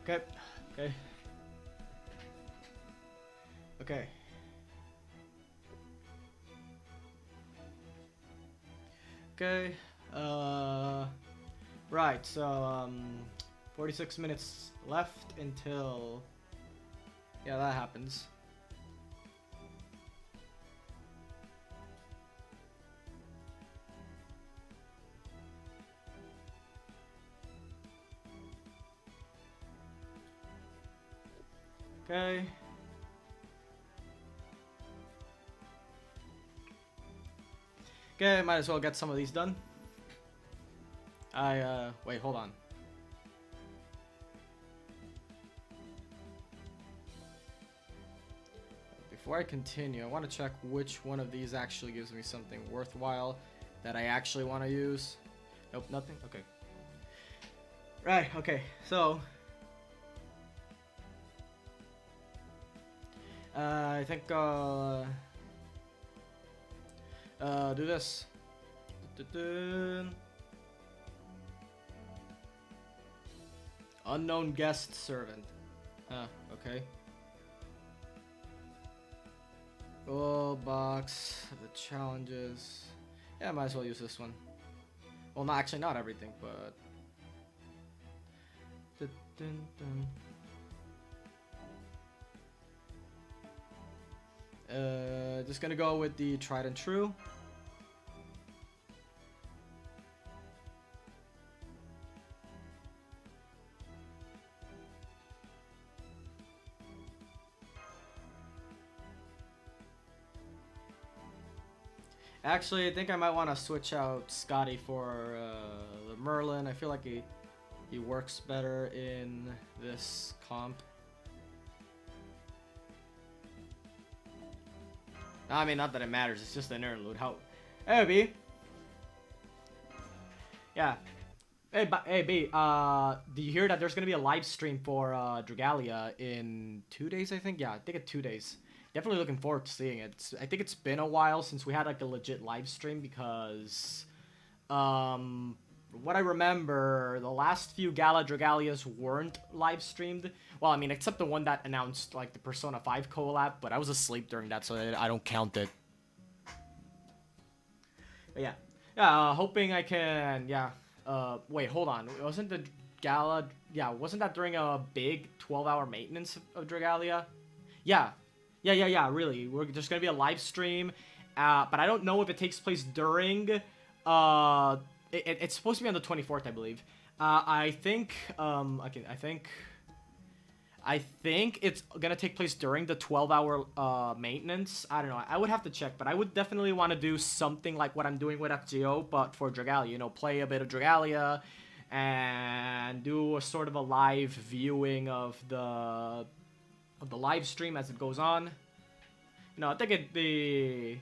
Okay. Okay. Okay. Okay. Right. So 46 minutes left until yeah, that happens. Okay. Okay, might as well get some of these done. Wait, hold on. Before I continue, I want to check which one of these actually gives me something worthwhile that I actually want to use. Nope, nothing? Okay. Right, okay, so I think do this. Unknown guest servant. Okay. Gold box, the challenges. Yeah, I might as well use this one. Well, not actually, not everything, but. Just gonna go with the tried and true. Actually, I think I might want to switch out Scotty for the Merlin. I feel like he works better in this comp. I mean, not that it matters. It's just an interlude. How? Hey, B. Yeah. Hey, B. Do you hear that there's gonna be a live stream for Dragalia in 2 days? I think. Yeah, I think it's 2 days. Definitely looking forward to seeing it. I think it's been a while since we had like a legit live stream because, what I remember, the last few Gala Dragalias weren't live streamed. Well, I mean, except the one that announced like the Persona 5 collab, but I was asleep during that, so I don't count it. But yeah, hoping I can. Yeah. Wait, hold on. Wasn't the Gala? Yeah, wasn't that during a big 12-hour maintenance of Dragalia? Yeah. Yeah. Really, we're just gonna be a live stream, but I don't know if it takes place during. It's supposed to be on the 24th, I believe. I think. I think it's gonna take place during the 12-hour maintenance. I don't know. I would have to check, but I would definitely want to do something like what I'm doing with FGO, but for Dragalia. You know, play a bit of Dragalia, and do a sort of a live viewing of the live stream as it goes on. You know, I think it'd be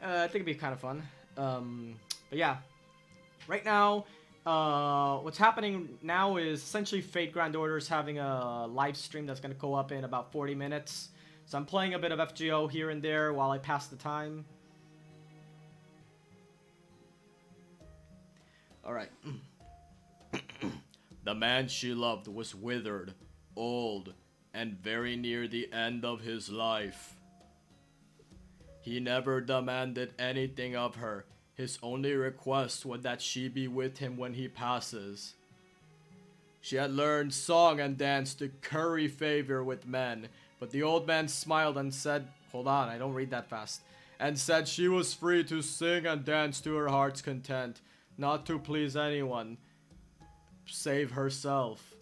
kind of fun. But yeah, right now, what's happening now is essentially Fate Grand Order is having a live stream that's gonna go up in about 40 minutes. So I'm playing a bit of FGO here and there while I pass the time. All right. The man she loved was withered, old, and very near the end of his life. He never demanded anything of her. His only request was that she be with him when he passes. She had learned song and dance to curry favor with men, but the old man smiled and said, hold on, I don't read that fast, and said she was free to sing and dance to her heart's content, not to please anyone, save herself.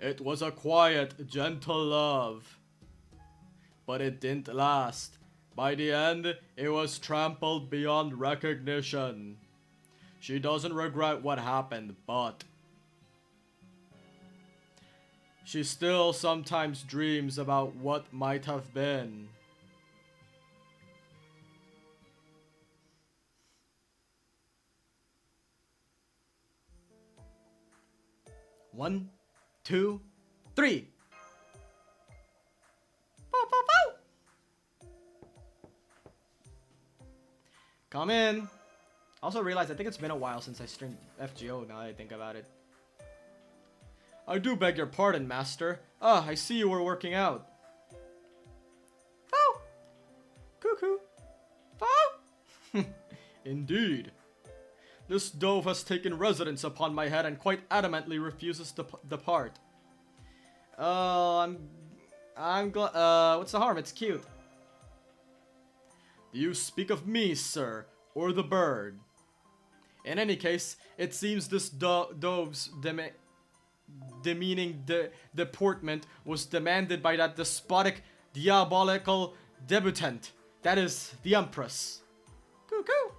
It was a quiet, gentle love, but it didn't last. By the end, it was trampled beyond recognition. She doesn't regret what happened, but she still sometimes dreams about what might have been. One, two, three. Bow, bow, bow. Come in. Also realized I think it's been a while since I streamed FGO now that I think about it. I do beg your pardon, Master. Ah, I see you were working out. Oh! Cuckoo! Oh! Indeed. This dove has taken residence upon my head and quite adamantly refuses to depart. I'm glad. What's the harm? It's cute. Do you speak of me, sir, or the bird? In any case, it seems this dove's demeaning deportment was demanded by that despotic, diabolical debutant. That is, the Empress. Cuckoo!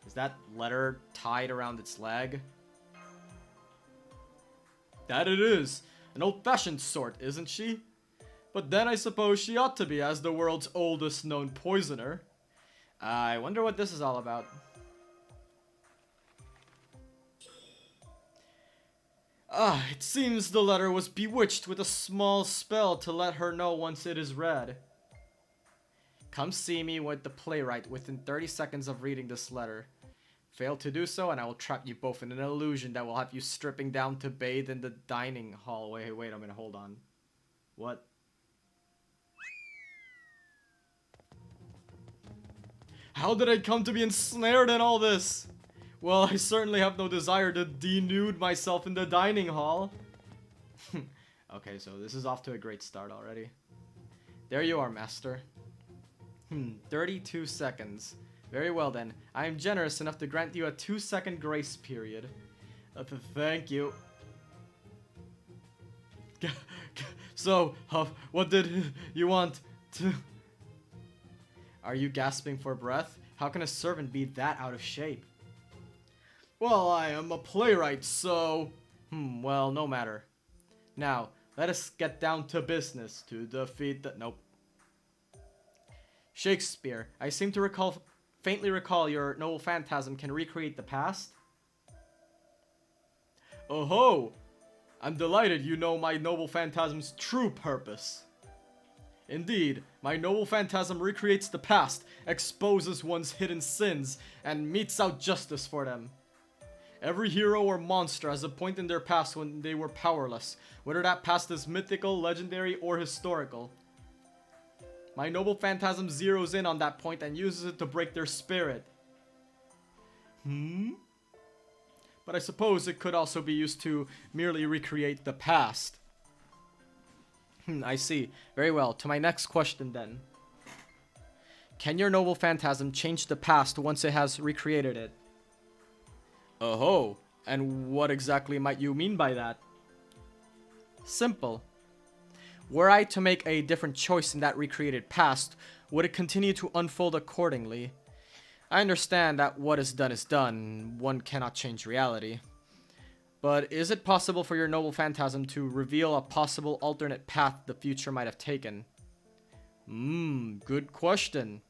Is that letter tied around its leg? That it is. An old-fashioned sort, isn't she? But then I suppose she ought to be, as the world's oldest known poisoner. I wonder what this is all about. Ah, it seems the letter was bewitched with a small spell to let her know once it is read. Come see me with the playwright within 30 seconds of reading this letter. Fail to do so, and I will trap you both in an illusion that will have you stripping down to bathe in the dining hall. Wait a minute, hold on. What? How did I come to be ensnared in all this? Well, I certainly have no desire to denude myself in the dining hall. Okay, so this is off to a great start already. There you are, Master. 32 seconds. Very well then. I am generous enough to grant you a 2-second grace period. Thank you. So, what did you want to... Are you gasping for breath? How can a servant be that out of shape? Well, I am a playwright, so... well, no matter. Now, let us get down to business to defeat the... Nope. Shakespeare, I seem to faintly recall your noble phantasm can recreate the past. Oh ho! I'm delighted you know my noble phantasm's true purpose. Indeed, my noble phantasm recreates the past, exposes one's hidden sins, and metes out justice for them. Every hero or monster has a point in their past when they were powerless, whether that past is mythical, legendary, or historical. My noble phantasm zeroes in on that point and uses it to break their spirit. But I suppose it could also be used to merely recreate the past. I see. Very well. To my next question then. Can your noble phantasm change the past once it has recreated it? Oh-ho. And what exactly might you mean by that? Simple. Were I to make a different choice in that recreated past, would it continue to unfold accordingly? I understand that what is done, one cannot change reality. But is it possible for your noble phantasm to reveal a possible alternate path the future might have taken? Good question.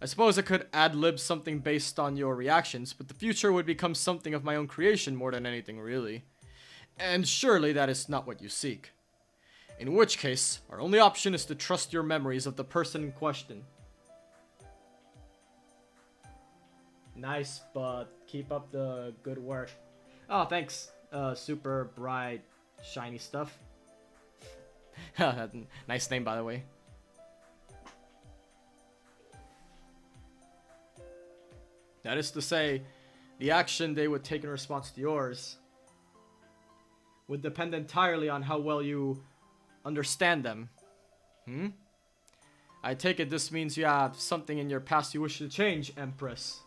I suppose I could ad-lib something based on your reactions, but the future would become something of my own creation more than anything really. And surely that is not what you seek. In which case, our only option is to trust your memories of the person in question. Nice, but keep up the good work. Oh, thanks. Super bright, shiny stuff. Nice name, by the way. That is to say, the action they would take in response to yours would depend entirely on how well you understand them. I take it this means you have something in your past you wish to change, Empress.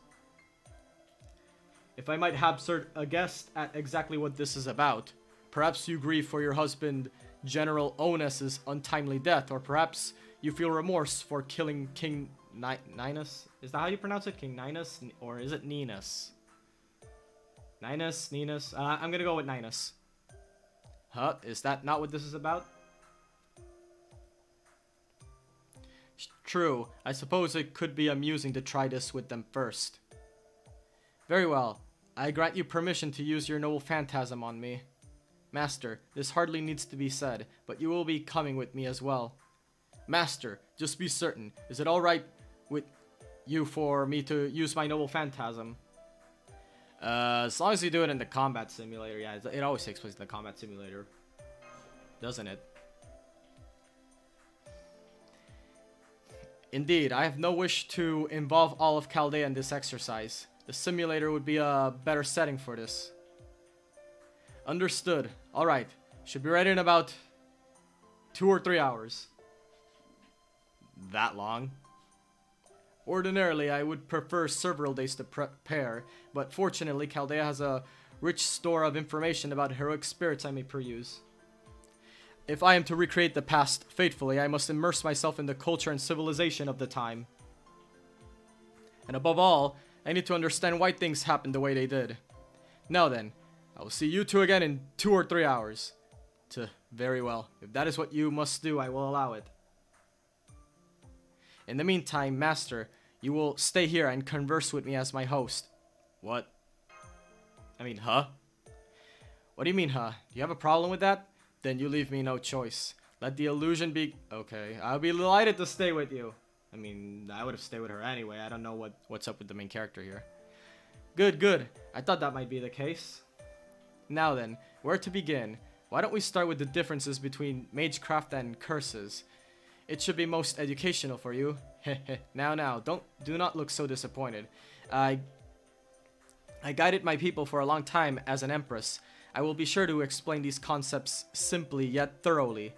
If I might hazard a guess at exactly what this is about, perhaps you grieve for your husband, General Onus's untimely death, or perhaps you feel remorse for killing King Ninus? Is that how you pronounce it? King Ninus? Or is it Ninus? Ninus? I'm gonna go with Ninus. Huh? Is that not what this is about? True. I suppose it could be amusing to try this with them first. Very well. I grant you permission to use your noble phantasm on me. Master, this hardly needs to be said, but you will be coming with me as well. Master, just be certain. Is it alright with you for me to use my noble phantasm? As long as you do it in the combat simulator. Yeah, it always takes place in the combat simulator. Doesn't it? Indeed, I have no wish to involve all of Chaldea in this exercise. The simulator would be a better setting for this. Understood. Alright. Should be ready in about 2 or 3 hours. That long? Ordinarily, I would prefer several days to prepare, but fortunately, Chaldea has a rich store of information about heroic spirits I may peruse. If I am to recreate the past faithfully, I must immerse myself in the culture and civilization of the time. And above all, I need to understand why things happened the way they did. Now then, I will see you two again in 2 or 3 hours. Very well. If that is what you must do, I will allow it. In the meantime, Master, you will stay here and converse with me as my host. What? I mean, huh? What do you mean, huh? Do you have a problem with that? Then you leave me no choice. Let the illusion be... Okay, I'll be delighted to stay with you. I mean, I would have stayed with her anyway. I don't know what's up with the main character here. Good, good. I thought that might be the case. Now then, where to begin? Why don't we start with the differences between magecraft and curses? It should be most educational for you. Heh. Now, do not look so disappointed. I guided my people for a long time as an empress. I will be sure to explain these concepts simply yet thoroughly.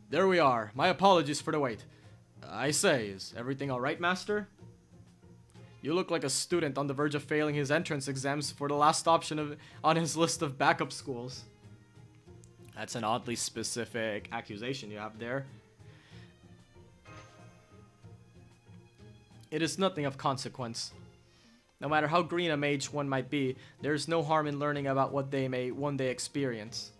There we are. My apologies for the wait. I say, is everything alright, Master? You look like a student on the verge of failing his entrance exams for the last option on his list of backup schools. That's an oddly specific accusation you have there. It is nothing of consequence. No matter how green a mage one might be, there is no harm in learning about what they may one day experience.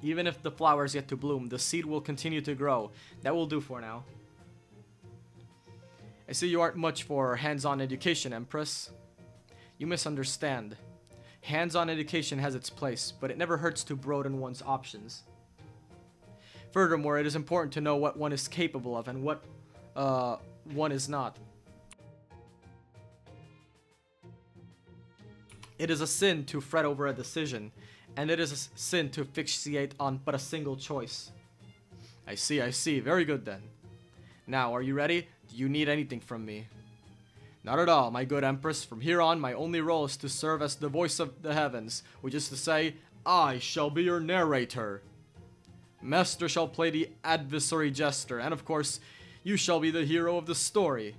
Even if the flower is yet to bloom, the seed will continue to grow. That will do for now. I see you aren't much for hands-on education, Empress. You misunderstand. Hands-on education has its place, but it never hurts to broaden one's options. Furthermore, it is important to know what one is capable of and what one is not. It is a sin to fret over a decision, and it is a sin to fixate on but a single choice. I see. Very good then. Now, are you ready? Do you need anything from me? Not at all, my good Empress. From here on, my only role is to serve as the voice of the heavens, which is to say, I shall be your narrator. Master shall play the adversary jester, and of course, you shall be the hero of the story.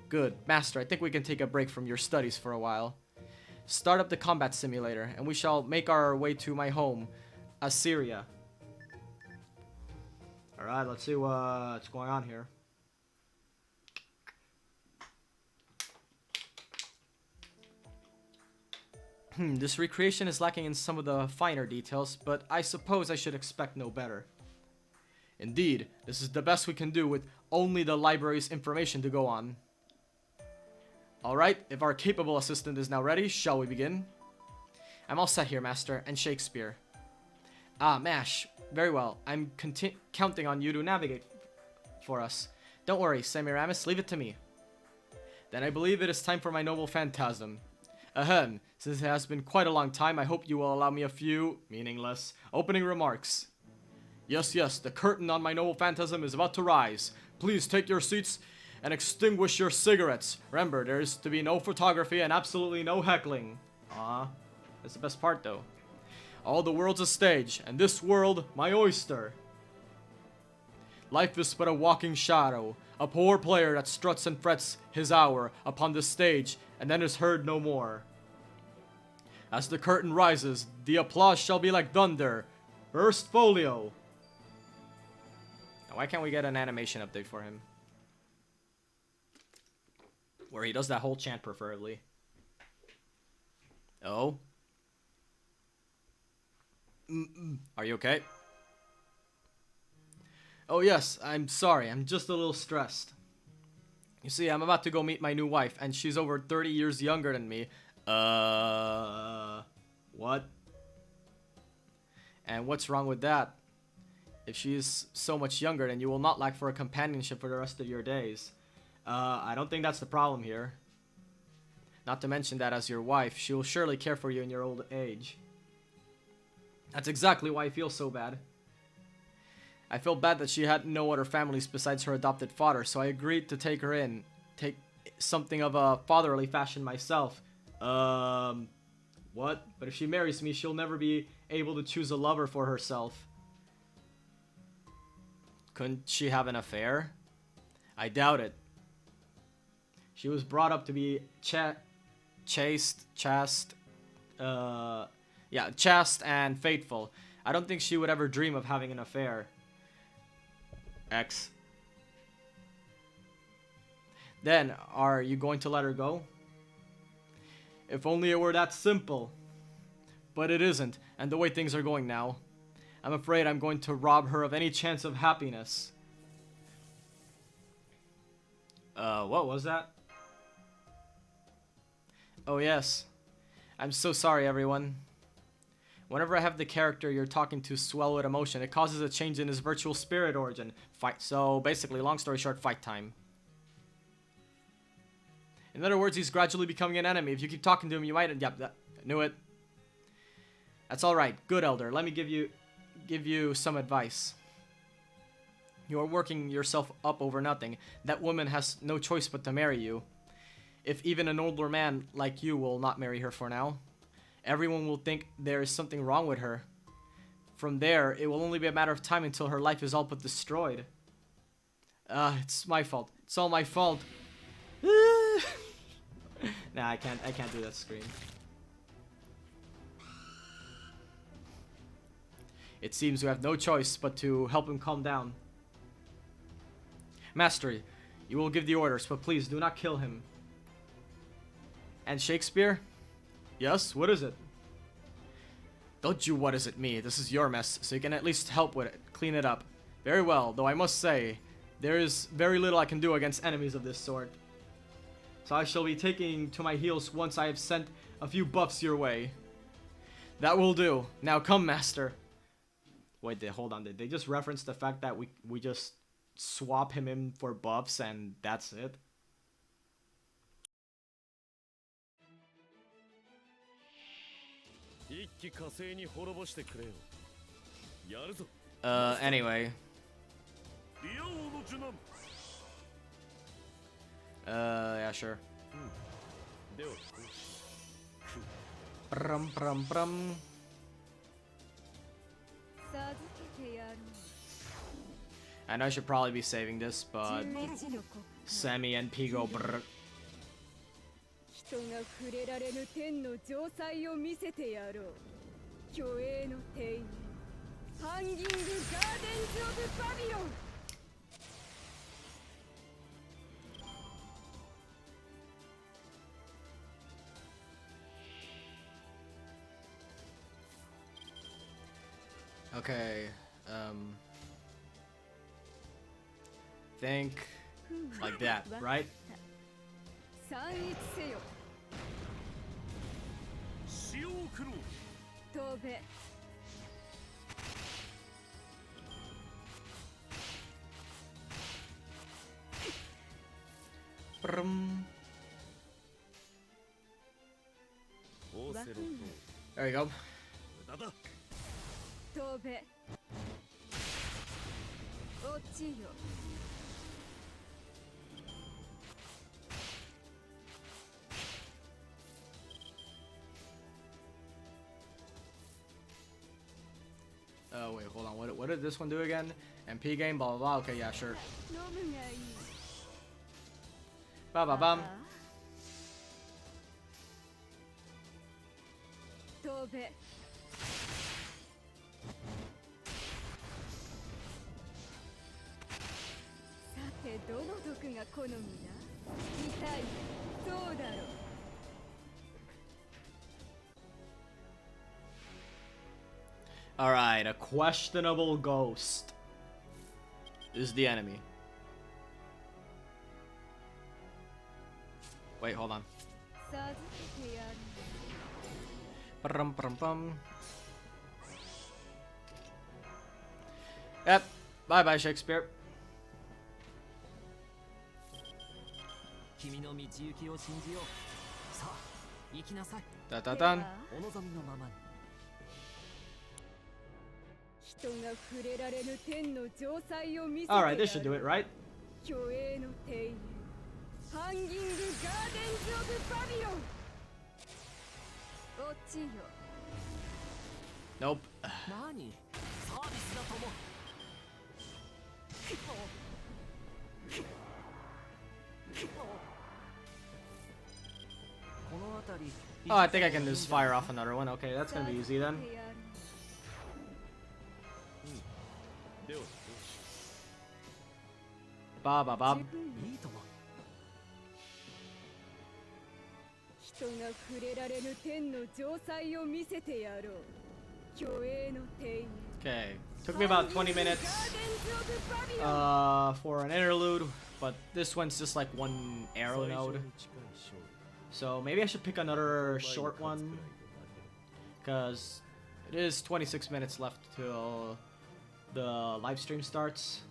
Good. Master, I think we can take a break from your studies for a while. Start up the combat simulator, and we shall make our way to my home, Assyria. Alright, let's see what's going on here. This recreation is lacking in some of the finer details, but I suppose I should expect no better. Indeed, this is the best we can do with only the library's information to go on. Alright, if our capable assistant is now ready, shall we begin? I'm all set here, Master, and Shakespeare. Ah, Mash. Very well. I'm counting on you to navigate for us. Don't worry, Semiramis, leave it to me. Then I believe it is time for my noble phantasm. Ahem, since it has been quite a long time, I hope you will allow me a few, meaningless, opening remarks. Yes, the curtain on my noble phantasm is about to rise. Please take your seats and extinguish your cigarettes. Remember, there is to be no photography and absolutely no heckling. That's the best part though. All the world's a stage, and this world, my oyster. Life is but a walking shadow, a poor player that struts and frets his hour upon the stage, and then is heard no more. As the curtain rises, the applause shall be like thunder. First folio. Now, why can't we get an animation update for him? Where he does that whole chant preferably. Oh? Are you okay? Oh yes, I'm sorry, I'm just a little stressed. You see, I'm about to go meet my new wife, and she's over 30 years younger than me. What? And what's wrong with that? If she is so much younger, then you will not lack for a companionship for the rest of your days. I don't think that's the problem here. Not to mention that as your wife, she will surely care for you in your old age. That's exactly why I feel so bad. I felt bad that she had no other families besides her adopted father, so I agreed to take her in. Take something of a fatherly fashion myself. What? But if she marries me, she'll never be able to choose a lover for herself. Couldn't she have an affair? I doubt it. She was brought up to be chaste and faithful. I don't think she would ever dream of having an affair. X. Then, are you going to let her go? If only it were that simple. But it isn't, and the way things are going now, I'm afraid I'm going to rob her of any chance of happiness. What was that? Oh yes. I'm so sorry, everyone. Whenever I have the character you're talking to swell with emotion, it causes a change in his virtual spirit origin. Fight. So basically, long story short, fight time. In other words, he's gradually becoming an enemy. If you keep talking to him, you might... Yep, I knew it. That's alright. Good, Elder. Let me give you some advice. You are working yourself up over nothing. That woman has no choice but to marry you. If even an older man like you will not marry her for now, everyone will think there is something wrong with her. From there, it will only be a matter of time until her life is all but destroyed. It's my fault. It's all my fault. Nah, I can't do that scream. It seems we have no choice but to help him calm down. Master, you will give the orders, but please do not kill him. And Shakespeare? Yes, what is it? Don't you what is it me, this is your mess, so you can at least help with it, clean it up. Very well, though I must say, there is very little I can do against enemies of this sort. So I shall be taking to my heels once I have sent a few buffs your way. That will do. Now come, Master. Wait, hold on, did they just reference the fact that we just swap him in for buffs and that's it? Anyway. Yeah, sure. Brum. I know I should probably be saving this, but Sammy and Pigo brr. Okay, think like that, right? There you go. Oh wait, hold on. What did this one do again? MP game, blah blah blah. Okay, yeah, sure. Ba ba bum. Alright, a questionable ghost is the enemy. Wait, hold on. Yep. Bye bye, Shakespeare. Da-da-dun. Alright, this should do it, right? Nope. Oh, I think I can just fire off another one. Okay, that's gonna be easy then. Bob, bob, bob. Okay, took me about 20 minutes for an interlude, but this one's just like one arrow node. So maybe I should pick another short one, because it is 26 minutes left till the live stream starts.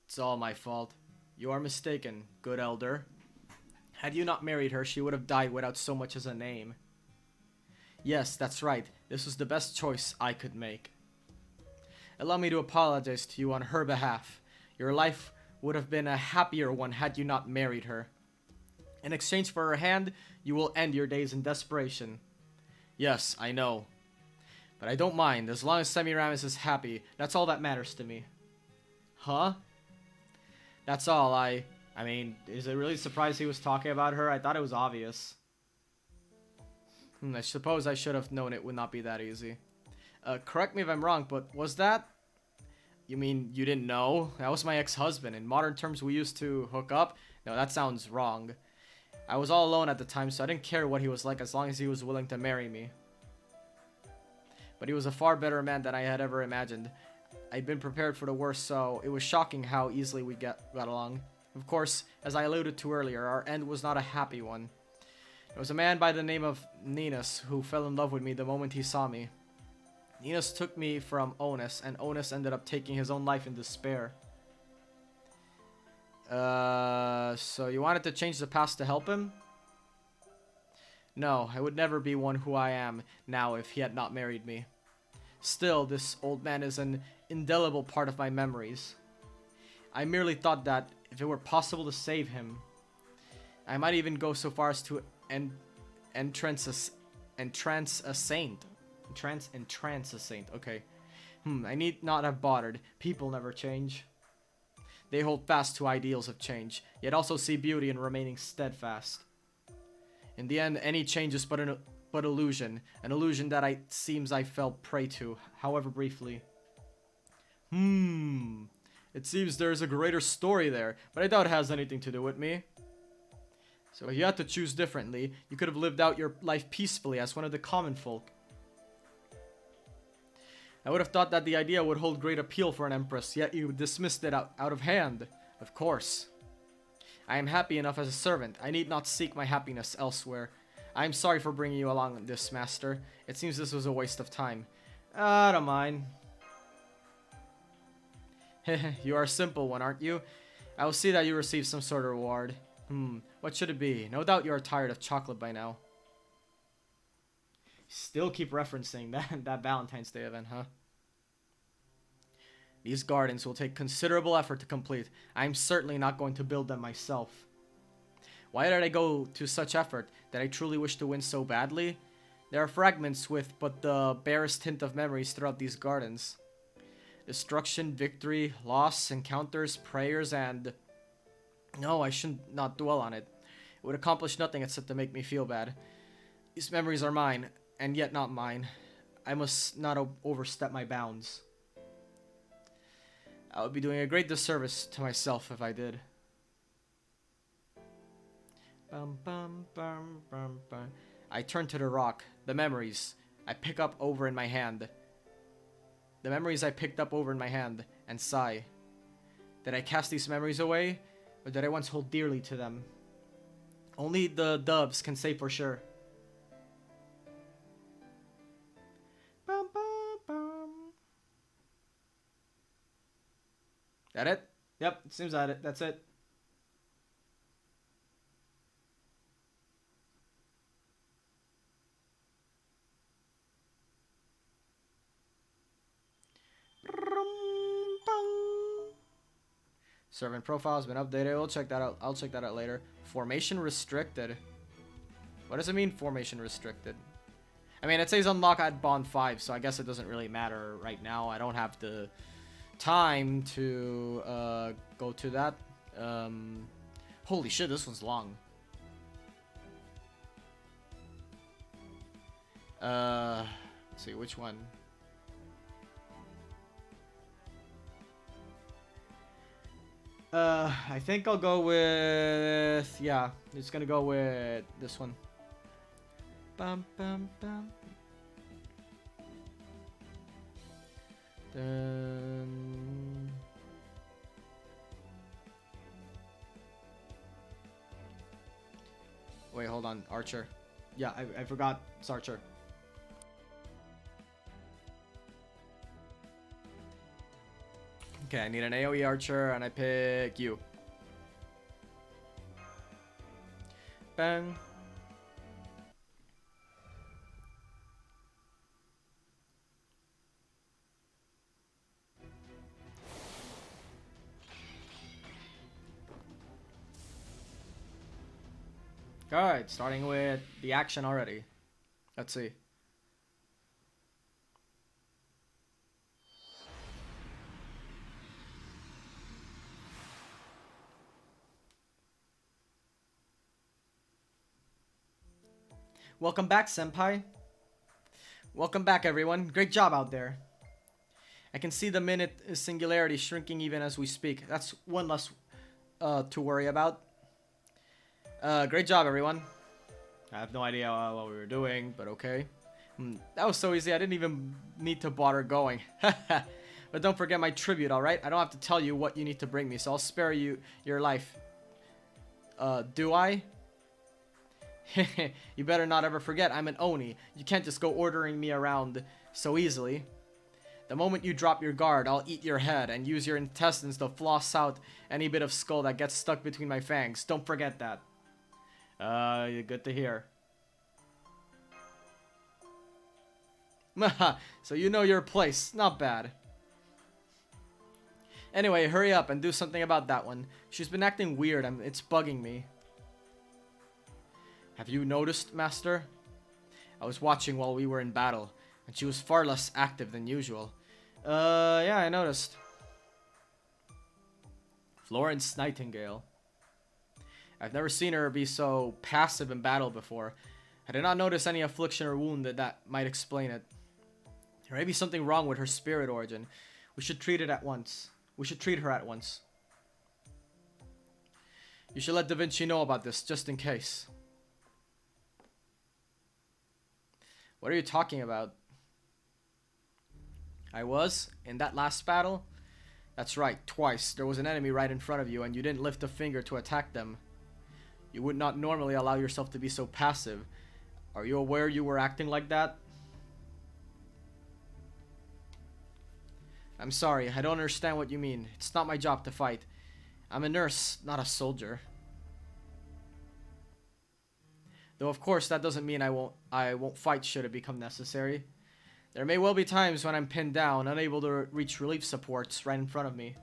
It's all my fault. You are mistaken, good elder. Had you not married her, she would have died without so much as a name. Yes, that's right. This was the best choice I could make. Allow me to apologize to you on her behalf. Your life would have been a happier one had you not married her. In exchange for her hand, you will end your days in desperation. Yes, I know. But I don't mind. As long as Semiramis is happy, that's all that matters to me. Huh? That's all. I mean, is it really surprised he was talking about her? I thought it was obvious. I suppose I should have known it would not be that easy. Correct me if I'm wrong, but was that... You mean you didn't know? That was my ex-husband. In modern terms, we used to hook up? No, that sounds wrong. I was all alone at the time, so I didn't care what he was like as long as he was willing to marry me. But he was a far better man than I had ever imagined. I'd been prepared for the worst, so it was shocking how easily we got along. Of course, as I alluded to earlier, our end was not a happy one. There was a man by the name of Ninus who fell in love with me the moment he saw me. Ninus took me from Onus, and Onus ended up taking his own life in despair. So you wanted to change the past to help him? No, I would never be one who I am now if he had not married me. Still, this old man is an indelible part of my memories. I merely thought that if it were possible to save him, I might even go so far as to entrance a saint. Okay. I need not have bothered. People never change. They hold fast to ideals of change, yet also see beauty in remaining steadfast. In the end, any change is but illusion, an illusion that seems I fell prey to, however briefly. It seems there is a greater story there, but I doubt it has anything to do with me. So if you had to choose differently, you could have lived out your life peacefully as one of the common folk. I would have thought that the idea would hold great appeal for an empress, yet you dismissed it out of hand. Of course. I am happy enough as a servant. I need not seek my happiness elsewhere. I am sorry for bringing you along this, master. It seems this was a waste of time. I don't mind. You are a simple one, aren't you? I will see that you receive some sort of reward. What should it be? No doubt you are tired of chocolate by now. Still keep referencing that Valentine's Day event, huh? These gardens will take considerable effort to complete. I am certainly not going to build them myself. Why did I go to such effort? Did I truly wish to win so badly? There are fragments with but the barest hint of memories throughout these gardens. Destruction, victory, loss, encounters, prayers, and... No, I should not dwell on it. It would accomplish nothing except to make me feel bad. These memories are mine, and yet not mine. I must not overstep my bounds. I would be doing a great disservice to myself if I did. I turn to the rock. The memories I pick up over in my hand. The memories I picked up over in my hand, and sigh. Did I cast these memories away, or did I once hold dearly to them? Only the doves can say for sure. That it? Yep, it seems that it. That's it. Servant profile has been updated. We'll check that out. I'll check that out later. Formation restricted. What does it mean, formation restricted? I mean, it says unlock at bond 5, so I guess it doesn't really matter right now. I don't have the time to go to that. Holy shit, this one's long. Let's see, which one? I think I'll go with... Yeah, it's gonna go with this one. Bum, bum, bum. Then... Wait, hold on. Archer. Yeah, I forgot. It's Archer. Okay, I need an AoE archer, and I pick you. Bang. Alright, starting with the action already. Let's see. Welcome back, Senpai. Welcome back, everyone. Great job out there. I can see the minute singularity shrinking even as we speak. That's one less to worry about. Great job, everyone. I have no idea what we were doing, but okay. That was so easy, I didn't even need to bother going. But don't forget my tribute, alright? I don't have to tell you what you need to bring me, so I'll spare you your life. Do I? You better not ever forget, I'm an Oni. You can't just go ordering me around so easily. The moment you drop your guard, I'll eat your head and use your intestines to floss out any bit of skull that gets stuck between my fangs. Don't forget that. Good to hear. So you know your place. Not bad. Anyway, hurry up and do something about that one. She's been acting weird and it's bugging me. Have you noticed, Master? I was watching while we were in battle, and she was far less active than usual. Yeah, I noticed. Florence Nightingale. I've never seen her be so passive in battle before. I did not notice any affliction or wound that might explain it. There may be something wrong with her spirit origin. We should treat it at once. We should treat her at once. You should let Da Vinci know about this, just in case. What are you talking about? I was? In that last battle? That's right, twice. There was an enemy right in front of you, and you didn't lift a finger to attack them. You would not normally allow yourself to be so passive. Are you aware you were acting like that? I'm sorry, I don't understand what you mean. It's not my job to fight. I'm a nurse, not a soldier. Though of course that doesn't mean I won't fight should it become necessary. There may well be times when I'm pinned down, unable to reach relief supports right in front of me.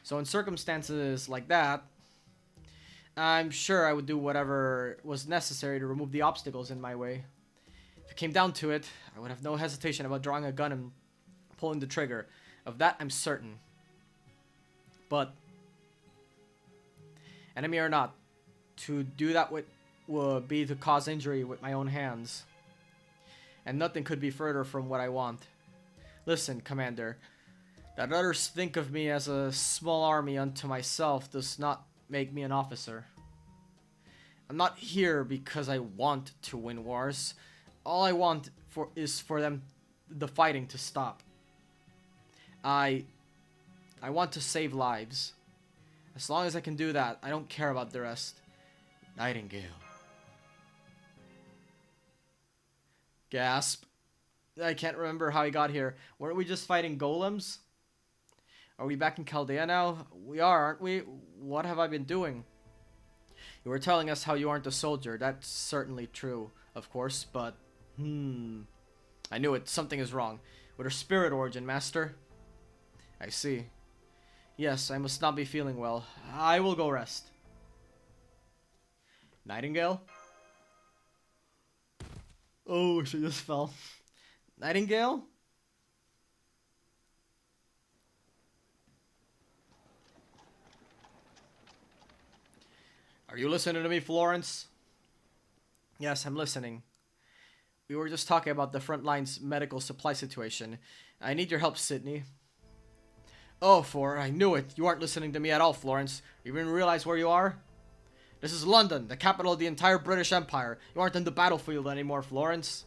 So in circumstances like that, I'm sure I would do whatever was necessary to remove the obstacles in my way. If it came down to it, I would have no hesitation about drawing a gun and pulling the trigger. Of that I'm certain. But, enemy or not, to do that would be to cause injury with my own hands. And nothing could be further from what I want. Listen, Commander, that others think of me as a small army unto myself does not make me an officer. I'm not here because I want to win wars. All I want is for the fighting to stop. I want to save lives. As long as I can do that, I don't care about the rest. Nightingale. Gasp. I can't remember how he got here. Weren't we just fighting golems? Are we back in Chaldea now? We are, aren't we? What have I been doing? You were telling us how you aren't a soldier. That's certainly true, of course, but... I knew it. Something is wrong. With her spirit origin, Master. I see. Yes, I must not be feeling well. I will go rest. Nightingale? Oh, she just fell. Nightingale? Are you listening to me, Florence? Yes, I'm listening. We were just talking about the front line's medical supply situation. I need your help, Sydney. Oh, I knew it. You aren't listening to me at all, Florence. You even realize where you are? This is London, the capital of the entire British Empire. You aren't in the battlefield anymore, Florence.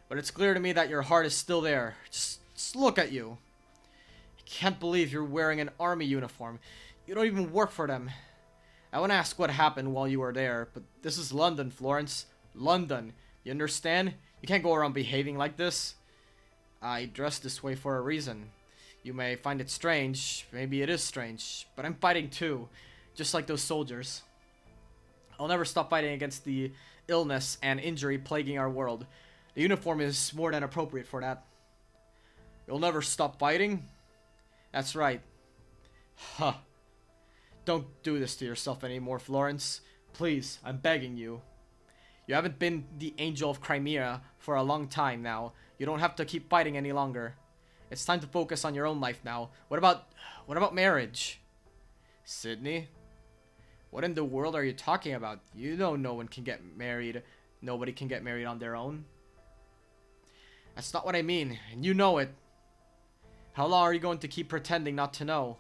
But it's clear to me that your heart is still there. Just look at you. I can't believe you're wearing an army uniform. You don't even work for them. I want to ask what happened while you were there, but this is London, Florence. London. You understand? You can't go around behaving like this. I dress this way for a reason. You may find it strange. Maybe it is strange. But I'm fighting too. Just like those soldiers. I'll never stop fighting against the illness and injury plaguing our world. The uniform is more than appropriate for that. You'll never stop fighting? That's right. Huh. Don't do this to yourself anymore, Florence. Please, I'm begging you. You haven't been the Angel of Crimea for a long time now. You don't have to keep fighting any longer. It's time to focus on your own life now. What about marriage? Sydney? What in the world are you talking about? You know no one can get married. Nobody can get married on their own. That's not what I mean, and you know it. How long are you going to keep pretending not to know?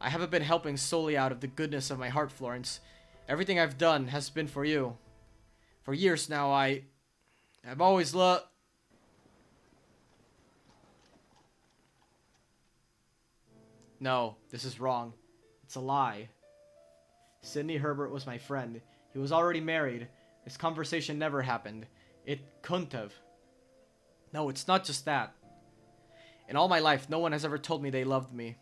I haven't been helping solely out of the goodness of my heart, Florence. Everything I've done has been for you. For years now, I've always loved... No, this is wrong. It's a lie. Sidney Herbert was my friend. He was already married. This conversation never happened. It couldn't have. No, it's not just that. In all my life, no one has ever told me they loved me.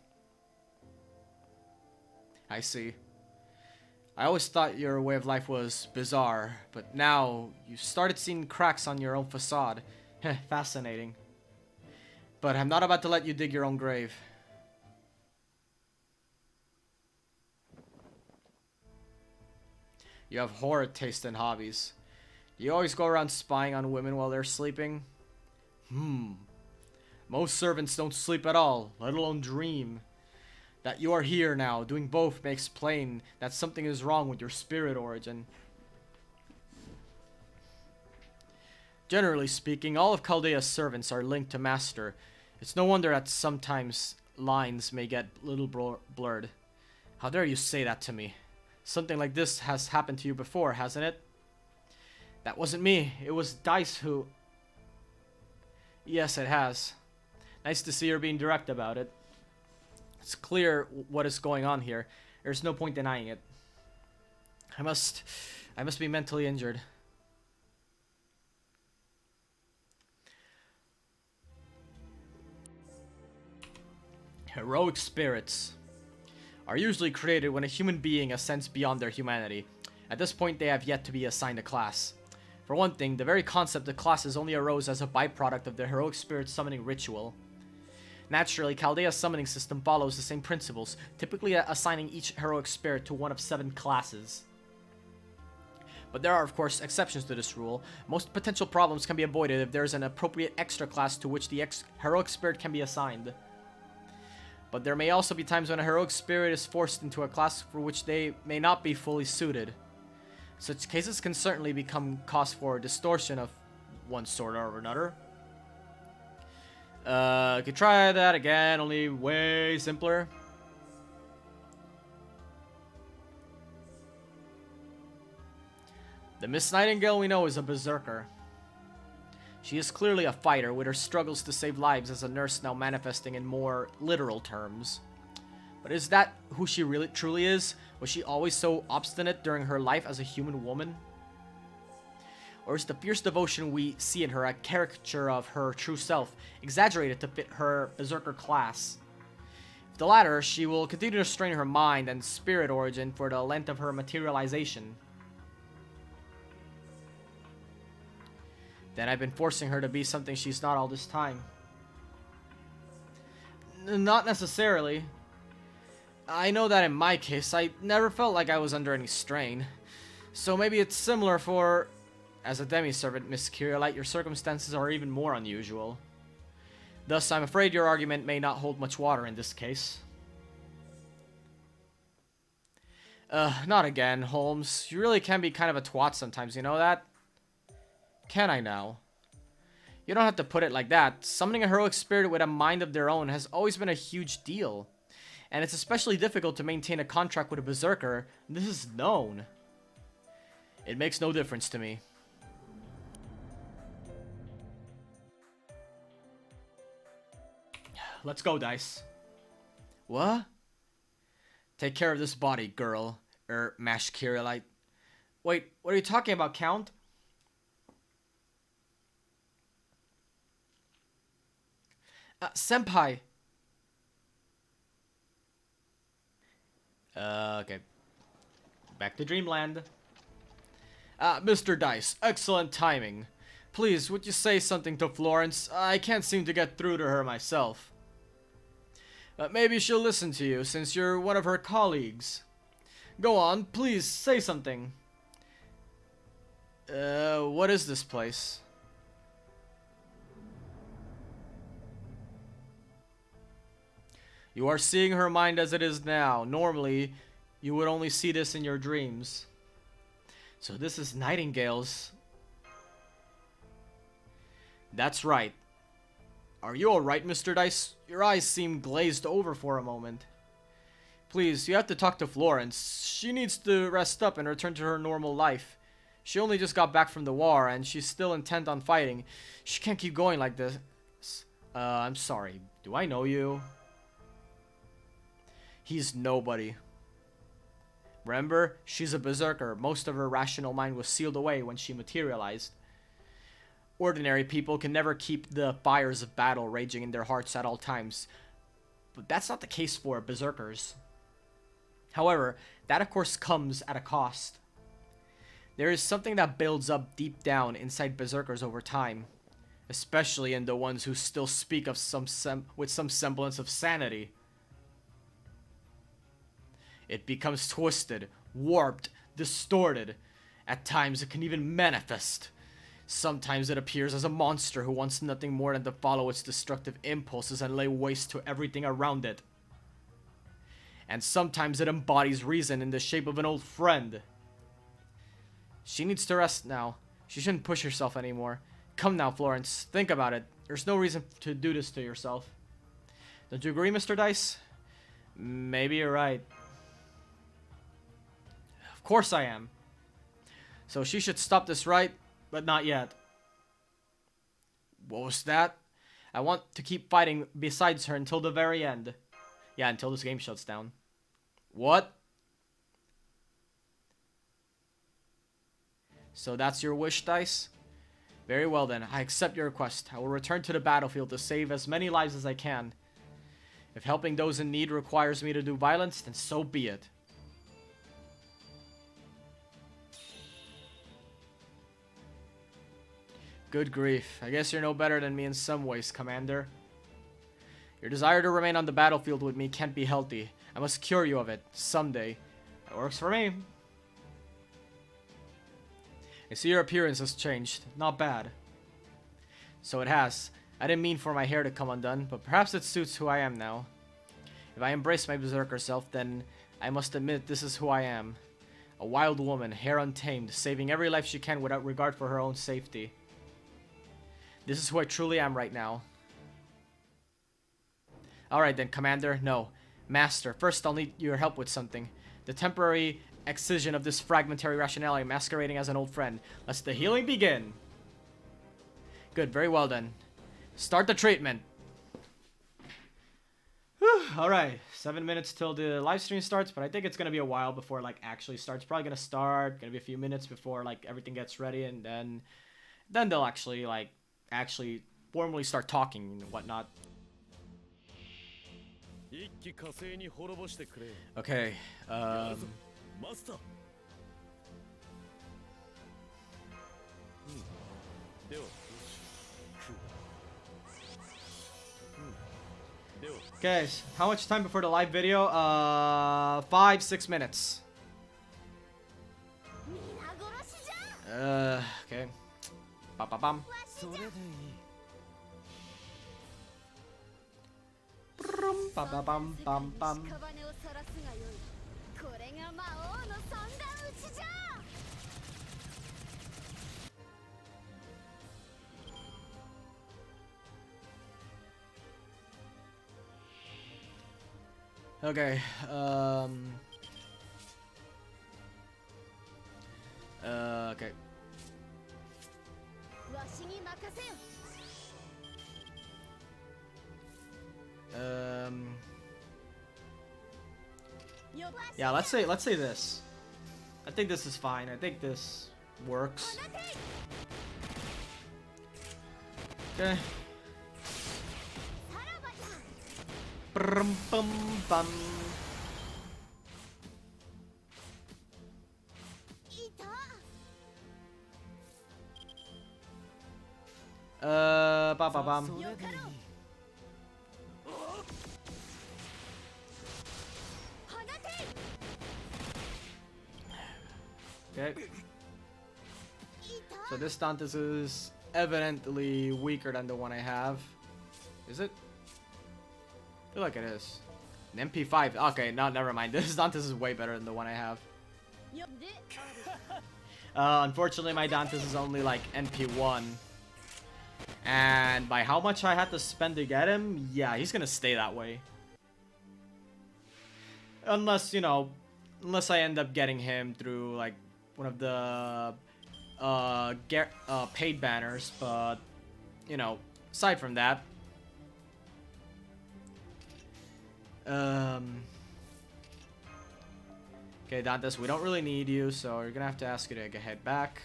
I see. I always thought your way of life was bizarre, but now you started seeing cracks on your own facade. Fascinating. But I'm not about to let you dig your own grave. You have horrid taste in hobbies. You always go around spying on women while they're sleeping? Most servants don't sleep at all, let alone dream. That you are here now, doing both, makes plain that something is wrong with your spirit origin. Generally speaking, all of Chaldea's servants are linked to Master. It's no wonder that sometimes lines may get a little blurred. How dare you say that to me? Something like this has happened to you before, hasn't it? That wasn't me. It was Dice who... Yes, it has. Nice to see her being direct about it. It's clear what is going on here. There's no point denying it. I must be mentally injured. Heroic spirits are usually created when a human being ascends beyond their humanity. At this point, they have yet to be assigned a class. For one thing, the very concept of classes only arose as a byproduct of the heroic spirit summoning ritual. Naturally, Chaldea's summoning system follows the same principles, typically assigning each heroic spirit to one of 7 classes. But there are, of course, exceptions to this rule. Most potential problems can be avoided if there is an appropriate extra class to which the heroic spirit can be assigned. But there may also be times when a heroic spirit is forced into a class for which they may not be fully suited. Such cases can certainly become cause for distortion of one sort or another. Could try that again, only way simpler. The Miss Nightingale we know is a berserker. She is clearly a fighter, with her struggles to save lives as a nurse now manifesting in more literal terms. But is that who she really truly is? Was she always so obstinate during her life as a human woman? Or is the fierce devotion we see in her a caricature of her true self, exaggerated to fit her berserker class? The latter, she will continue to strain her mind and spirit origin for the length of her materialization. Then I've been forcing her to be something she's not all this time. Not necessarily. I know that in my case, I never felt like I was under any strain. So maybe it's similar for... As a demi-servant, Miss Kyrielite, your circumstances are even more unusual. Thus, I'm afraid your argument may not hold much water in this case. Not again, Holmes. You really can be kind of a twat sometimes, you know that? Can I now? You don't have to put it like that. Summoning a heroic spirit with a mind of their own has always been a huge deal. And it's especially difficult to maintain a contract with a berserker. This is known. It makes no difference to me. Let's go, Dice. What? Take care of this body, girl. Mash Kyrielite. Wait, what are you talking about, Count? Senpai. Okay. Back to Dreamland. Mr. Dice, excellent timing. Please, would you say something to Florence? I can't seem to get through to her myself. Maybe she'll listen to you, since you're one of her colleagues. Go on, please, say something. What is this place? You are seeing her mind as it is now. Normally, you would only see this in your dreams. So this is Nightingale's. That's right. Are you alright, Mr. Dice? Your eyes seem glazed over for a moment. Please, you have to talk to Florence. She needs to rest up and return to her normal life. She only just got back from the war, and she's still intent on fighting. She can't keep going like this. I'm sorry. Do I know you? He's nobody. Remember, she's a berserker. Most of her rational mind was sealed away when she materialized. Ordinary people can never keep the fires of battle raging in their hearts at all times. But that's not the case for berserkers. However, that of course comes at a cost. There is something that builds up deep down inside berserkers over time. Especially in the ones who still speak of with some semblance of sanity. It becomes twisted, warped, distorted. At times it can even manifest. Sometimes it appears as a monster who wants nothing more than to follow its destructive impulses and lay waste to everything around it. And sometimes it embodies reason in the shape of an old friend. She needs to rest now. She shouldn't push herself anymore. Come now, Florence. Think about it. There's no reason to do this to yourself. Don't you agree, Mr. Dice? Maybe you're right. Of course I am. So she should stop this right, but not yet. What was that? I want to keep fighting besides her until the very end. Yeah, until this game shuts down. What? So that's your wish, Dice? Very well then, I accept your request. I will return to the battlefield to save as many lives as I can. If helping those in need requires me to do violence, then so be it. Good grief. I guess you're no better than me in some ways, Commander. Your desire to remain on the battlefield with me can't be healthy. I must cure you of it, someday. That works for me. I see your appearance has changed. Not bad. So it has. I didn't mean for my hair to come undone, but perhaps it suits who I am now. If I embrace my berserker self, then I must admit this is who I am. A wild woman, hair untamed, saving every life she can without regard for her own safety. This is who I truly am right now. Alright then, Commander. No. Master, first I'll need your help with something. The temporary excision of this fragmentary rationality masquerading as an old friend. Let's the healing begin. Good, very well then. Start the treatment. Alright, 7 minutes till the live stream starts, but I think it's gonna be a while before like actually starts. Probably gonna start, gonna be a few minutes before like everything gets ready, and then they'll actually formally start talking and whatnot. Okay. Guys, how much time before the live video? 5-6 minutes. Okay. Bam, bam, bam. Bam, bam, bam, bam, bam. Okay, okay. Yeah, let's say this. I think this is fine. I think this works. Okay. Brum, bum, bum. Ba ba bum. Okay. So this Dantes is evidently weaker than the one I have. Is it? I feel like it is. An MP5. Okay, no, never mind. This Dantes is way better than the one I have. Unfortunately, my Dantes is only like NP1. And by how much I had to spend to get him, yeah, he's gonna stay that way. Unless, you know, unless I end up getting him through like one of the paid banners, but you know, aside from that, okay, Dantes, we don't really need you, so you're gonna have to ask you to head back.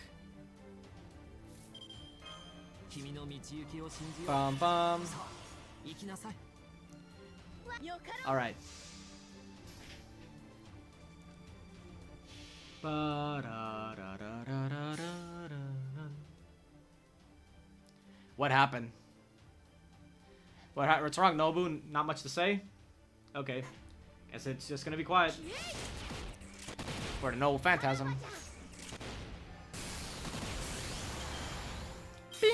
Bum bum. All right. What happened? What's wrong, Nobu? Not much to say? Okay. Guess it's just gonna be quiet. For the Noble Phantasm. Bing!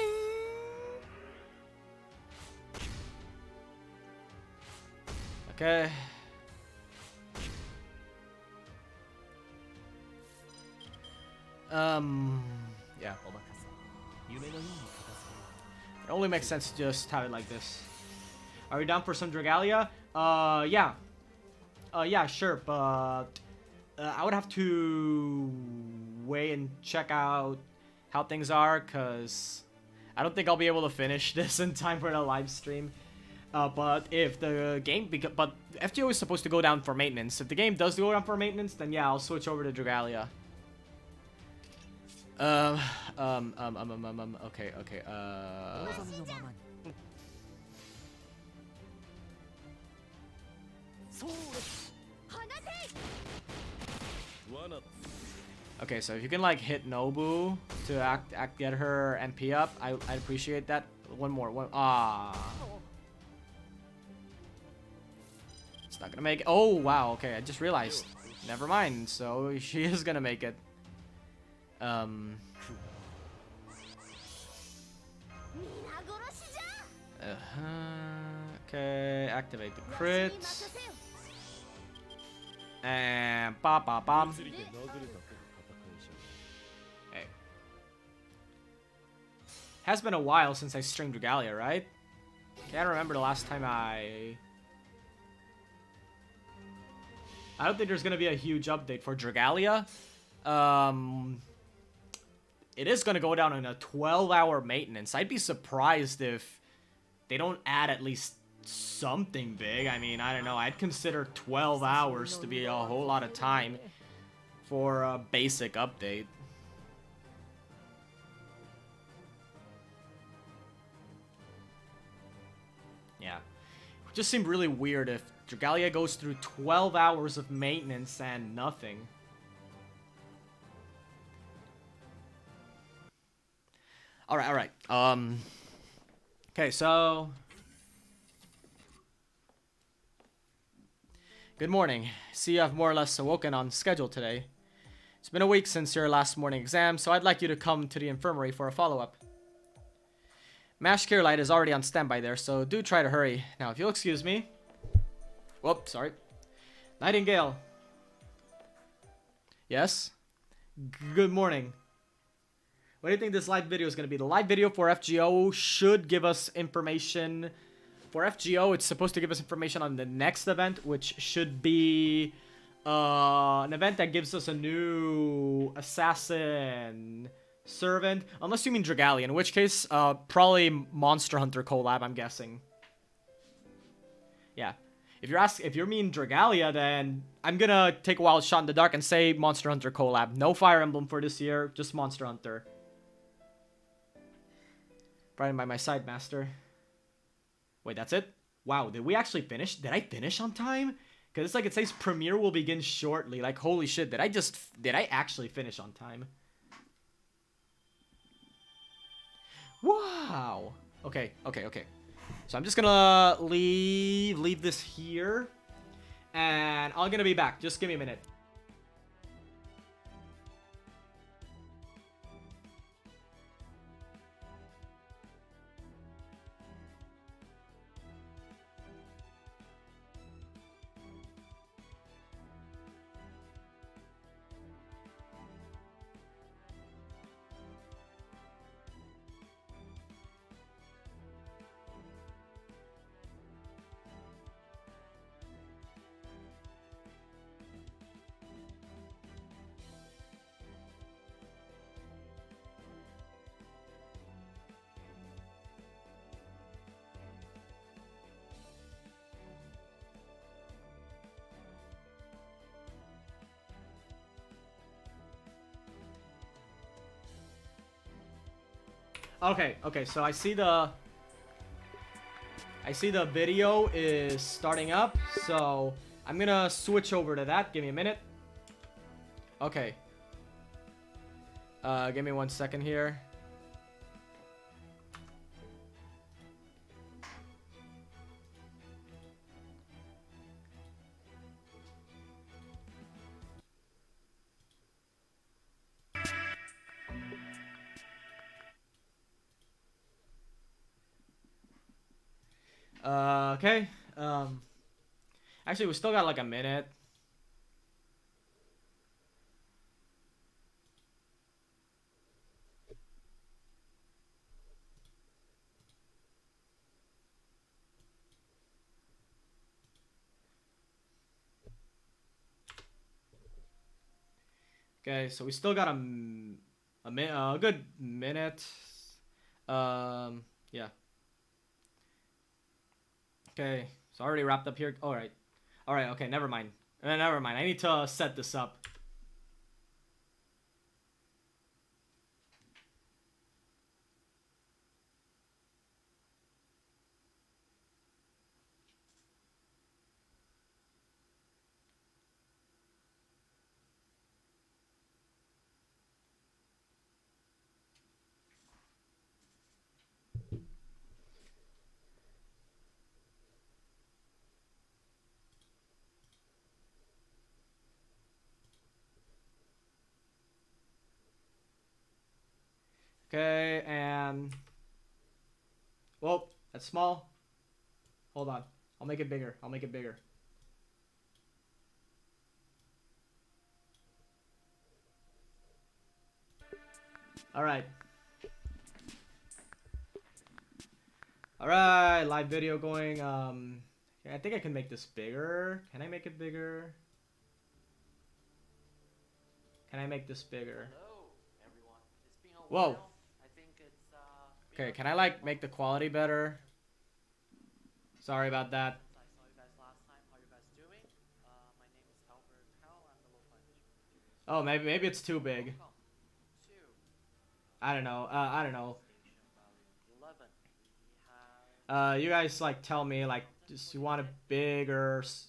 Okay. Yeah. It only makes sense to just have it like this. Are we down for some Dragalia? Yeah. Yeah, sure, but I would have to wait and check out how things are, because I don't think I'll be able to finish this in time for the live stream. But if the game, but FGO is supposed to go down for maintenance. If the game does go down for maintenance, then yeah, I'll switch over to Dragalia. Okay, okay, so if you can like hit Nobu to get her MP up, I'd appreciate that. One more. It's not gonna make it. Oh wow, okay, I just realized. Never mind, so she is gonna make it. Okay, activate the crits. And bam. Hey. Has been a while since I streamed Dragalia, right? Can't remember the last time I don't think there's gonna be a huge update for Dragalia. It is gonna go down in a 12-hour maintenance. I'd be surprised if they don't add at least something big. I mean, I don't know. I'd consider 12 hours to be a whole lot of time for a basic update. Yeah. Just seemed really weird if Dragalia goes through 12 hours of maintenance and nothing. Alright. Okay, so... Good morning. See you have more or less awoken on schedule today. It's been a week since your last morning exam, so I'd like you to come to the infirmary for a follow-up. Mash Care Light is already on standby there, so do try to hurry. Now, if you'll excuse me... Whoop, sorry. Nightingale. Yes? Good morning. What do you think this live video is going to be? The live video for FGO should give us information. For FGO, it's supposed to give us information on the next event, which should be an event that gives us a new assassin servant. Unless you mean Dragalia, in which case, probably Monster Hunter collab, I'm guessing. Yeah. If you mean Dragalia, then I'm gonna take a wild shot in the dark and say Monster Hunter collab. No Fire Emblem for this year, just Monster Hunter. Brightened by my side, master. Wait, that's it? Wow, did we actually finish? Did I finish on time? Because it's like it says premiere will begin shortly. Like, holy shit, did I actually finish on time? Wow. Okay. So I'm just gonna leave this here. And I'm gonna be back. Just give me a minute. Okay, so I see the video is starting up, so I'm gonna switch over to that. Give me a minute. Okay. Give me 1 second here. Okay. Actually, we still got like a minute. Okay, so we still got a good minute. Yeah. Okay, so already wrapped up here. Alright, okay, never mind. Never mind, I need to set this up. Okay, and... Whoa, that's small. Hold on. I'll make it bigger. Alright. Alright, live video going. I think I can make this bigger. Can I make it bigger? Can I make this bigger? Hello, everyone. It's been a Whoa. while. I think it's Okay, can I like make the quality better? Sorry about that. I saw you guys last time. How you guys doing? My name is Albert Cal. I'm the local edition. Oh, maybe it's too big. Welcome to I don't know. Station Value 11. We have You guys like tell me like Just you want it big or So,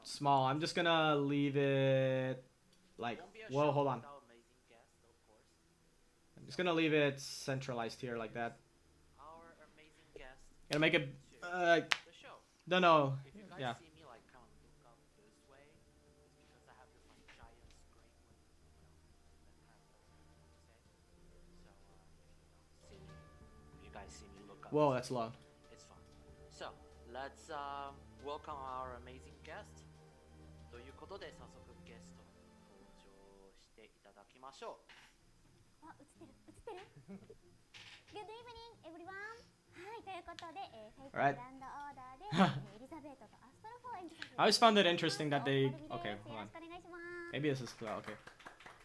small. I'm just gonna leave it like. won't be a Well, show hold on. without amazing guests, of course. I'm just gonna leave it centralized here like that. Our amazing guest Gonna make it. to Uh, the show. no. If you guys Yeah. see me like kind of look up this way, it's because I have this like giant screen with, that has what to say. So if you guys see me look up, Whoa, that's loud. it's fine. So let's welcome our amazing guest. ということで早速ゲスト登場していただきましょう。あ、映ってる映ってる Good evening everyone はい、ということで、フェイクグランドオーダーで、エリザベートとアストロフを演じさせていただ I き always ます found it interesting that they. オープニング Okay, です hold よろ on. しくお願いします Maybe this is clear. Okay.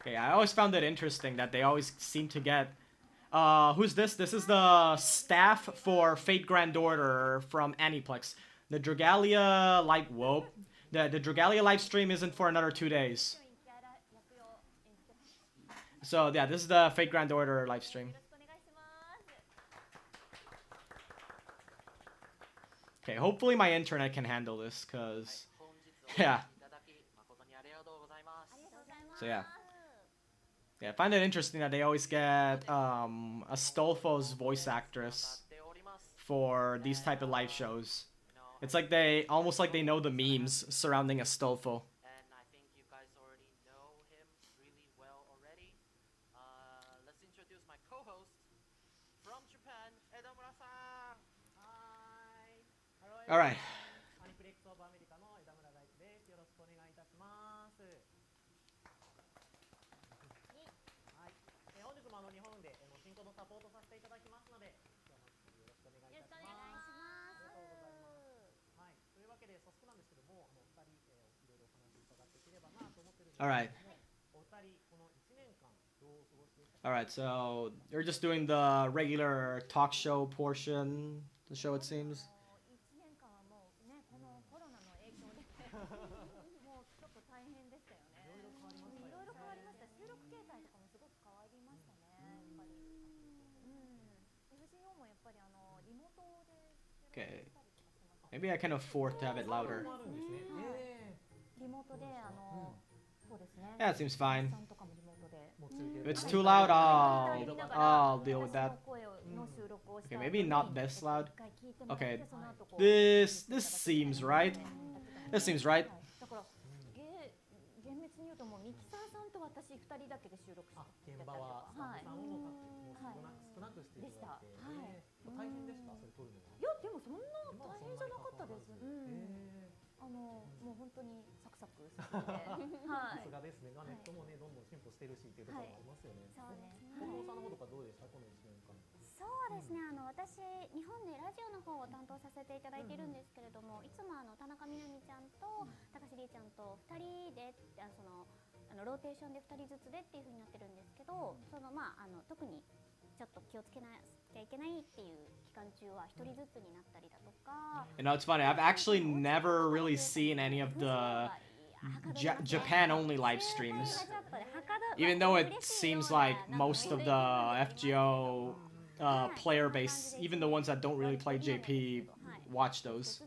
Okay, I always found it interesting that they always seem to get. Who's this? This is the staff for Fate Grand Order from Aniplex. The Dragalia live. Whoa. The Dragalia live stream isn't for another 2 days. 石原役を演じてます So yeah, this is the Fate Grand Order live stream. よろしくお願いします Okay, hopefully my internet can handle this, cause 本日お越し Yeah. いただき誠にありがとうございますありがとうございます So yeah. Yeah, I find it interesting that they always get Astolfo's voice actress っております for these type of live shows. You know, It's like they almost like they know the memes surrounding Astolfo. and I think you guys already know him really well already. Let's introduce my co-host from Japan, Edamura-san. All right. アニプレックスオブアメリカの枝村大地です。よろしくお願いいたします。はい。本日も日本で進行のサポートさせていただきますので、今日もよろしくお願いいたします。ありがとうございます。はい。というわけで早速なんですけども、お二人、いろいろお話伺っていければなと思ってるんですけども、 All right. お二人この1年間どうお過ごしでしたか？ All right. So they're just doing the regular talk show portion. The show, it seems. 1年間はもうね、このコロナの影響でもうちょっと大変でしたよね。いろいろ変わりましたよね。いろいろ変わりました。収録形態とかもすごく変わりましたね。やっぱり。FGO もやっぱりリモートで収録したりとかしてます。 Maybe I can afford to have it louder. あるんですね。リモートでそうですね。 Yeah, it seems fine. さんとかもリモートで。もう中継 If it's too loud, I'll deal with that. 私の声の収録をした Okay, 後 maybe に not this loud. 一回聞いてもらって Okay. その後こう This seems right. This seems right. だから厳密に言うともうミキサーさんと私2人だけで収録してあ、たりとか現場はスタッフさんをもう少なくしていただいて、大変でしたそれ撮るのは。いやでもそんな大変じゃなかったです。もう本当にサクサク進んで、はさすがですね。ネットもねどんどん進歩してるしっていうところもありますよね。そうですね。近藤さんの方とかどうでしたこの1年間？そうですね、私、日本でラジオの方を担当させていただいているんですけれども、いつも田中みな実ちゃんと高橋りーちゃんと2人でローテーションで2人ずつでっていう風になってるんですけど、特にちょっと気をつけなきゃいけないっていう期間中は1人ずつになったりだとか。You know, it's funny. I've actually never really seen any of the Japan-only live streams. Even though it seems like most of the FGO player base, even the ones that don't really play JP, watch those.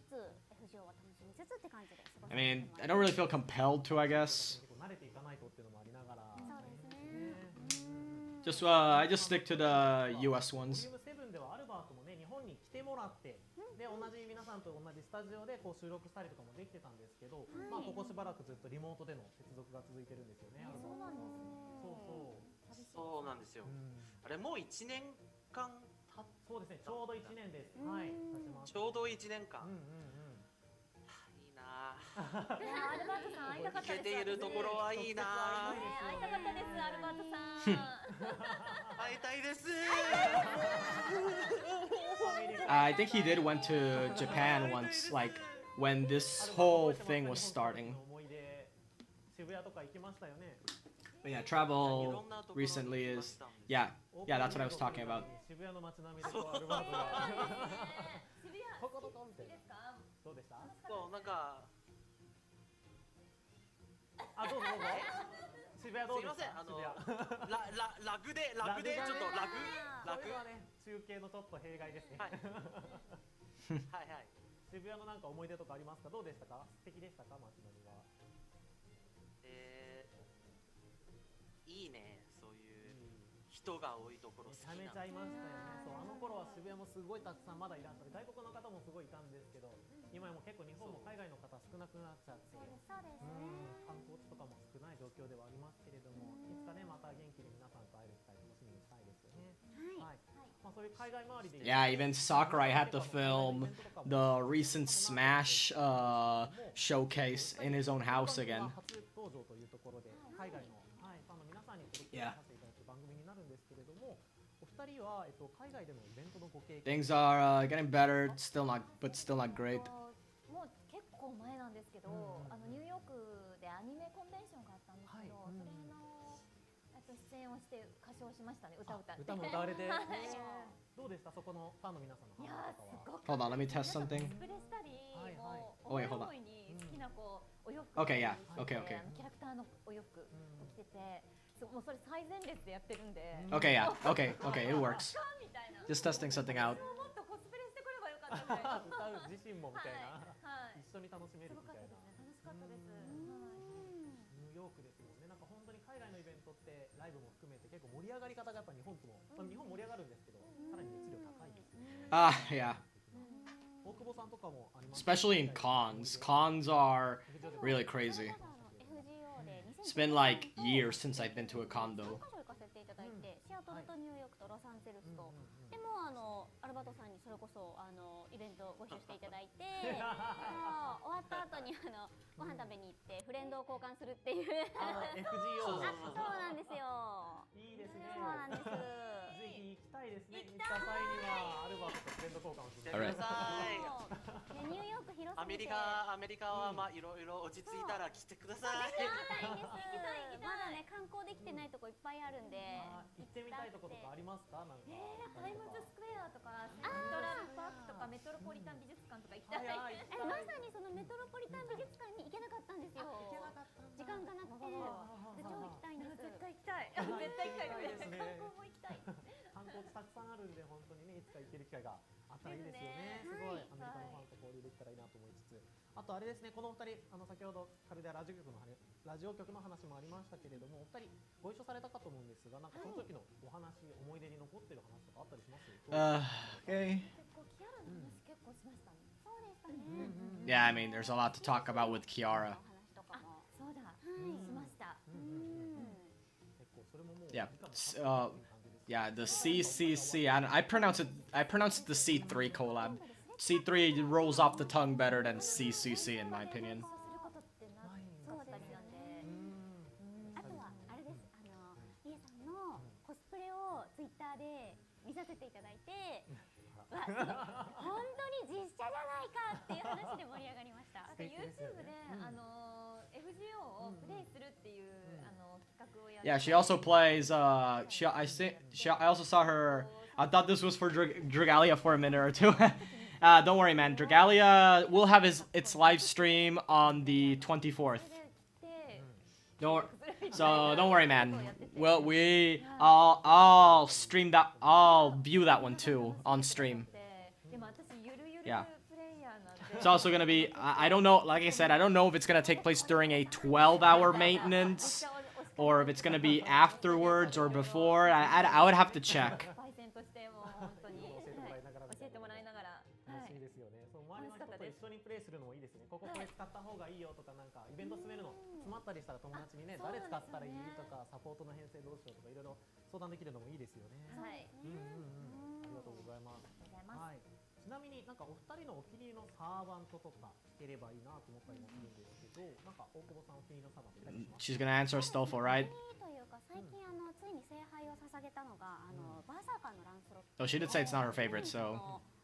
I mean, I don't really feel compelled to, I guess. 慣れていかないとっていうのもありながら。 I just stick to the US ボリュ ones. ーム7ではアルバートもね日本に来てもらって、で同じ皆さんと同じスタジオでこう収録したりとかもできてたんですけど、まあここしばらくずっとリモートでの接続が続いてるんですよね。そうなんですね。そうなんですよ。あれもう1年間経っそうですね。ちょうど1年です。はい。経ちますちょうど1年間。うんうんうん。いいなアルバートさん会いたかったです。いけているところはいいな会いたかったです、アルバートさん。会いたいです I think he did went to Japan once, like when this whole thing was starting. 思い出渋谷とか行きましたよね。 But yeah, travel recently is yeah, that's what I was talking about. 渋谷の街並みでこうアルバートが渋谷ここどこみたいな。ですか？どうでした？そうなんかあ、どうぞどうぞ。渋谷どうすいですか？ません渋谷。ラグでちょっとラグそれはね中継のちょっと弊害ですね。はいはいはい渋谷のなんか思い出とかありますか？どうでしたか？素敵でしたか？街並みは。いいね、そういう人が多いところ好めきなちゃめちゃいましたよね。そう、あの頃は渋谷もすごいたくさんまだいらっしゃる。外国の方もすごいいたんですけど、今も結構日本も海外の方少なくなっちゃって、そうですね。観光地とかも少ない状況ではありますけれども、いつかねまた元気に皆さんと会える機会楽しみにしたいですよね。はい。まあそういう海外周りで。Yeah, even soccer, I had to film the recent Smash showcase in his own house again. 初登場というところで海外のファンの皆さんに届けさせていただく番組になるんですけれども、お二人は海外でのイベントのご経験。 Things are getting better, but still not great. もう結構前なんですけど、ニューヨークでアニメコンベンションがあったんですけど、それ出演をして歌唱しましたね。歌も歌われて。どうでした？そこのファンの皆さんの反応とかは。Hold on, let me test something. コスプレしたり、もう Oh, wait, hold on. 思いに好きなお洋服 Okay, yeah. を着て Okay, okay. キャラクターのお洋服を着てて、もうそれ最前列でやってるんで。 Okay, yeah. Okay, it works. みたいな。 Just testing something out. もっとコスプレしてくればよかったみたいな。歌う自身もみたいな。はい。一緒に楽しめるみたいな。楽しかったです。ニューヨークですもんね。なんか本当に海外のイベントってライブも含めて結構盛り上がり方がやっぱ日本とも、日本盛り上がるんですけど、さらに熱量高いですよね。Yeah. 大久保さんとかもあります。 Especially in cons. Cons are really crazy. It's been like years since I've been to a con though. 行かせていただいて、シアトルとニューヨークとロサンゼルスと、でもアルバトさんにそれこそイベントご一緒していただいて、終わった後にご飯食べに行ってフレンドを交換するっていう。FGO。そうなんですよ。いいですね。そうなんです。ぜひ行きたいですね。行った際にはアルバトとフレンド交換をしてください。ニューヨーク広すぎて。アメリカはまあいろいろ落ち着いたら来てください。行きたいです。まだね観光できてないとこいっぱいあるんで。行ってみたいとことかありますか？なんか。タイムズスクエアとかセントラルパークとかメトロポリタン美術館とか行きたい。まさにそのメトロポリタン美術館に行けなかったんですよ。時間がなくて。超行きたいんです。絶対行きたい。絶対行きたいですね。観光も行きたい。観光地たくさんあるんで本当にねいつか行ける機会があったらいいですよね。すごいアメリカのファンと交流できたらいいなと思いつつ、あとあれですね、このお二人先ほどカルデアラジオ局の話もありましたけれども、お二人ご一緒されたかと思うんですが、なんかその時のお話、思い出に残ってる話とかあったりします？ Okay. 結構キアラの話結構しましたね。そうでしたね。Yeah, I mean, there's a lot to talk about with Kiara. そうだ。しました。Yeah. Yeah, the CCC. I pronounce it the C3 collab. C3 rolls off the tongue better than CCC in my opinion. そうですよね。あとはあれです。リエさんのコスプレをツイッターで見させていただいて、本当に実写じゃないかっていう話で盛り上がりました。YouTube でFGO をプレイするっていう企画をやって。Yeah, she also plays. I also saw her. I thought this was for Dragalia for a minute or two. Don't worry, man. Dragalia will have its live stream on the 24th. Don't worry, man. Well, I'll stream that. I'll view that one too on stream. Yeah. It's also gonna be. I don't know. Like I said, I don't know if it's gonna take place during a 12-hour maintenance, or if it's gonna be afterwards or before. I would have to check. 一緒にプレイするのもいいですね。こここれ使った方がいいよとか、なんかイベント進めるの詰まったりしたら友達にね、誰使ったらいいとか、サポートの編成どうしようとかいろいろ相談できるのもいいですよね。はい。ありがとうございます。はい。ちなみになんかお二人のお気に入りのサーバントとか聞ければいいなと思ったりもするんですけど、なんか大久保さんお気に入りのサーバントいたりしますか？ She's gonna answer Stolfo, right? というか最近ついに聖杯を捧げたのがバーサーカーのランスロット。Oh, she did say it's not her favorite, so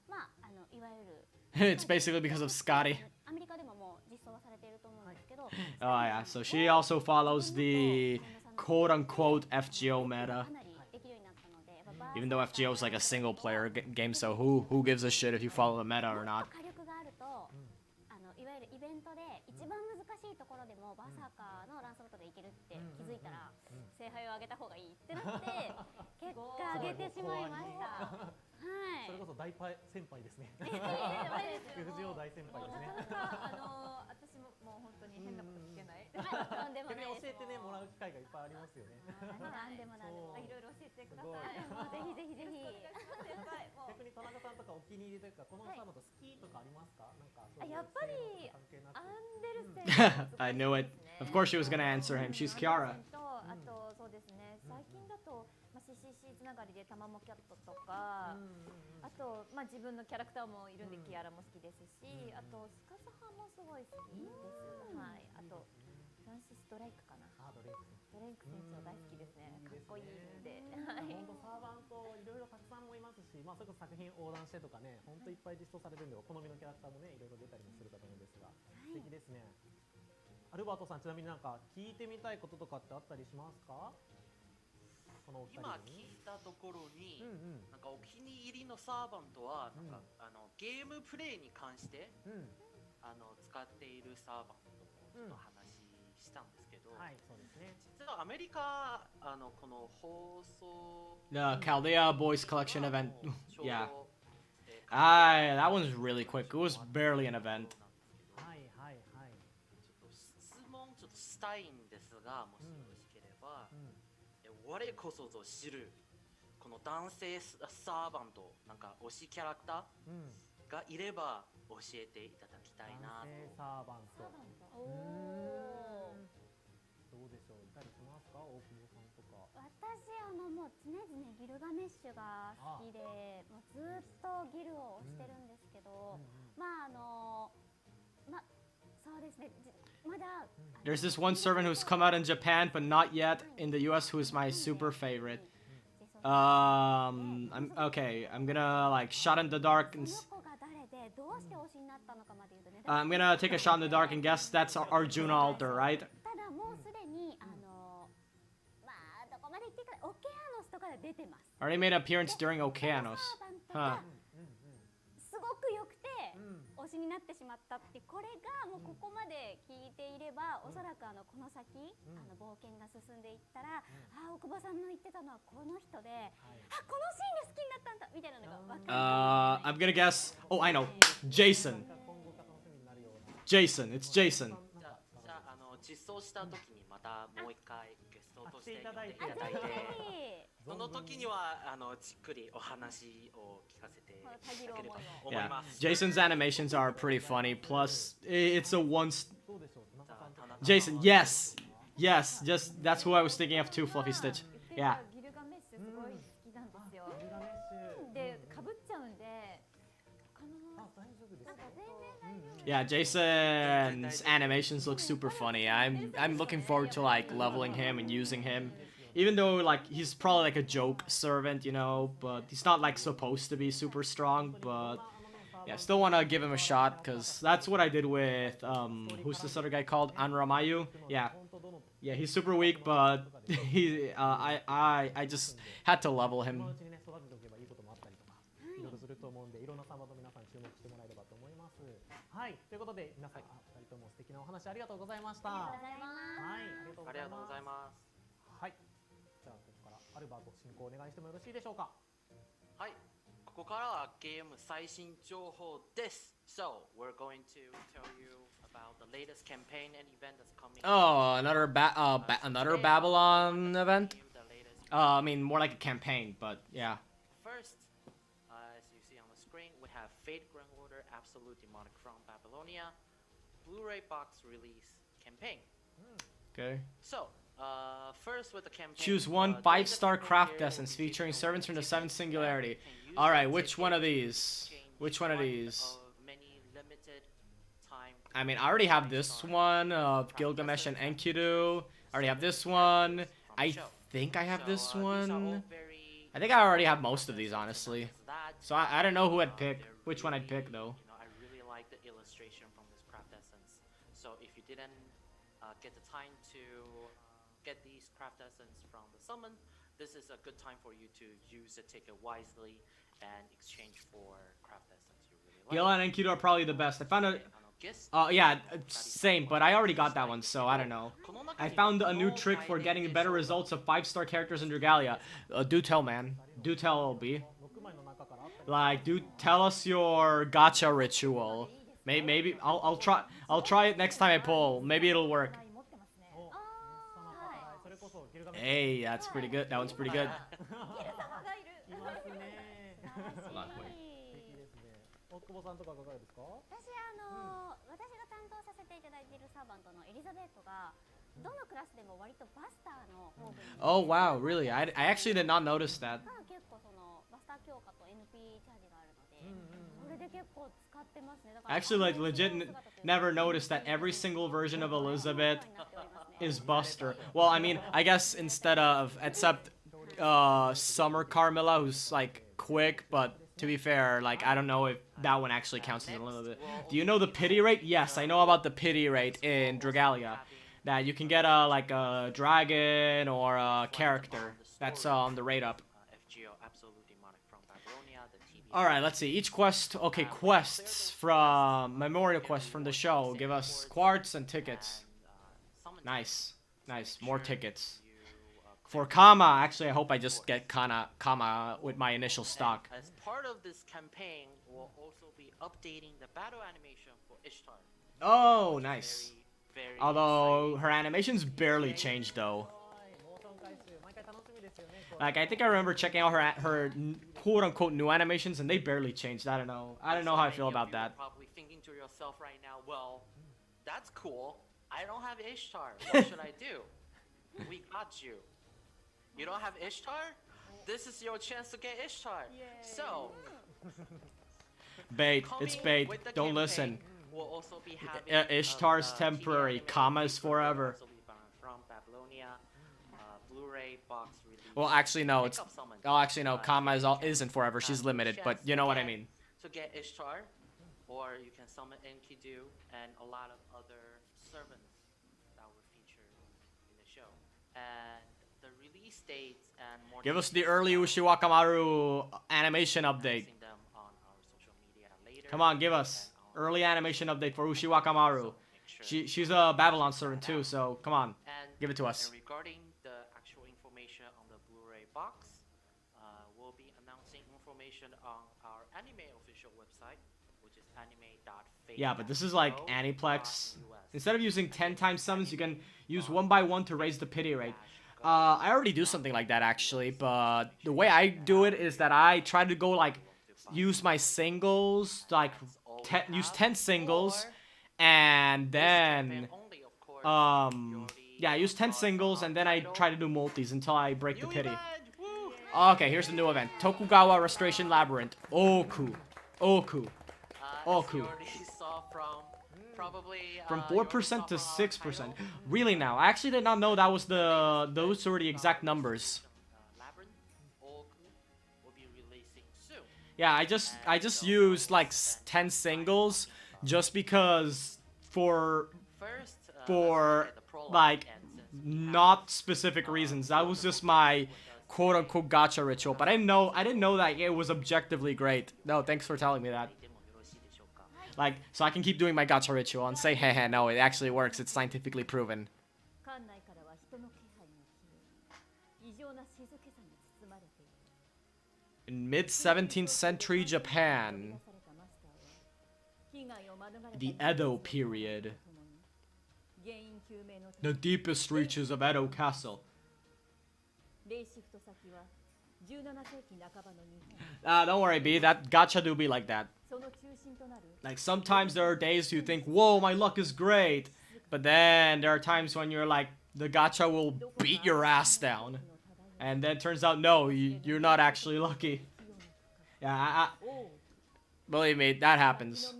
まあいわゆる it's basically because of Scotty. アメリカでももう実装はされていると思うんですけど。Oh yeah, so she also follows the quote-unquote FGO meta. Even though FGO is like a single-player game, so who gives a shit if you follow the meta or not? 火力があるといわゆるイベントで一番難しいところでもバーサーカーのランスロットでいけるって気づいたら聖杯を上げた方がいいってなって結果上げてしまいました。はいそれこそ大先輩ですね。FGO 大先輩ですね。なかなか私ももう本当に変なこと聞けない。とんでも逆にないです。教えてねもらう機会がいっぱいありますよね。なんでもなんでも。いろいろ教えてくだすごいさい。もうぜひぜひぜひ。逆に田中さんとかお気に入りというかこのサーバーと好きとかありますか？なんかそういうやっぱり関係なくアンデルセン I knew it. Of course she was gonna answer him. She's Kiara. あとそうですね。最近だとCCC つながりでタマモキャットとか、あと自分のキャラクターもいるんでキアラも好きですし、あとスカサハもすごい好きです。はい。あとフランシス・ドレイクかな。ドレイク選手は大好きですね。かっこいいんで。本当サーバントいろいろたくさんもいますし、それこそ作品横断してとかね、本当いっぱい実装されるんでお好みのキャラクターもねいろいろ出たりもするかと思うんですが、素敵ですね。アルバートさんちなみになんか聞いてみたいこととかってあったりしますか？このお二人今に聞いたところに、うんなんかお気に入りのサーバントはなんか、ゲームプレイに関して使っているサーバントもちょっと話したんですけど、はいそうですね。実はアメリカこの放送 The Chaldea Boys Collection event. ちょうど Yeah. えー That one's really quick. It was barely an event. はいはいはい。ちょっと質問ちょっとしたいんですが、もしよろしければ、我こそぞ知るこの男性サーバントなんか推しキャラクターがいれば教えていただきたいな男性と。サーバント。どうでしょう、いたりしますか？大久保さんとか。私もう常々ギルガメッシュが好きで、もうずっとギルを推してるんですけど、そうですね。まだ There's this one servant who's come out in Japan, but not yet in the US, who is my super favorite. I'm gonna like shot in the dark and この子が誰でどうして推しになったのかまで言うとね。 I'm gonna take a shot in the dark and guess that's Arjuna Alter, right? ただもうすでにどこまで言っていいかオケアノスとかで出てます。 Already made an appearance during Okeanos. サーバン Huh. トがすごく良くて推しになってしまったって、これがもうここまで聞いていれば、おそらくこの先冒険が進んでいったら、大久保さんの言ってたのはこの人で、このシーンが好きになったんだみたいなのが分かる。 I'm gonna guess. Oh, I know. Jason. Jason. It's Jason. じゃあ実装した時にまたもう一回ゲストとして来ていただいて呼んでいただいて、ぜその時にはじっくりお話を聞かせていただければと思い Yeah. ます。 Jason's animations are pretty funny. Plus, it's a once. どうでしょう、田中さんとか。 Jason. Yes. Yes. Just that's who I was thinking of too. Fluffy Stitch. ギ Yeah. ルガメッシュすごい好きなんですよ。ギルガメッシュ。でかぶっちゃうんで、あ、大丈夫ですか？ Yeah. Jason's animations look super funny. I'm looking forward to like leveling him and using him. Even though like he's probably like a joke servant, you know, but he's not like supposed to be super strong. But yeah, still want to give him a shot because that's what I did with who's this other guy called Anramayu? Yeah, he's super weak, but I just had to level 今 him. のうちにね育てておけばいいこともあったりとか、いろいろすると思うんで、いろんなサーバーの皆さん注目してもらえればと思います。はい、ということで皆さん、二人とも素敵なお話ありがとうございました。はい、ありがとうごありがとうございす。ます。はい、じゃあここからアルバート進行お願いしてもよろしいでしょうか。はい、ここからはゲーム最新情報です。So, we're going to tell you about the latest campaign and event that's coming. Oh, another Babylon event. The latest I mean more like a campaign, but yeah. First, as you see on the screen, we have Fate Grand Order Absolute Demonic from Babylonia Blu-ray box release campaign. Okay. So, first with the campaign. Choose one the 5-star latest craft campaign essence here featuring will servants from the feature 7th Singularity. can use Alright, the which one of ticket these? to Which one of change these? of many limited time I mean, I already have this one of Gilgamesh and Enkidu. I already have this one. I think I have this one. I think I already have most of these, honestly. So I don't know who I'd pick, which one I'd pick, though. You know, I really like the illustration from this craft essence. So if you didn't get the time to get these craft essence from the summon, this is a good time for you to use the ticket wisely and exchange for craft essence you really like. Gil and Enkidu are probably the best. I found a... yeah, same, but I already got that one, so I don't know. I found a new trick for getting better results of 5-star characters in Dragalia. Do tell, man. Do tell, B. 6枚の中からあった Like, dude, tell us your gacha ritual. Maybe I'll try it next time I pull. Maybe it'll work. 持ってますね。お、様課題それこそギルガメッシュ Hey, that's pretty good. That one's pretty good. ギル様がいる。いますね。素晴らし素い敵ですね。大久保さんとかいかがですか？私私が担当させていただいているサーバントのエリザベートがどのクラスでも割とバスターの方分 Oh wow, really? I actually did not notice that. が結構そのバスター強化と NP チャージがあるので、それで結構使ってますね。だから Actually, like legit never noticed that every single version of Elizabeth is Buster. Well, I mean, I guess instead of except Summer Carmilla, who's like quick, but to be fair, like I don't know if that one actually counts as a little bit. Do you know the pity rate? Yes, I know about the pity rate in Dragalia. That you can get like a dragon or a character that's the rate up. FGO absolutely demonic from Babylonia, the TV. All right, let's see. Each quest, okay, quests from memorial quest from the show. Give us quartz and tickets. Nice, nice. More tickets. For Kama, actually, I hope I just get Kama with my initial stock. As part of this campaign, we'll also be updating the battle animation for Ishtar. Oh, nice. Very Although her animations barely changed though. モーション回収毎回楽しみですよね。こう Like I think I remember checking out her quote unquote new animations and they barely changed. I don't know. I don't know how I feel about that. Probably thinking to yourself right now, well, that's cool. I don't have Ishtar. What should I do? We got you. You don't have Ishtar? This is your chance to get Ishtar. So, Bait. It's coming bait. with the Don't listen. campaign, we'll also be having Ishtar's TV temporary. animation Kama is for forever. also be from Babylonia, Blu-ray box release. Well, actually no. It's Pickup summon. oh, actually no. Kama isn't forever. She's limited, but you know what I mean. To get Ishtar, or you can summon Enkidu and a lot of other servants that were featured in the show. And the release dates and more Give us the details early about Ushiwakamaru animation update. announcing them on our social media later. Come on, give us And I'll early animation update for Ushiwakamaru. also make sure She's a Babylon servant too, so come on. And, Give it to us. And regarding the actual information on the Blu-ray box, we'll be announcing information on our anime official website, which is anime.fate. Yeah, but this is like Aniplex. Instead of using 10 times summons, you can use 1 by 1 to raise the pity rate. I already do something like that actually, but the way I do it is that I try to go like use my singles, like use 10 singles, and then yeah, use 10 singles, and then I try to do multis until I break the pity. Okay, here's the new event: Tokugawa Restoration Labyrinth. Oku, Oku. Oku. From 4% to 6%. Really now? I actually did not know that was those were the exact numbers. Yeah, I just used like 10 singles just because for like not specific reasons. That was just my quote unquote gacha ritual, but I didn't know that it was objectively great. No, thanks for telling me that. Like, so I can keep doing my gacha ritual and say, hey, no, it actually works. It's scientifically proven. 館内からは人の気配が消え、異常な静けさに包まれている。 In mid-17th century Japan, the Edo period, the deepest reaches of Edo Castle. Don't worry, B. That gacha do be like that. Like sometimes there are days you think, whoa, my luck is great, but then there are times when you're like, the gacha will beat your ass down, and then it turns out no, you're not actually lucky. Yeah, believe me, that happens.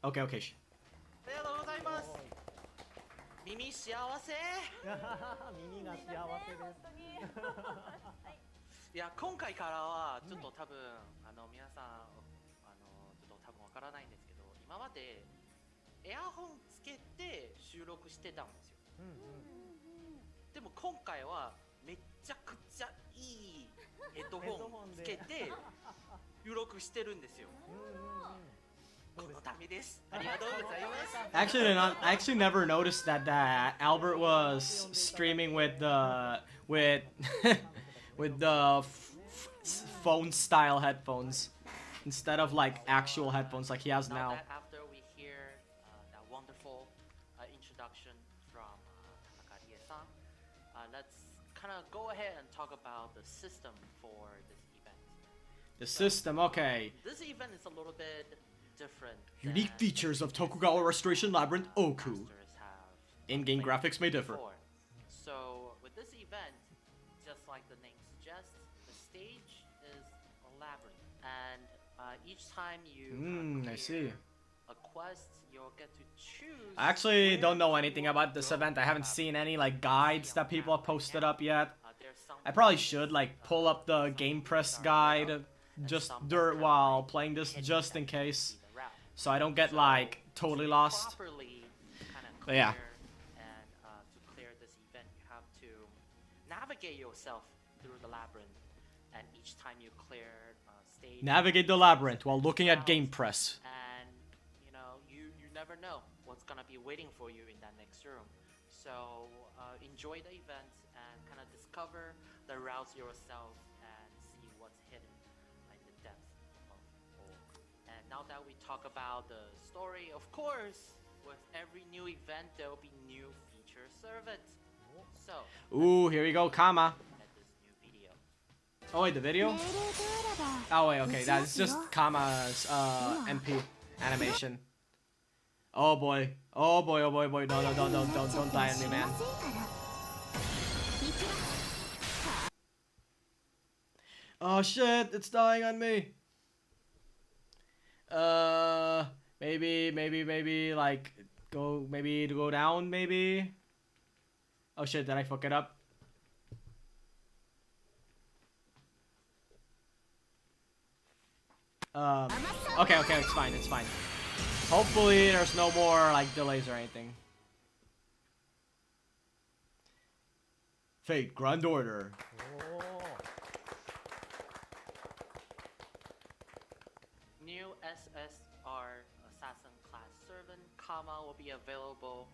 Okay, okay. ありがとうございます。耳幸せ。耳が幸せです。いや、今回からはちょっと多分皆さんちょっと多分わからないんですけど、今までエアホンつけて収録してたんですよ。でも今回はめちゃくちゃいいヘッドホンつけて収録してるんですよ。このためです。ありがとうございます。 I actually never noticed that Albert was streaming with the with the phone style headphones instead of like actual headphones like he has now. That after we hear that wonderful introduction from Takarie-san, let's kind of go ahead and talk about the system for this event. The system, okay. This event is a little bit different. Unique than features of Tokugawa Restoration Labyrinth Oku. masters have In-game played graphics may differ. before. So with this event, just like the name suggests, the stage is a labyrinth, and each time you I see. a quest, you'll get to choose. I actually where don't know to anything about this go event. I haven't seen any like See guides on that the people map have right posted now. up yet. There's some I probably places, should like pull up the some Game places Press are guide route, and just some dirt have, while like, playing this hidden just in that you can case, see the route. so I don't get So, like totally to lost. properly kind of But clear yeah. and to clear this event, you have to navigate yourself through the labyrinth, and each time you clear stage, Navigate the labyrinth while looking at Game Press. and you know you never know what's gonna be waiting for you in that next room. So enjoy the event and kind of discover the routes yourself and see what's hidden in the depths of all. And now that we talk about the story, of course, with every new event there will be new feature servant. So Ooh, here we go, Kama. at this new video. Oh wait, the video? Oh wait, okay, that's just Kama's MP animation. Oh boy. Oh boy, oh boy, boy. No, no, don't die on me, man. Oh shit, it's dying on me. Maybe like maybe to go down, maybe. Oh shit, did I fuck it up? Okay, it's fine, it's fine. Hopefully there's no more like delays or anything. Fate, Grand Order. おー New SSR Assassin class servant, Kama, will be available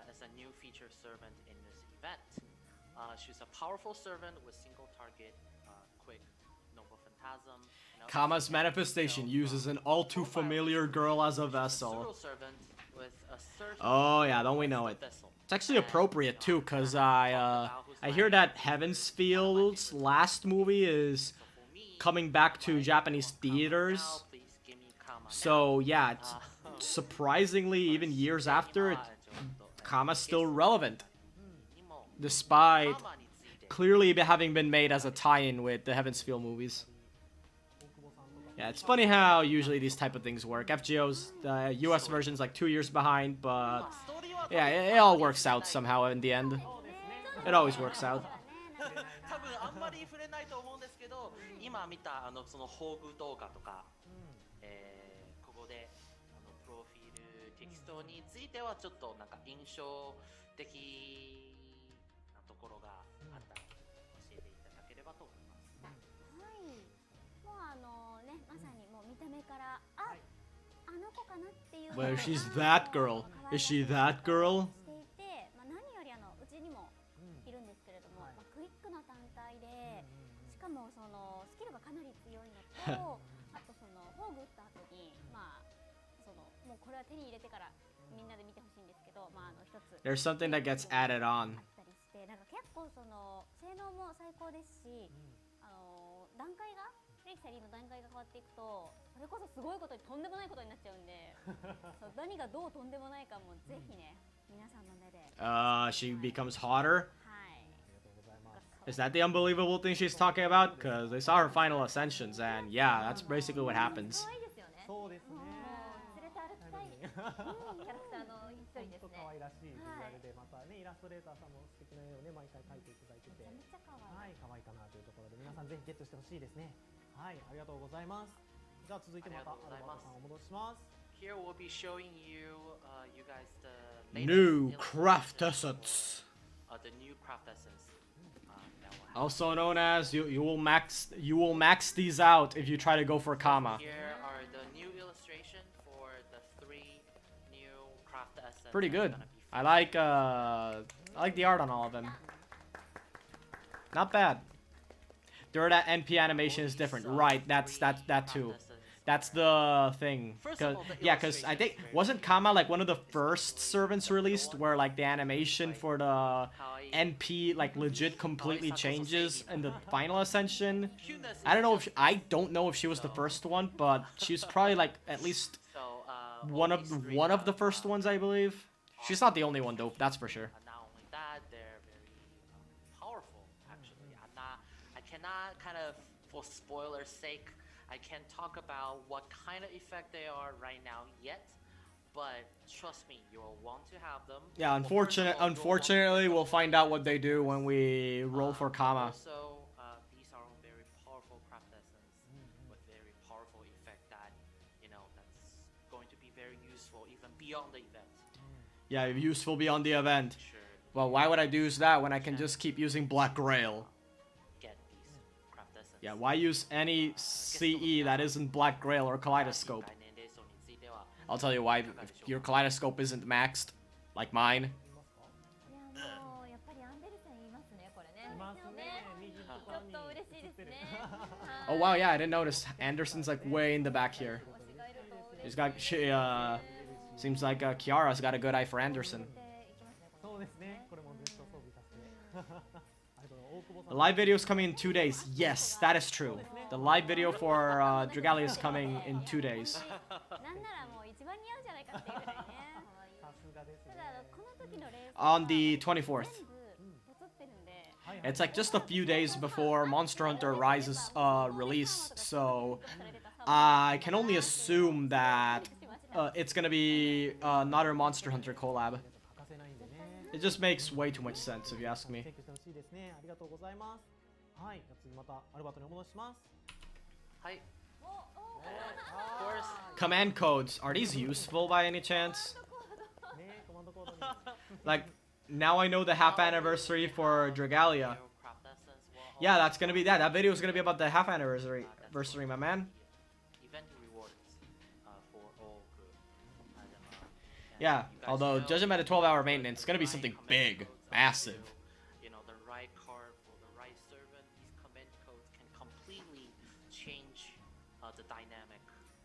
as a new feature servant in this event. She's a powerful servant with single target, quick, noble phantasm. and also Kama's can manifestation go uses from an all too mobile familiar servant girl as a to vessel. pseudo servant with a surge Oh yeah, don't we know as it? a vessel. It's actually And, appropriate you know, too, cause kinda talked about who's I hear like- that Heaven's Field's last movie is So for me, coming back to like, Japanese Kama now, theaters. please give me Kama So now. yeah, it's surprisingly even years after it, Kama's still relevant, despite clearly having been made as a tie-in with the Heaven's Field movies. Yeah, it's funny how usually these type of things work. FGO's the US version's like 2 years behind, but yeah, it all works out somehow in the end. It always works out. 多分あんまり触れないと思うんですけど、今見たその宝具動画とか、ここでプロフィールテキストについてはちょっとなんか印象的なところがあったら教えていただければと思います。はい、もうね、まさにもう見た目からあの子かなっていう Well, she's that girl. Is she that girl? していて、何よりうちにもいるんですけれども、クイックな単体で、しかもそのスキルがかなり強いのと、あとその宝具打った後にもうこれは手に入れてからみんなで見てほしいんですけど、一つ There's something that gets added on. あったりして、なんか結構その性能も最高ですし、段階がレイキサリーの段階が変わっていくと、それこそすごいことにとんでもないことになっちゃうんで、そう何がどうとんでもないかもぜひね、皆さんの目で。She becomes hotter. はい。 Is that the unbelievable thing she's talking about? Because they saw her final ascensions, and yeah, that's basically what happens. 可愛いですよね。そうですね。もう連れて歩きたいキャラクターの一人ですね。可愛らしいビジュアルで、またね、イラストレーターさんも素敵な絵をね、毎回描いていただいてて、めちゃめちゃ可愛い。はい、可愛いかなというところで、皆さんぜひゲットしてほしいですね。はい、ありがとうございます。じゃあ続いてまたアルバートさんお戻しします。 Here we'll be showing you, you guys the New latest craft illustration essence. for, the new craft essence. That will happen. Also known as you will max these out if you try to go for Kama. Here are the new illustration for pretty that's good. gonna be I like the art on all of them. Not bad. Their NP animation is different, right? That too. That's the thing. Cause I think wasn't Kama like one of the first servants released where like the animation for the NP like legit completely changes in the final ascension. I don't know if she was the first one, but she's probably like at least one of the first ones, I believe. She's not the only one though, that's for sure. Not only that, they're very powerful. Actually, I cannot kind of, for spoiler's sake, I can't talk about what kind of effect they are right now yet. But trust me, you'll want to have them. Yeah, Well, first of all, you'll want to unfortunately, get we'll them find out what they do when we roll for but Kama. Also, these are all very powerful craft essence with very powerful effect that, that's going to be very useful even beyond the event. Yeah, useful beyond the event. Sure. Well, why would I use that when I can just keep using Black Grail? Get these craft essence. Yeah, why use any CE that isn't Black Grail or Kaleidoscope? I'll tell you why. If your Kaleidoscope isn't maxed, like mine. いやもうやっぱりアンデルセンいますねこれね。いますね。右のところにちょっと嬉しいですね。 Oh wow, yeah, I didn't notice. Anderson's like way in the back here. He's got, seems like Kiara's got a good eye for Anderson. そうですね。これもずっと装備させて。ありがとう。大久保さん。 The live video is coming in 2 days. Yes, that is true. The live video for Dragalia is coming in 2 days. なんならもう一番似合うんじゃないかっていうぐらいね。さすがですね。ただこの時のレース On the 24th. 全部映ってるんで。 It's like just a few days before Monster Hunter Rise's release, so I can only assume that it's gonna be another Monster Hunter collab. 欠かせないんでね。 It just makes way too much sense if you ask me. チェックしてほしいですね。ありがとうございます。はい。じゃあ次またアルバートにお戻しします。はい。おお Of course. Command codes, are these useful by any chance? ね、コマンドコードに。 Like, now I know the half anniversary for Dragalia. Yeah, that's gonna be that. That video is gonna be about the half anniversary, my man. Event rewards for all group. Yeah, although judging by the 12-hour maintenance, it's gonna be something big, massive. The right card for the right servant. These command codes can completely change the dynamic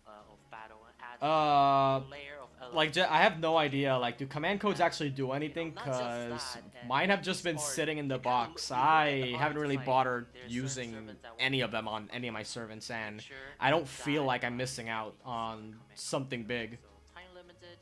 of battle and add a layer of elements. Like, I have no idea. Like, do command codes actually do anything? Cause mine have just been sitting in the box. I haven't really bothered using any of them on any of my servants, and I don't feel like I'm missing out on something big. So time limited,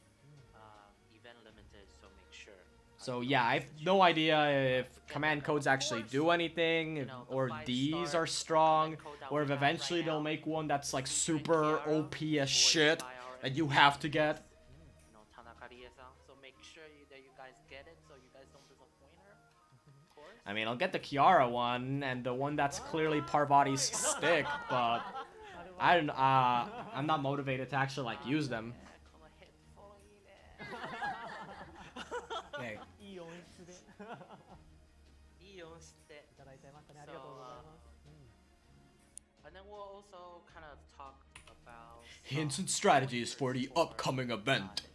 event limited. So make sure. So yeah, I have no idea if command codes actually do anything, or these are strong, or if eventually they'll make one that's like super OP as shit that you have to get. Tanaka Rie-san. So make sure that you guys get it, so you guys don't disappoint her. Of course. I mean, I'll get the Kiara one and the one that's clearly Parvati's stick, but I'm not motivated to actually like use them. Hey. いい音質で。いい音質で。いただいてましたね。ありがとうございます。 And then we'll also kind of talk about Hints some and strategies for the for, upcoming event.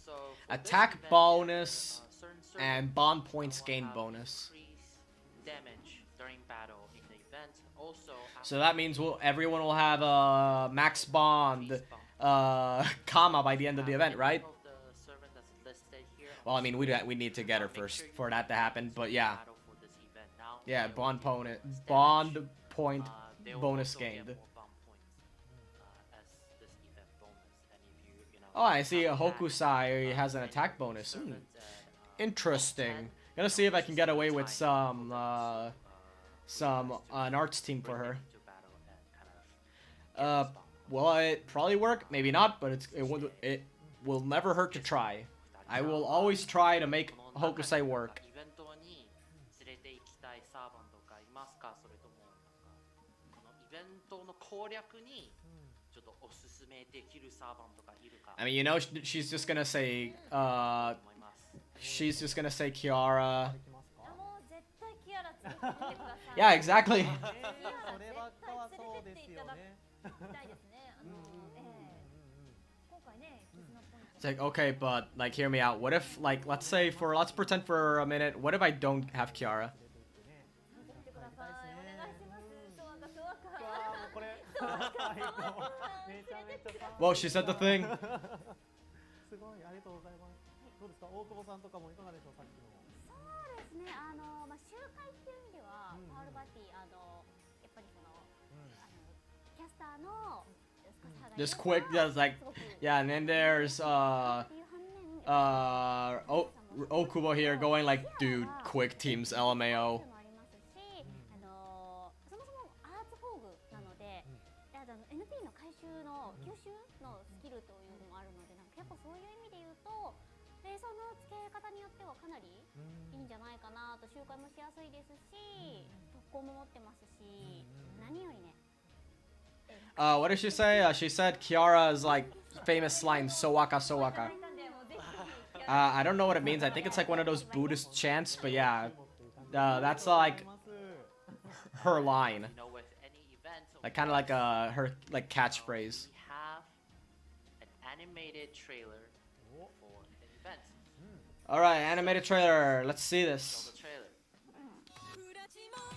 So for Attack this event, bonus certain and servants bond points will gain have bonus. increased damage during battle in the event. Also, So that means everyone will have a max bond comma by the end of the event, right? Well, I mean, we need to get her first for that to happen, but yeah. Yeah, bond point bonus gained. Oh, I see Hokusai has an attack bonus. Interesting. Gonna see if I can get away with an arts team for her. Will it probably work? Maybe not, but it will never hurt to try. I will always try to make Hokusai work. I mean, you know, she's just gonna say, Kiara. もう絶対キアラ連れてってください。 Yeah, exactly. キアラ絶対連れてっていただきたいですね。今回ね絆ポイント It's like, okay, but like, hear me out. What if, like, let's pretend for a minute. What if I don't have Kiara? 来てくださいお願いしますそうかそうかわあもうこれめちゃめちゃ楽し Well, she said the thing. すごいありがとうございますどうですか大久保さんとかもいかがでしょうさっきのそうですね、まあ、集会っていう意味では、うんうんパウルバティ、やっぱりその、キャスターのスカサがいれば Just quick, just like, すごく yeah, and then there's, っていう反面 Okubo here going like, dude, quick teams, LMAO. もありますし、そもそもアーツフォーグなので、であとNP の回収の吸収のスキルというのもあるので、なんか結構そういう意味で言うと、レーソンの付け方によってはかなりいいんじゃないかなと、周回もしやすいですし、特攻も持ってますし、何よりね。What did she say? She said Kiara's like famous line, Sowaka Sowaka. いたんでもうぜひ I don't know what it means. I think it's like one of those Buddhist chants, but yeah, that's like her line, You know, with any event, like kind of like her like catchphrase. we have an animated trailer for an event. All right, animated trailer. Let's see Show this. the trailer.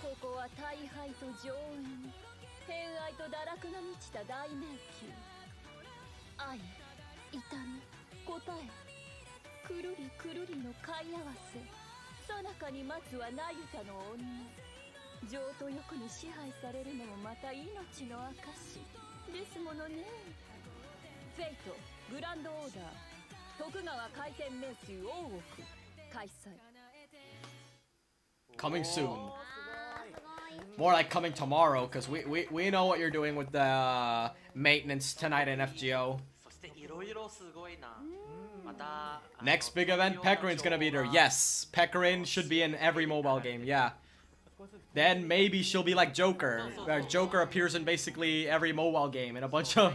ここは大敗と上演偏愛と堕落が満ちた大迷宮愛痛み答えくるりくるりの貝合わせ最中に待つは那由他の女情と欲に支配されるのもまた命の証ですものねフェイトグランドオーダー徳川回転迷宮大奥開催 Coming soon. あーすごい。 More like coming tomorrow, because we know what you're doing with the maintenance tonight in FGO. そしていろいろすごいな。また Next big event, Pekkarin's gonna be there. Yes, Pekkarin should be in every mobile game. Yeah. Then maybe she'll be like Joker. Joker appears in basically every mobile game in a bunch of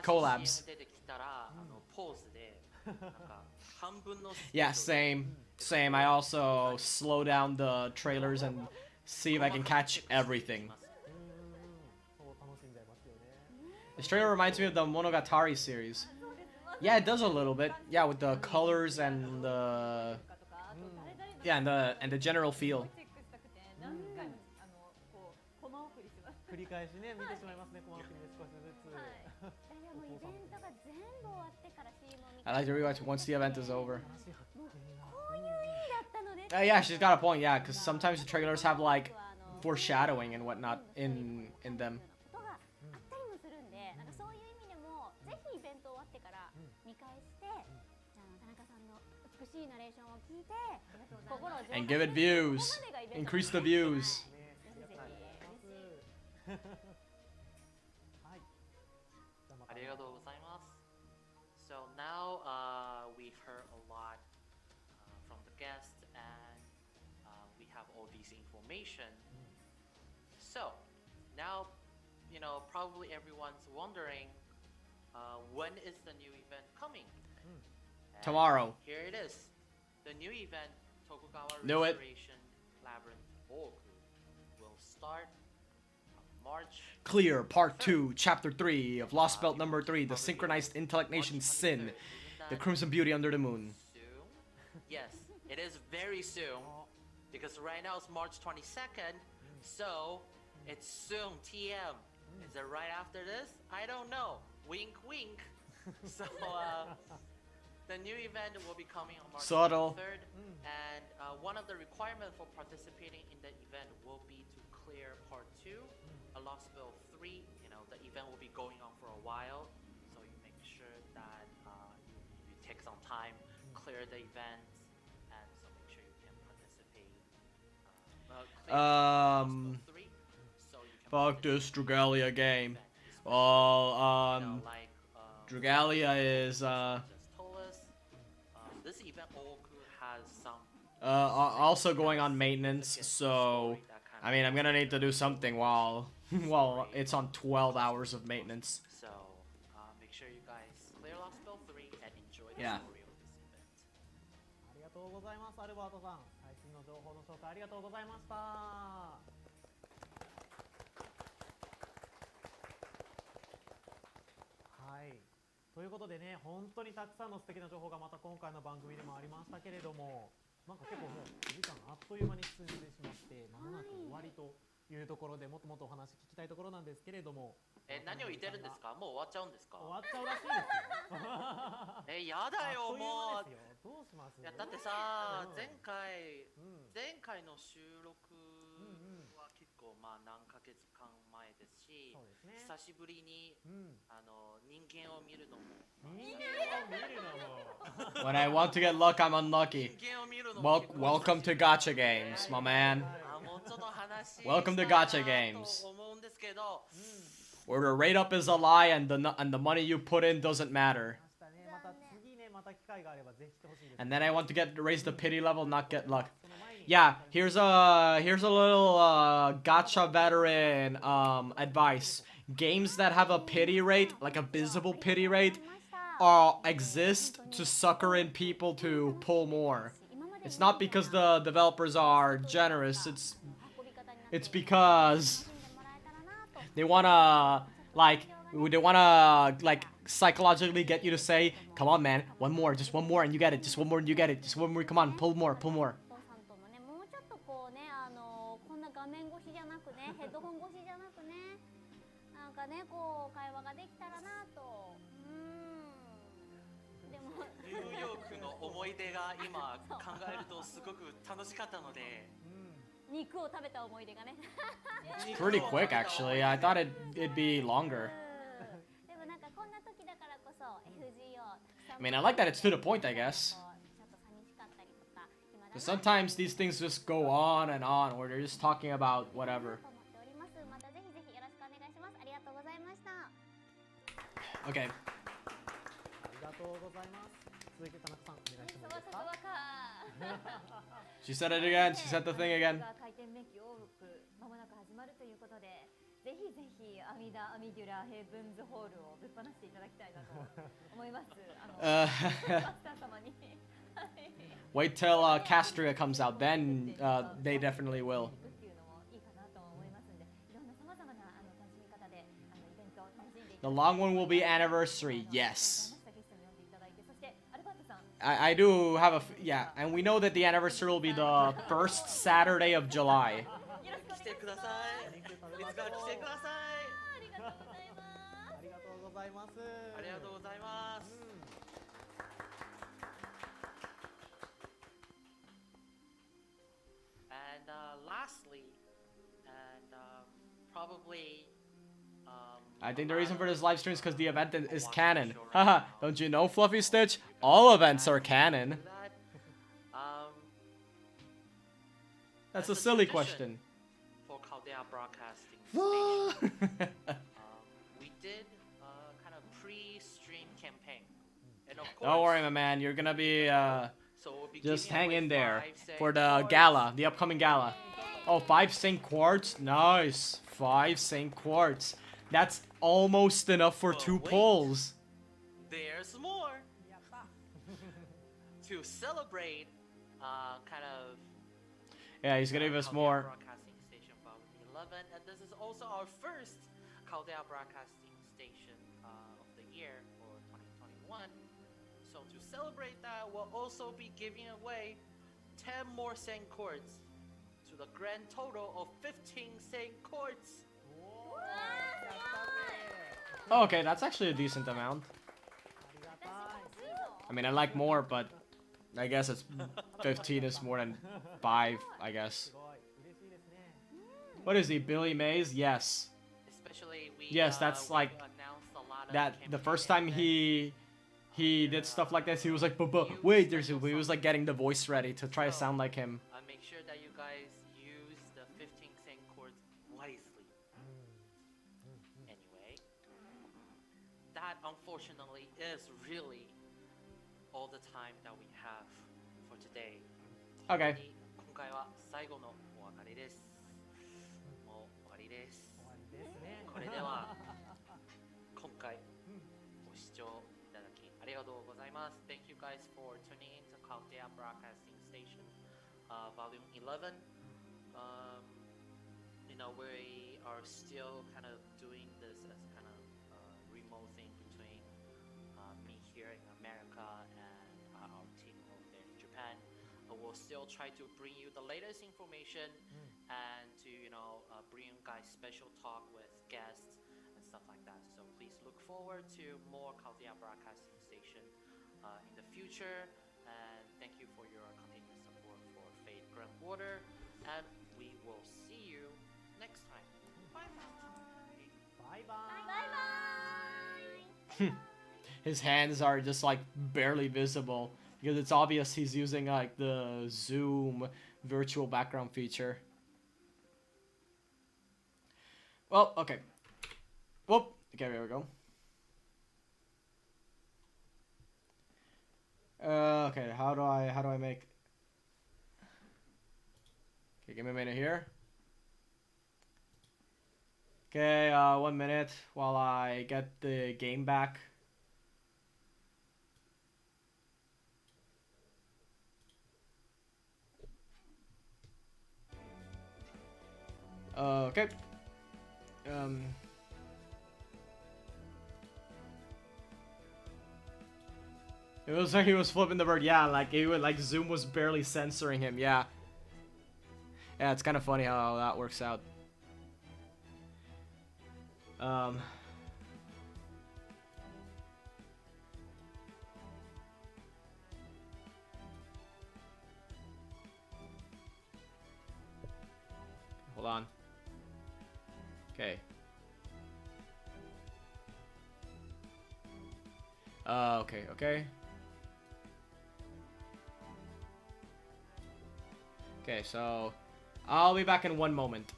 collabs. 出てきたらポーズでなんか半分の Yeah, same. Same. I also slow down the trailers and see if I can catch everything. そう楽しんじゃいますよね This trailer reminds me of the Monogatari series. Yeah, it does a little bit. Yeah, with the colors and the とかあと誰々の yeah and the general feel. チェックしたくて何回もこうコマ送りします繰り返しね見てしまいますねこの国で少しずつ、はいでもイベントが全部終わってから CM を見 I like to rewatch once the event is over. 話発見がこういう意味だったのね。 Yeah, she's got a point. Yeah, because sometimes the trailers have like foreshadowing and whatnot in them. ことがあったりもするんで、なんかそういう意味でもぜひイベント終わってから見返して、田中さんの美しいナレーションを聞いて、心を浄化 And give it views. Increase the views. ねありがとうございますはいじゃあまたありがとうございます。So now we've heard a lot from the guests and we have all these information. So now, you know, probably everyone's wondering when is the new event coming? And Tomorrow. Here it is. The new event, Tokugawa Knew it. Restoration Labyrinth Oku, will start on March Clear Part 2, Chapter 3 of Lost Belt Number 3, The Synchronized Intellect Nation Sin, The Crimson Beauty Under the Moon. Soon? Yes, it is very soon. Because right now it's March 22nd, so it's soon TM. Is it right after this? I don't know. Wink wink. So the new event will be coming on March Subtle. 23rd, and one of the requirements for participating in the event will be to clear Part 2, a Lost Bill 3. You know, the event will be going on for a while, so you make sure that you take some time, clear the event, and so make sure you can participate. Clear Lost Bill 3, so you can Fuck this participate Dragalia in the game. event. Well, You know, like, Dragalia is, just told us, this event Oku has some also going on maintenance, so, I mean, I'm gonna need to do something while it's on 12 hours of maintenance. So make sure you guys clear Lost Bill 3 and enjoy the Yeah. story of this event. ありがとうございますアルバートさん最新の情報の紹介ありがとうございましたはいとということでね、本当にたくさんの素敵な情報がまた今回の番組でもありましたけれども、なんか結構もう時間あっという間に進んでしまって、まもなく終わりというところで、もっともっとお話聞きたいところなんですけれども。何を言ってるんですか？もう終わっちゃうんですか？終わっちゃうらしいですよ。やだよ、もう。どうします？いや、だってさ、前回の収録は結構まあ何ヶ月間前ですし、久しぶりに人間を見るのも。When I want to get luck, I'm unlucky. Welcome to Gacha Games, my man. Welcome to Gacha Games. Where the rate up is a lie and the money you put in doesn't matter. And then I want to raise the pity level, not get luck. Yeah, here's a little gacha veteran advice. Games that have a pity rate, like a visible pity rate, exist to sucker in people to pull more. It's not because the developers are generous. It's because they wanna psychologically get you to say, "Come on, man, one more, just one more, and you get it. Just one more, and you get it. Just one more. Come on, pull more, pull more." もうちょっとこうね、こんな画面越しじゃなくね、ヘッドホン越しじゃなくね、なんかね、こう会話ができたらなと。でもニューヨークの思い出が今考えるとすごく楽しかったので。肉を食べた思い出がね。It's pretty quick, actually. I thought it'd be longer. でもなんかこんな時だからこそ FGO。I mean, I like that it's to the point, I guess. But sometimes these things just go on, or they're just talking about whatever. Okay. She said it again. She said the thing again. ぜひぜひアミデュラヘブンズホールをぶっ放していただきたいなと思います。Wait till Castria comes out, then they definitely will. The long one will be anniversary, yes. I do have a yeah, and we know that the anniversary will be the first Saturday of July. And lastly, and probably I think the reason for this live stream is because the event is canon. Haha, don't you know, Fluffy Stitch? All events are canon. That's a silly question. For Chaldea Broadcasting Station, we did kind of pre-stream campaign. And of course, don't worry, my man. You're gonna be so we'll be just hang away in there 5 for the Saint gala, the upcoming gala. Oh, 5 Saint Quartz? Nice. 5 Saint Quartz. That's almost enough for 2 wait. polls. There's more. To celebrate, kind of. Yeah, he's gonna give us more. Broadcasting Station v.11, and this is also our first Chaldea Broadcasting Station of the year for 2021. So to celebrate that, we'll also be giving away 10 more Saint Quartz to the grand total of 15 Saint Quartz. Oh, okay, that's actually a decent amount. I mean, I like more, but I guess it's 15 is more than 5, I guess. What is he, Billy Mays? Yes. Especially yes, that's like that. The first time he did stuff like this, he was like, "But wait, he was like getting the voice ready to try to sound like him." Make sure that you guys use the 15 Saint Quartz wisely. Anyway, that unfortunately is really all the time that we have for today. Okay. 今回は最後のお別れです。もう終わりです。これでは今回ご視聴いただきありがとうございます。Thank you guys for tuning in to Chaldea Broadcasting Station, Volume 11. You know, we are still kind of doing this as kind of remote thing between will still try to bring you the latest information and to bring you guys special talk with guests and stuff like that. So please look forward to more Chaldea Broadcasting Station in the future. And thank you for your continued support for Fate Grand Order. And we will see you next time. Bye bye. Bye bye. Bye bye. His hands are just like barely visible because it's obvious he's using like the Zoom virtual background feature. Well, okay. Whoop. Okay, there we go. Okay, how do I make? Okay, give me a minute here. Okay, 1 minute while I get the game back. Okay. It was like he was flipping the bird. Yeah, like he would, like Zoom was barely censoring him. Yeah. Yeah, it's kind of funny how that works out. Hold on. Okay. Okay. Okay, so I'll be back in 1 moment.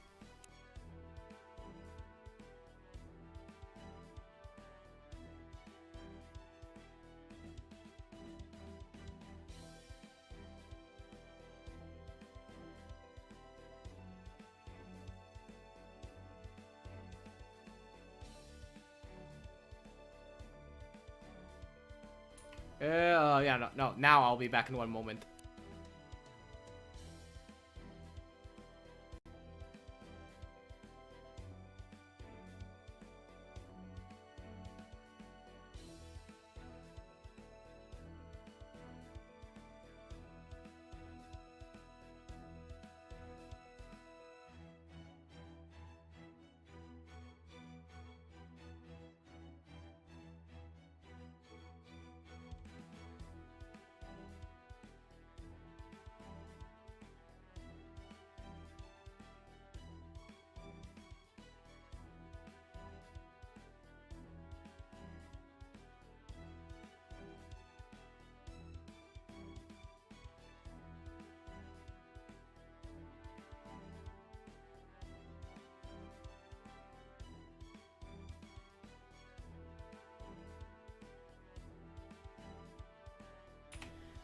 Yeah, no, now I'll be back in 1 moment.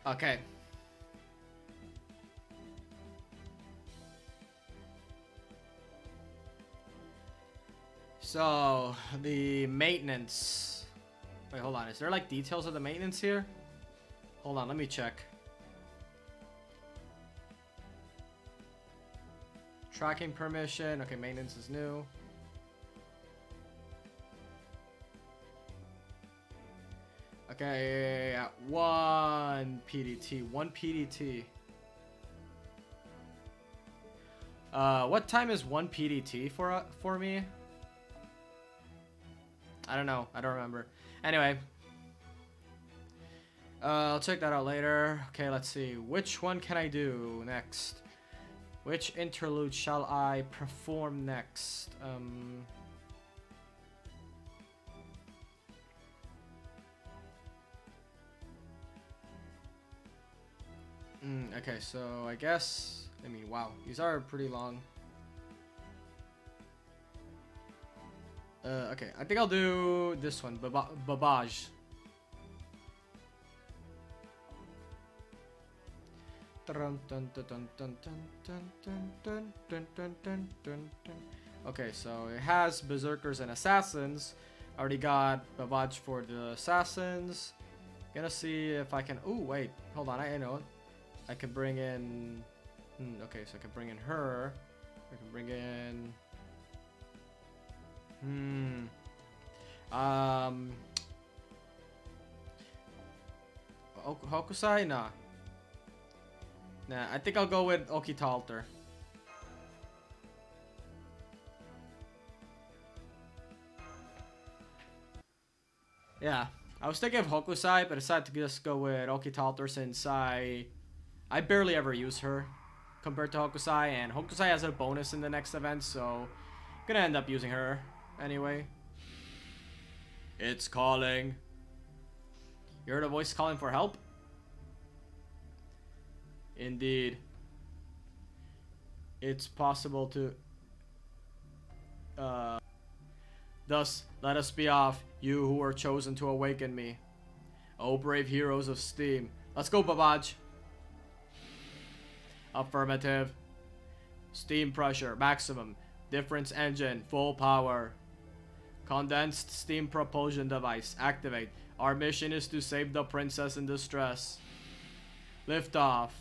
Okay. So, the maintenance. Wait, hold on. Is there like details of the maintenance here? Hold on, let me check. Tracking permission. Okay, maintenance is new. Okay, yeah, 1 PDT. 1 PDT. What time is 1 PDT for me? I don't know. I don't remember. Anyway. I'll check that out later. Okay, let's see. Which one can I do next? Which interlude shall I perform next? Okay, so I guess... I mean, wow. These are pretty long. Okay, I think I'll do this one. Babage. Okay, so it has berserkers and assassins. I already got Babage for the assassins. Gonna see if I can... Ooh, wait. Hold on, I know. I can bring in... okay, so I can bring in her. I can bring in... Hokusai? Nah. Nah, I think I'll go with Okitalter. Yeah, I was thinking of Hokusai, but I decided to just go with Okitalter since I barely ever use her compared to Hokusai, and Hokusai has a bonus in the next event, so I'm gonna end up using her anyway. It's calling. You heard a voice calling for help? Indeed. It's possible to... Thus, let us be off, you who were chosen to awaken me. O brave heroes of steam. Let's go, Babaj. Affirmative. Steam pressure, maximum. Difference engine, full power. Condensed steam propulsion device, activate. Our mission is to save the princess in distress. Lift off.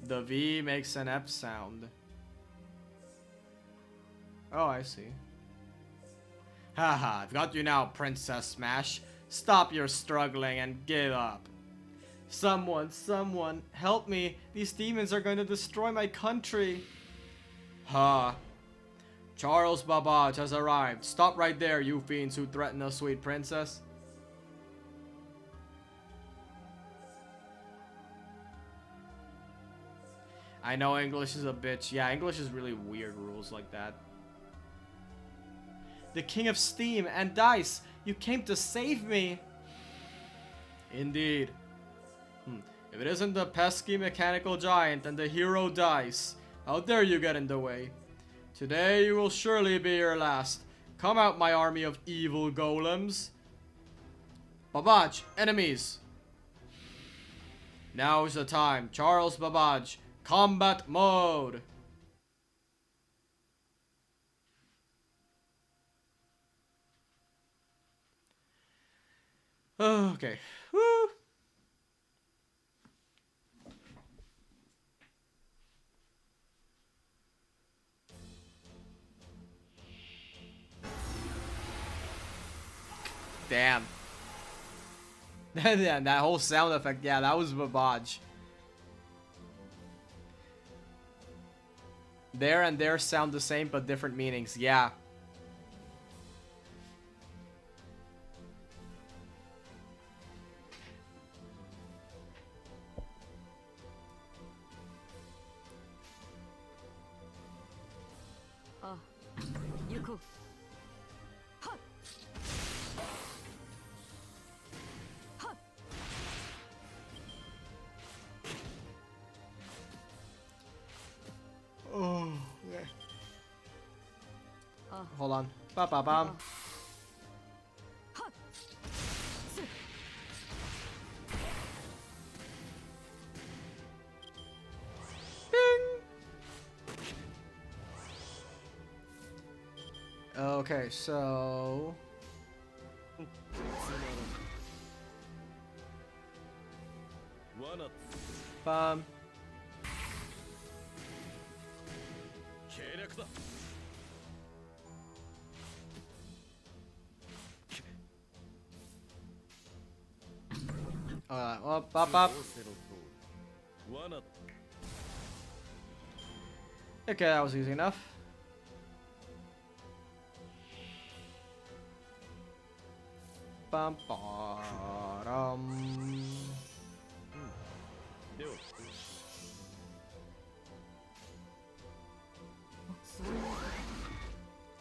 The V makes an F sound. Oh, I see. Haha, I've got you now, Princess Smash. Stop your struggling and give up. Someone, help me. These demons are going to destroy my country. Ha. Charles Babbage has arrived. Stop right there, you fiends who threaten a sweet princess. I know English is a bitch. Yeah, English is really weird rules like that. The King of Steam and Dice, you came to save me. Indeed. If it isn't the pesky mechanical giant and the hero Dice, how dare you get in the way? Today you will surely be your last. Come out, my army of evil golems. Babbage, enemies. Now's the time. Charles Babbage, combat mode. Okay. Woo. Damn. Yeah, that whole sound effect, yeah, that was Babbage. There and there sound the same, but different meanings, yeah. Oh, yeah. Hold on. Ba-ba-bam. Okay, so... Bum. Well, bop, bop. Okay, that was easy enough. Bum, bottom.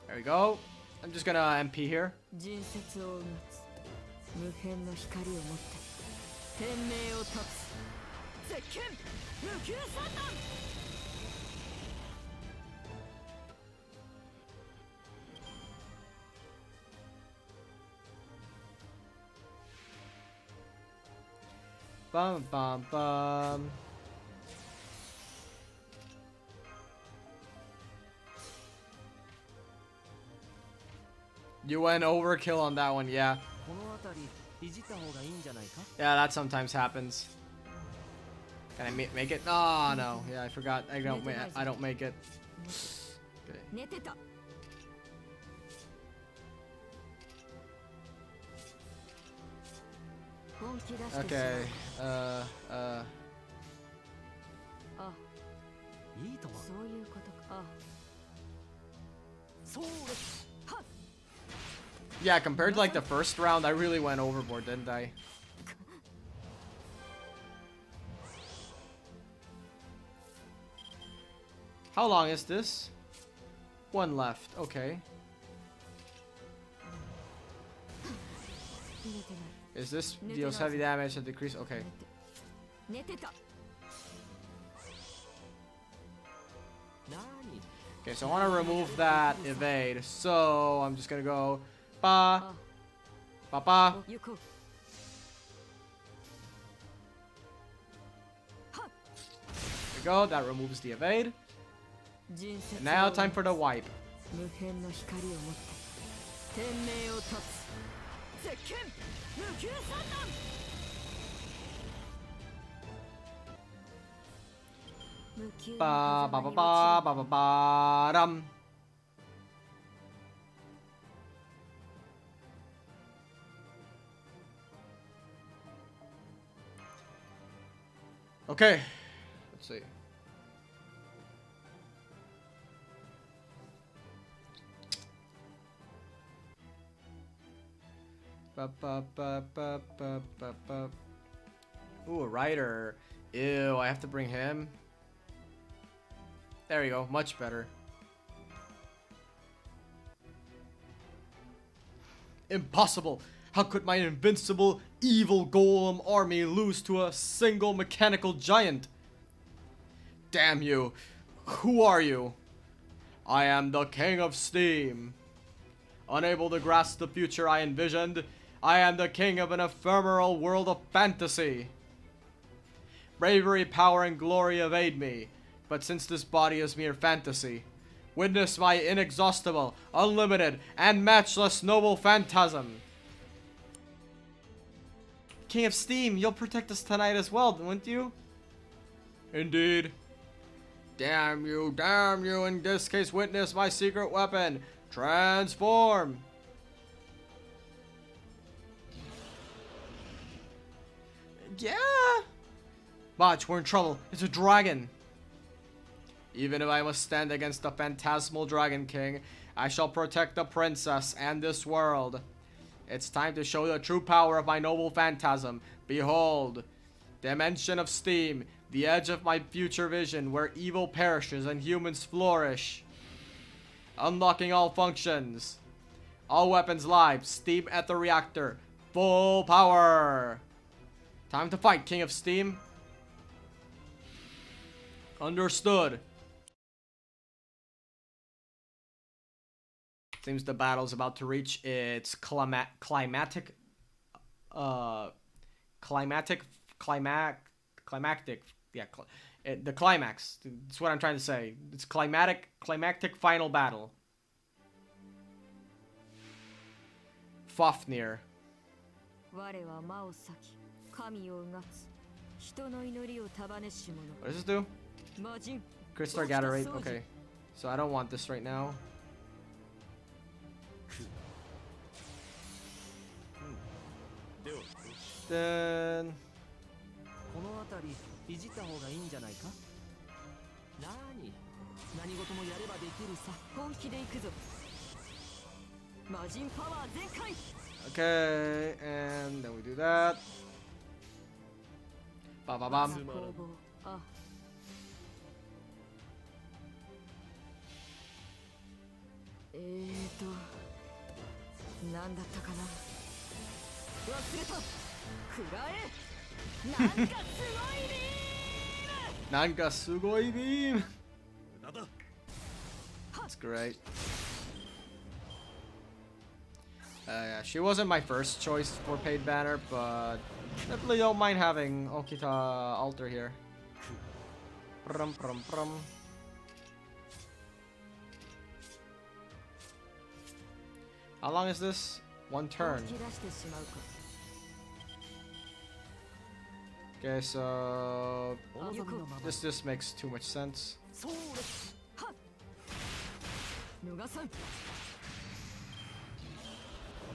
There we go. I'm just gonna MP here. Bum bum bum. You went overkill on that one, yeah. Yeah, that sometimes happens. Can I make it? Oh no, yeah, I forgot. I don't make it. Okay. Okay. あ、いいとも。そういうことか。あ、そうです。 Yeah, compared to like the first round, I really went overboard, didn't I? How long is this? One left. Okay. Is this deals heavy damage and decrease? Okay. 寝てた。 何？ Okay, so I want to remove that evade. So I'm just gonna go ba ba ba. 行こう。 There we go. That removes the evade. 人生 And now time for the wipe. 無辺の光を持って天命を立つ。絶剣無休三段。 Ba ba ba ba ba ba ba dum. Okay, let's see. Ba ba ba ba ba ba ba. Ooh, a rider. Ew, I have to bring him. There you go, much better. Impossible! How could my invincible, evil golem army lose to a single mechanical giant? Damn you! Who are you? I am the King of Steam. Unable to grasp the future I envisioned, I am the king of an ephemeral world of fantasy. Bravery, power, and glory evade me. But since this body is mere fantasy, witness my inexhaustible, unlimited, and matchless noble phantasm. King of Steam, you'll protect us tonight as well, wouldn't you? Indeed. Damn you, in this case witness my secret weapon. Transform. Yeah. Watch, we're in trouble. It's a dragon. Even if I must stand against the phantasmal Dragon King, I shall protect the princess and this world. It's time to show the true power of my noble phantasm. Behold, dimension of steam, the edge of my future vision, where evil perishes and humans flourish. Unlocking all functions. All weapons live, steam at the reactor. Full power. Time to fight, King of Steam. Understood. Seems the battle's about to reach its climactic, yeah, the climax. That's what I'm trying to say. It's climactic final battle. Fafnir. What does this do? Crystal Gatherate. Okay, so I don't want this right now. Then この辺りいじった方がいいんじゃないか。何事もやればできるさ。本気で行くぞ。魔人パワー全開。 Okay, and then we do that. Ba ba bam. あ、なんだったかな。忘れた。食らえ。なんかすごいビーム。 That's great. Yeah, she wasn't my first choice for paid banner, but definitely don't mind having Okita alter here. Prum, prum, prum. How long is this? One turn. Okay, so this makes too much sense.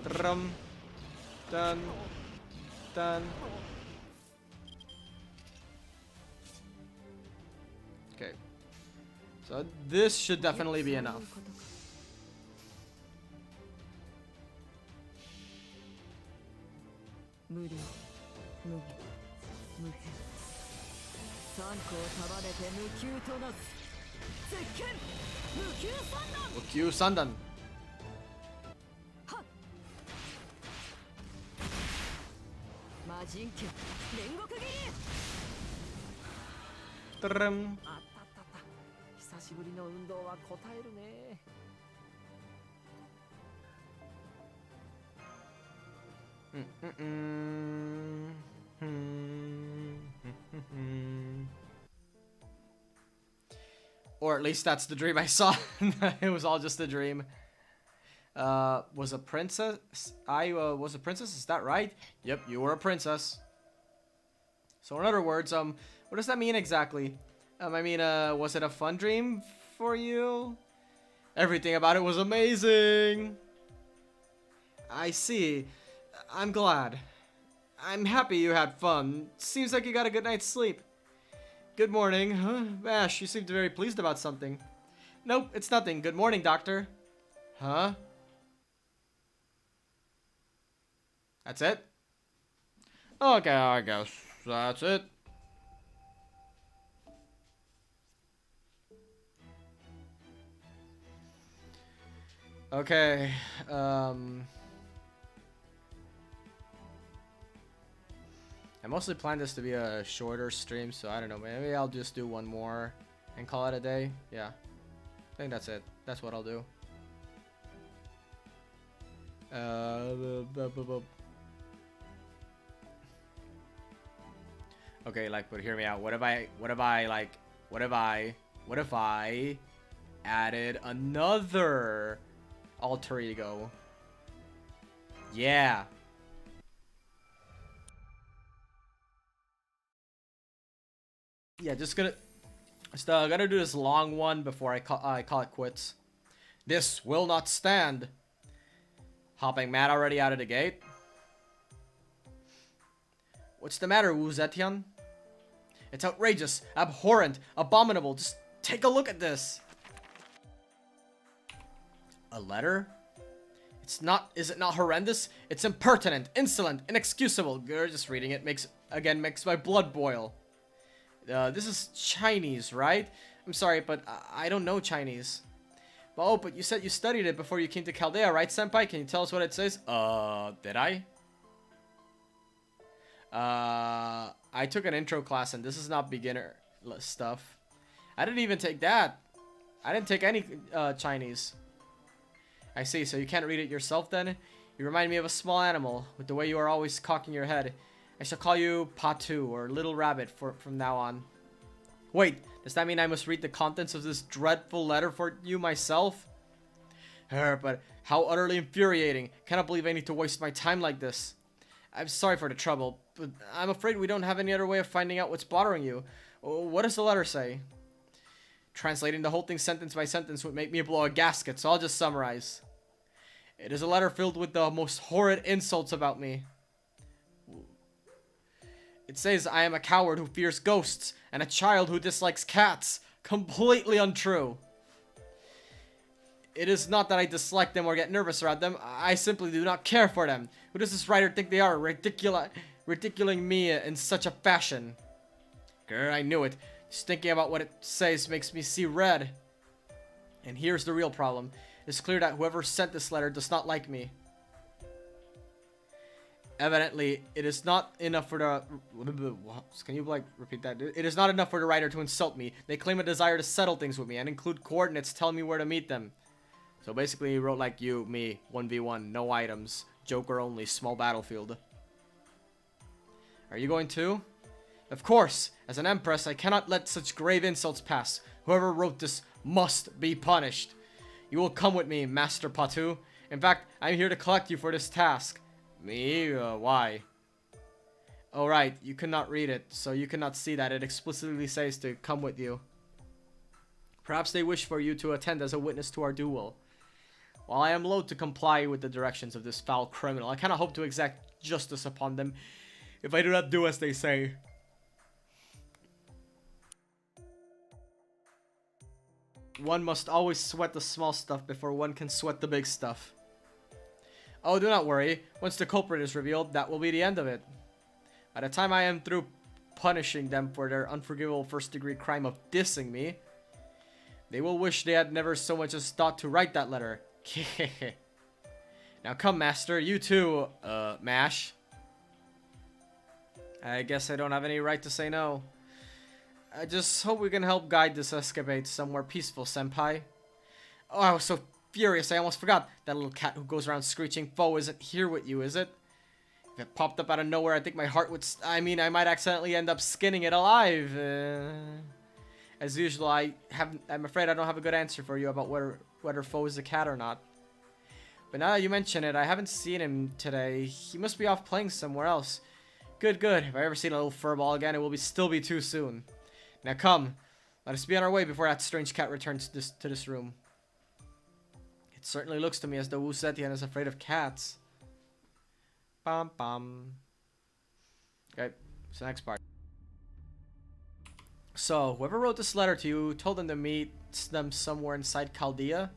Drum. Done. done. Okay. So this should definitely be enough. 無理無義無変三個を束ねて無給となす絶剣無給三段 Q Sandan. 魔人剣煉獄斬り Trum. あったあったあった久しぶりの運動は応えるね Or at least that's the dream I saw. It was all just a dream. Was a princess? I was a princess. Is that right? Yep, you were a princess. So in other words, what does that mean exactly? Was it a fun dream for you? Everything about it was amazing. I see. I'm glad. I'm happy you had fun. Seems like you got a good night's sleep. Good morning. Huh? Ash, you seemed very pleased about something. Nope, it's nothing. Good morning, Doctor. Huh? That's it? Okay, I guess that's it. Okay, I mostly planned this to be a shorter stream, so I don't know, maybe I'll just do one more and call it a day. Yeah, I think that's it. That's what I'll do. Okay, like, but hear me out. What if I added another alter ego? Yeah. Yeah, gotta do this long one before I call it quits. This will not stand. Hopping mad already out of the gate. What's the matter, Wu Zetian? It's outrageous, abhorrent, abominable. Just take a look at this. A letter? Is it not horrendous? It's impertinent, insolent, inexcusable. Just reading it makes my blood boil. This is Chinese, right? I'm sorry, but I don't know Chinese. Oh, but you said you studied it before you came to Chaldea, right, Senpai? Can you tell us what it says? Did I? I took an intro class, and this is not beginner stuff. I didn't even take that. I didn't take any Chinese. I see, so you can't read it yourself then? You remind me of a small animal, with the way you are always cocking your head. I shall call you Patu, or Little Rabbit, from now on. Wait, does that mean I must read the contents of this dreadful letter for you myself? But how utterly infuriating. Cannot believe I need to waste my time like this. I'm sorry for the trouble, but I'm afraid we don't have any other way of finding out what's bothering you. What does the letter say? Translating the whole thing sentence by sentence would make me blow a gasket, so I'll just summarize. It is a letter filled with the most horrid insults about me. It says I am a coward who fears ghosts and a child who dislikes cats. Completely untrue. It is not that I dislike them or get nervous around them. I simply do not care for them. Who does this writer think they are, ridiculing me in such a fashion? Grr, I knew it. Just thinking about what it says makes me see red. And here's the real problem. It's clear that whoever sent this letter does not like me. Evidently, it is not enough for the... Can you, repeat that? It is not enough for the writer to insult me. They claim a desire to settle things with me and include coordinates telling me where to meet them. So basically, he wrote like you, me, 1v1, no items, Joker only, small battlefield. Are you going too? Of course. As an empress, I cannot let such grave insults pass. Whoever wrote this must be punished. You will come with me, Master Patu. In fact, I'm here to collect you for this task. Me? Why? Oh, right. You cannot read it, so you cannot see that it explicitly says to come with you. Perhaps they wish for you to attend as a witness to our duel. While I am loath to comply with the directions of this foul criminal, I cannot hope to exact justice upon them. if I do not do as they say. One must always sweat the small stuff before one can sweat the big stuff. Oh, do not worry. Once the culprit is revealed, that will be the end of it. By the time I am through punishing them for their unforgivable first-degree crime of dissing me, they will wish they had never so much as thought to write that letter. Now come, Master. You too, Mash. I guess I don't have any right to say no. I just hope we can help guide this escapade somewhere peaceful, Senpai. Oh, I was so furious I almost forgot. That little cat who goes around screeching foe isn't here with you, is it? If it popped up out of nowhere, I think my heart would... I might accidentally end up skinning it alive. As usual, I'm afraid I don't have a good answer for you about whether foe is a cat or not. But now that you mention it, I haven't seen him today. He must be off playing somewhere else. Good, good. If I ever see a little furball again, it will still be too soon. Now come, let us be on our way before that strange cat returns to this room. It certainly looks to me as though Wu Zetian is afraid of cats. Bum bum. Okay, it's the next part. So, whoever wrote this letter to you told them to meet them somewhere inside Chaldea?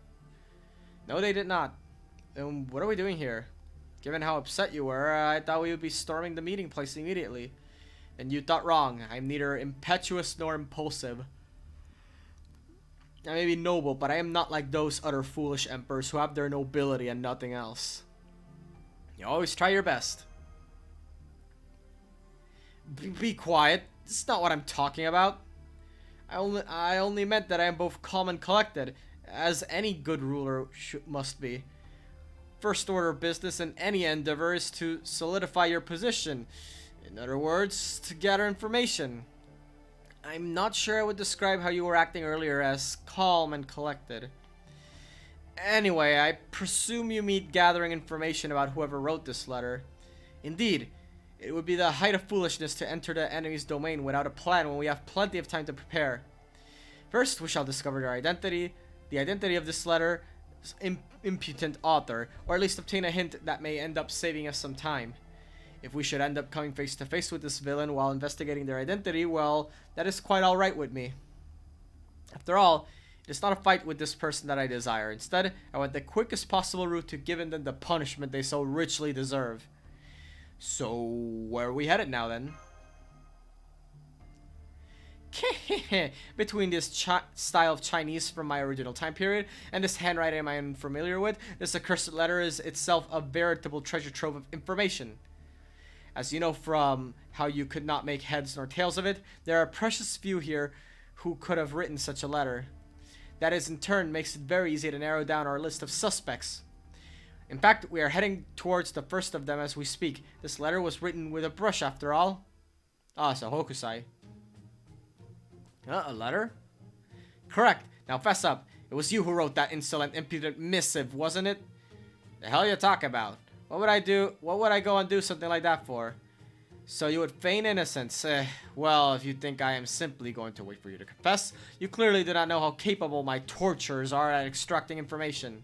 No, they did not. Then what are we doing here? Given how upset you were, I thought we would be storming the meeting place immediately. And you thought wrong. I'm neither impetuous nor impulsive. I may be noble, but I am not like those other foolish emperors who have their nobility and nothing else. You always try your best. Be quiet. This is not what I'm talking about. I only meant that I am both calm and collected, as any good ruler must be. First order of business in any endeavor is to solidify your position. In other words, to gather information. I'm not sure I would describe how you were acting earlier as calm and collected. Anyway, I presume you mean gathering information about whoever wrote this letter. Indeed, it would be the height of foolishness to enter the enemy's domain without a plan when we have plenty of time to prepare. First, we shall discover their identity, the identity of this letter's impudent author, or at least obtain a hint that may end up saving us some time. If we should end up coming face to face with this villain while investigating their identity, well, that is quite alright with me. After all, it is not a fight with this person that I desire. Instead, I want the quickest possible route to giving them the punishment they so richly deserve. So, where are we headed now then? Between this style of Chinese from my original time period and this handwriting I am familiar with, this accursed letter is itself a veritable treasure trove of information. As you know from how you could not make heads nor tails of it, there are precious few here who could have written such a letter. That is in turn makes it very easy to narrow down our list of suspects. In fact, we are heading towards the first of them as we speak. This letter was written with a brush after all. Ah, so Hokusai. A letter? Correct. Now fess up. It was you who wrote that insolent, impudent missive, wasn't it? The hell you talk about? What would I do? What would I go and do something like that for? So you would feign innocence. Well, if you think I am simply going to wait for you to confess, you clearly do not know how capable my torturers are at extracting information.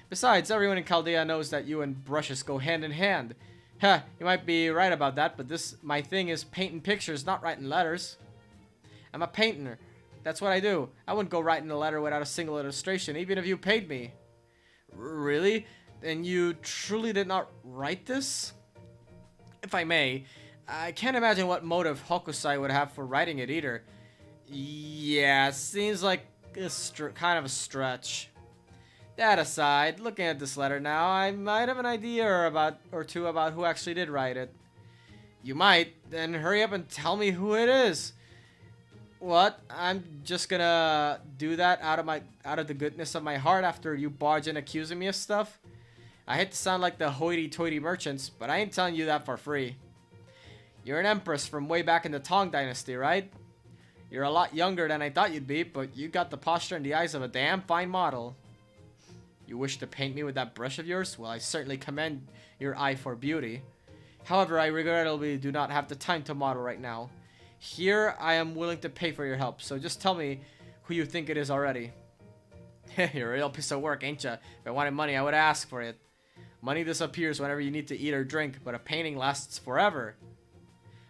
Besides, everyone in Chaldea knows that you and brushes go hand in hand. Heh, you might be right about that, but my thing is painting pictures, not writing letters. I'm a painter. That's what I do. I wouldn't go writing a letter without a single illustration, even if you paid me. Really? Then you truly did not write this? If I may, I can't imagine what motive Hokusai would have for writing it either. Yeah, seems like kind of a stretch. That aside, looking at this letter now, I might have an idea or two about who actually did write it. You might? Then hurry up and tell me who it is. What? I'm just gonna do that out of the goodness of my heart after you barge in accusing me of stuff? I hate to sound like the hoity-toity merchants, but I ain't telling you that for free. You're an empress from way back in the Tang Dynasty, right? You're a lot younger than I thought you'd be, but you got the posture and the eyes of a damn fine model. You wish to paint me with that brush of yours? Well, I certainly commend your eye for beauty. However, I regrettably do not have the time to model right now. Here, I am willing to pay for your help, so just tell me who you think it is already. You're a real piece of work, ain't ya? If I wanted money, I would ask for it. Money disappears whenever you need to eat or drink, but a painting lasts forever.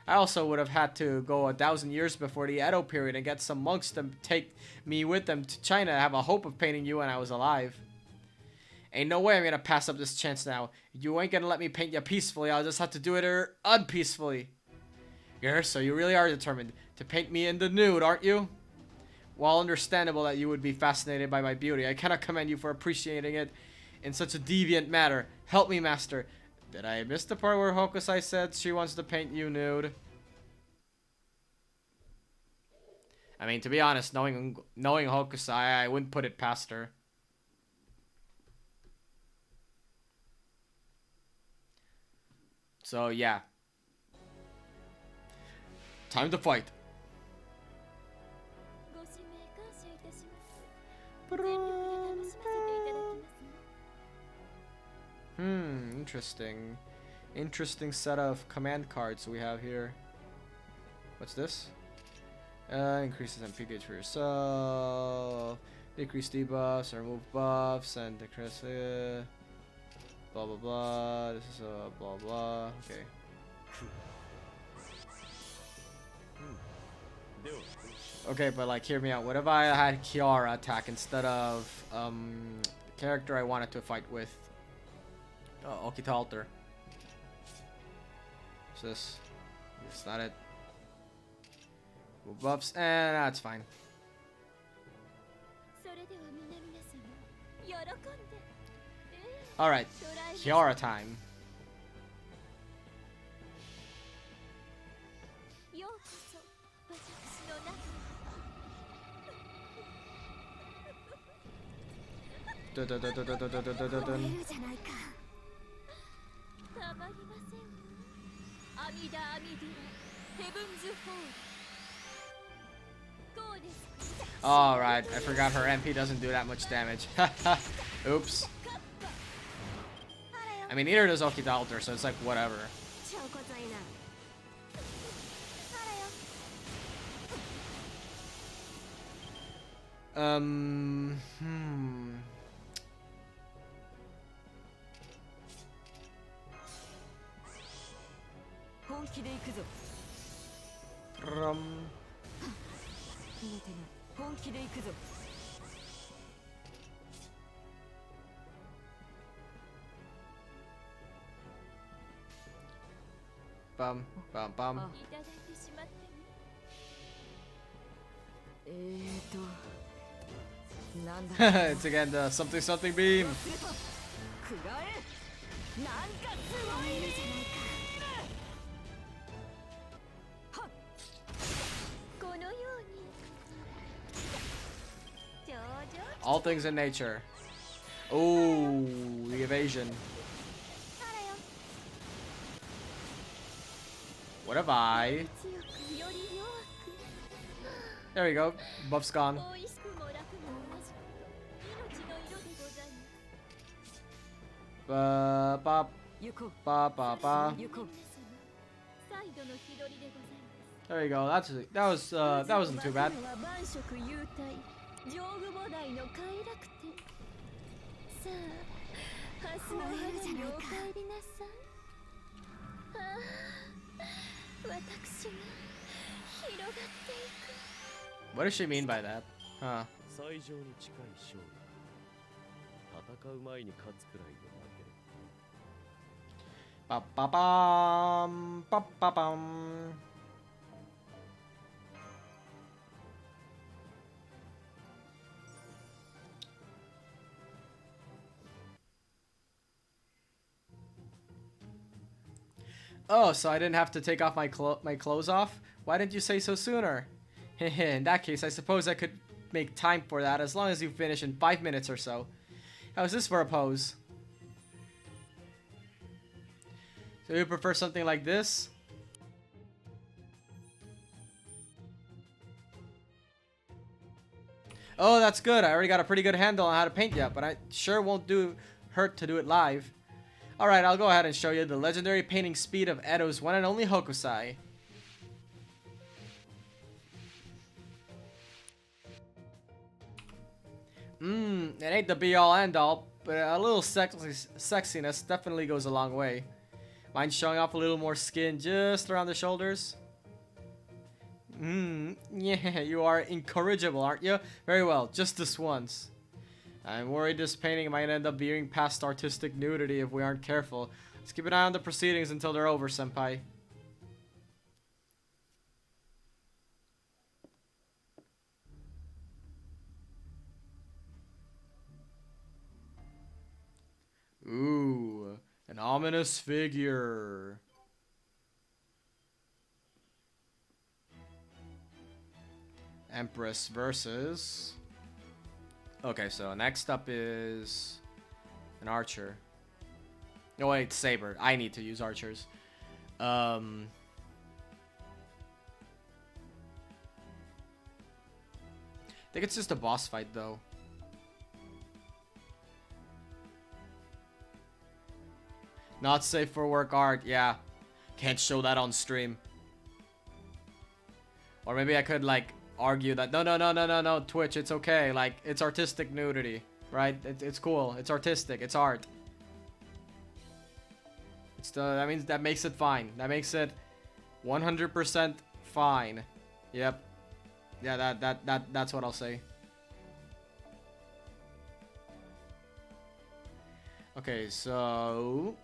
I also would have had to go 1,000 years before the Edo period and get some monks to take me with them to China to have a hope of painting you when I was alive. Ain't no way I'm gonna pass up this chance now. You ain't gonna let me paint you peacefully. I'll just have to do it unpeacefully. Yeah, so you really are determined to paint me in the nude, aren't you? While understandable that you would be fascinated by my beauty, I cannot commend you for appreciating it in such a deviant manner. Help me, master. Did I miss the part where Hokusai said she wants to paint you nude? I mean, to be honest, knowing Hokusai, I wouldn't put it past her. So, yeah. Time to fight. Interesting. Interesting set of command cards we have here. What's this? Increases MP gauge for yourself. Decrease debuffs or remove buffs and decrease blah blah blah. This is a blah blah. Okay. Okay, but like, hear me out. What if I had Kiara attack instead of the character I wanted to fight with? Okita Alter. What's this? It's not it. Move buffs, and that's fine. Alright, Kiara time. Dun, dun, dun, dun, dun, dun, dun, dun, dun. Alright, I forgot her MP doesn't do that much damage. Oops. I mean, neither does Okita Alter, so it's like, whatever. Bum, bum, bum. It's again the something something beam. All things in nature. Oh, the evasion. What have I? There we go. Buff's gone. Ba ba ba ba ba. There you go. That wasn't too bad. What does she mean by that? Huh. Ba ba bum, ba ba bum. Oh, so I didn't have to take off my clothes off? Why didn't you say so sooner? In that case, I suppose I could make time for that as long as you finish in 5 minutes or so. How's this for a pose? So you prefer something like this? Oh, that's good. I already got a pretty good handle on how to paint yet, but I sure won't hurt to do it live. Alright, I'll go ahead and show you the legendary painting speed of Edo's one and only Hokusai. It ain't the be-all end-all, but a little sexiness definitely goes a long way. Mind showing off a little more skin just around the shoulders? Yeah, you are incorrigible, aren't you? Very well, just this once. I'm worried this painting might end up veering past artistic nudity if we aren't careful. Let's keep an eye on the proceedings until they're over, senpai. Ooh, an ominous figure. Empress versus... Okay, so next up is an archer. No, wait, saber. I need to use archers. I think it's just a boss fight, though. Not safe for work art, yeah. Can't show that on stream. Or maybe I could, like, argue that no, Twitch, it's okay. Like, it's artistic nudity, right? It's cool. It's artistic. It's art. That means that makes it fine. That makes it 100% fine. Yep. Yeah, that's what I'll say. Okay, so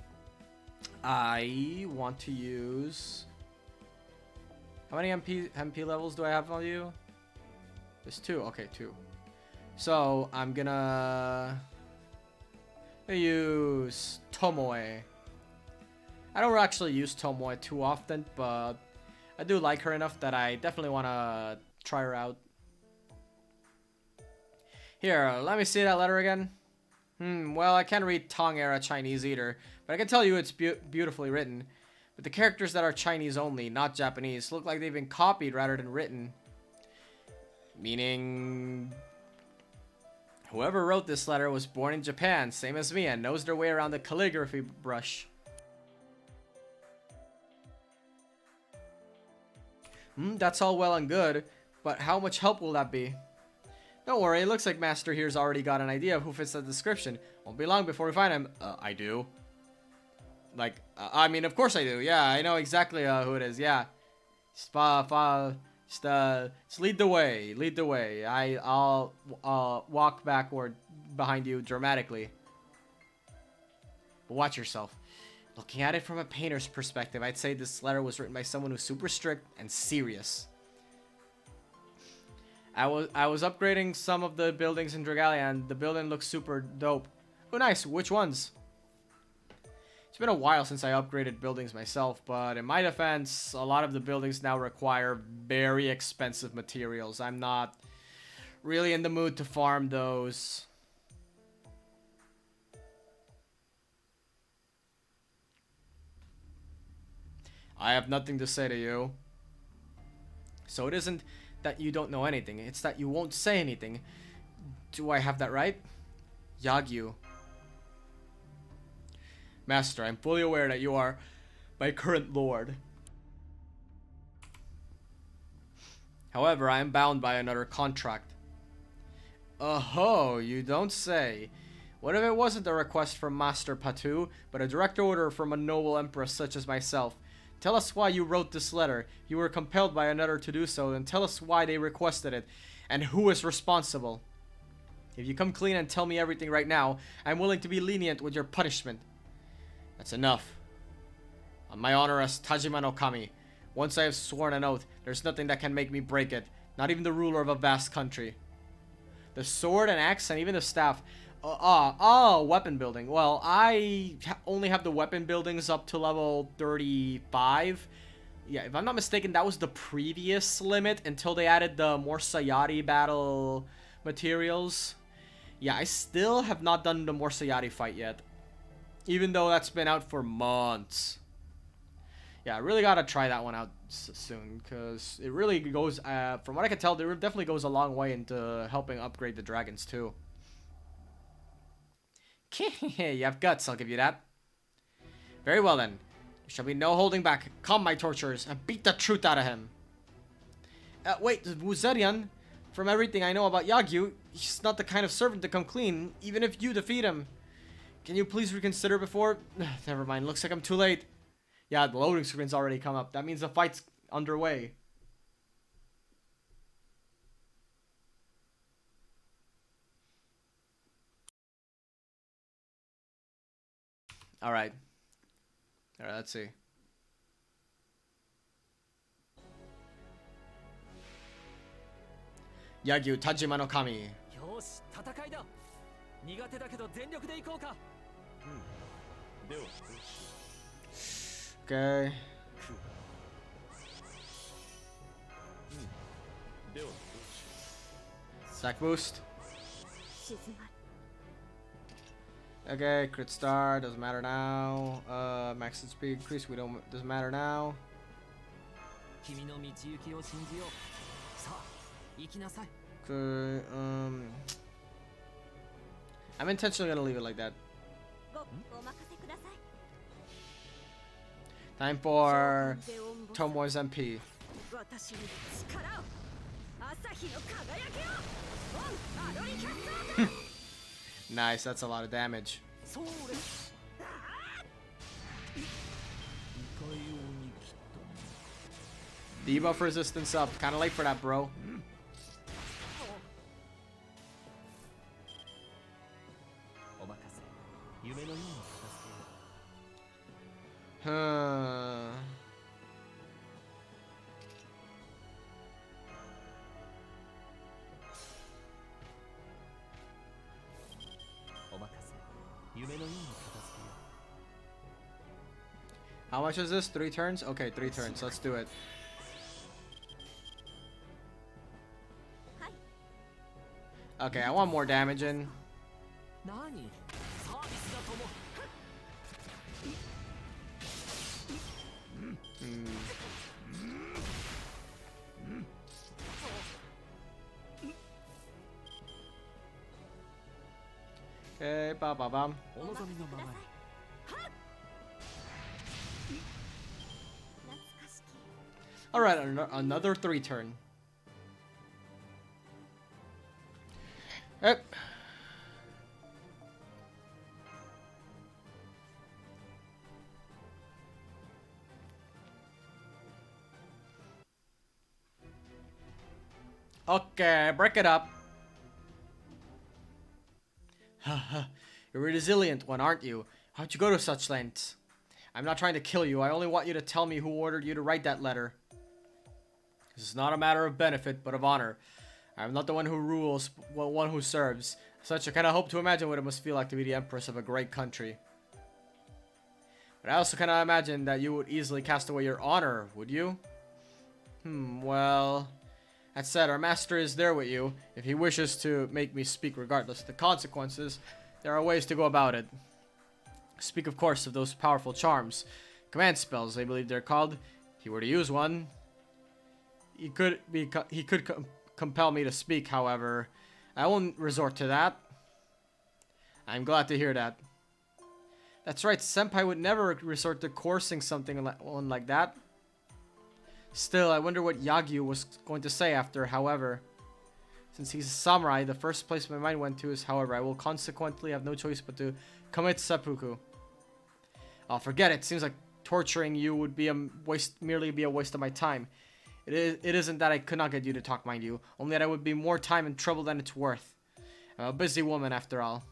I want to use... How many MP levels do I have on you? There's 2. Okay, 2. So I'm gonna use Tomoe. I don't actually use Tomoe too often, but I do like her enough that I definitely want to try her out. Here, let me see that letter again. Well, I can't read Tang era Chinese either, but I can tell you it's beautifully written. But the characters that are Chinese only, not Japanese, look like they've been copied rather than written. Meaning... whoever wrote this letter was born in Japan, same as me, and knows their way around the calligraphy brush. That's all well and good, but how much help will that be? Don't worry, it looks like Master here's already got an idea of who fits the description. Won't be long before we find him. I do. Like, I mean, of course I do. Yeah, I know exactly who it is. Yeah. Just lead the way. Lead the way. I'll walk backward behind you dramatically. But watch yourself. Looking at it from a painter's perspective, I'd say this letter was written by someone who's super strict and serious. I was upgrading some of the buildings in Dragalia, and the building looks super dope. Oh, nice. Which ones? It's been a while since I upgraded buildings myself, but in my defense, a lot of the buildings now require very expensive materials. I'm not really in the mood to farm those. I have nothing to say to you. So it isn't that you don't know anything, it's that you won't say anything. Do I have that right? Yagyu. Master, I'm fully aware that you are my current lord. However, I am bound by another contract. Oh, you don't say. What if it wasn't a request from Master Patu, but a direct order from a noble empress such as myself? Tell us why you wrote this letter. You were compelled by another to do so, and tell us why they requested it, and who is responsible. If you come clean and tell me everything right now, I'm willing to be lenient with your punishment. That's enough. On my honor as Tajima no Kami, once I have sworn an oath, there's nothing that can make me break it, not even the ruler of a vast country. The sword and axe and even the staff... weapon building. Well, I only have the weapon buildings up to level 35. Yeah, if I'm not mistaken, that was the previous limit until they added the more Sayari battle materials. Yeah, I still have not done the more Sayari fight yet, even though that's been out for months. Yeah, I really gotta try that one out soon, because it really goes, from what I can tell, it definitely goes a long way into helping upgrade the dragons too. You have guts, I'll give you that. Very well then. There shall be no holding back. Come, my torturers, and beat the truth out of him. Wait, Wuzerian, from everything I know about Yagyu, he's not the kind of servant to come clean, even if you defeat him. Can you please reconsider before? Never mind. Looks like I'm too late. Yeah, the loading screen's already come up. That means the fight's underway. Alright. Alright, let's see. Yagyu Tajima no Kami. よし戦いだ苦手だけど全力で行こうか Okay. Sack boost. Okay, crit star, doesn't matter now. Max speed increase, doesn't matter now. 君の道行きを信じようさあ行きなさい Okay, I'm intentionally gonna leave it like that. Time for Tomoe's MP. Nice, that's a lot of damage. Debuff resistance up. Kinda late for that, bro. Huh. How much is this? 3 turns? Okay, 3 turns. Let's do it. Okay, I want more damage in. Okay, ba ba bam. Alright, another 3 turn. Yep. Okay, break it up. You're a resilient one, aren't you? How'd you go to such lengths? I'm not trying to kill you. I only want you to tell me who ordered you to write that letter. This is not a matter of benefit, but of honor. I'm not the one who rules, but one who serves. Such, I cannot hope to imagine what it must feel like to be the empress of a great country. But I also cannot imagine that you would easily cast away your honor, would you? Well... That said, our master is there with you. If he wishes to make me speak regardless of the consequences, there are ways to go about it. Speak, of course, of those powerful charms. Command spells, I believe they're called. If he were to use one, he could compel me to speak, however. I won't resort to that. I'm glad to hear that. That's right, Senpai would never resort to coercing something like that. Still, I wonder what Yagyu was going to say after, however. Since he's a samurai, the first place my mind went to is, however, I will consequently have no choice but to commit seppuku. Oh, forget it. Seems like torturing you would be merely be a waste of my time. It isn't that I could not get you to talk, mind you. Only that it would be more time and trouble than it's worth. I'm a busy woman, after all.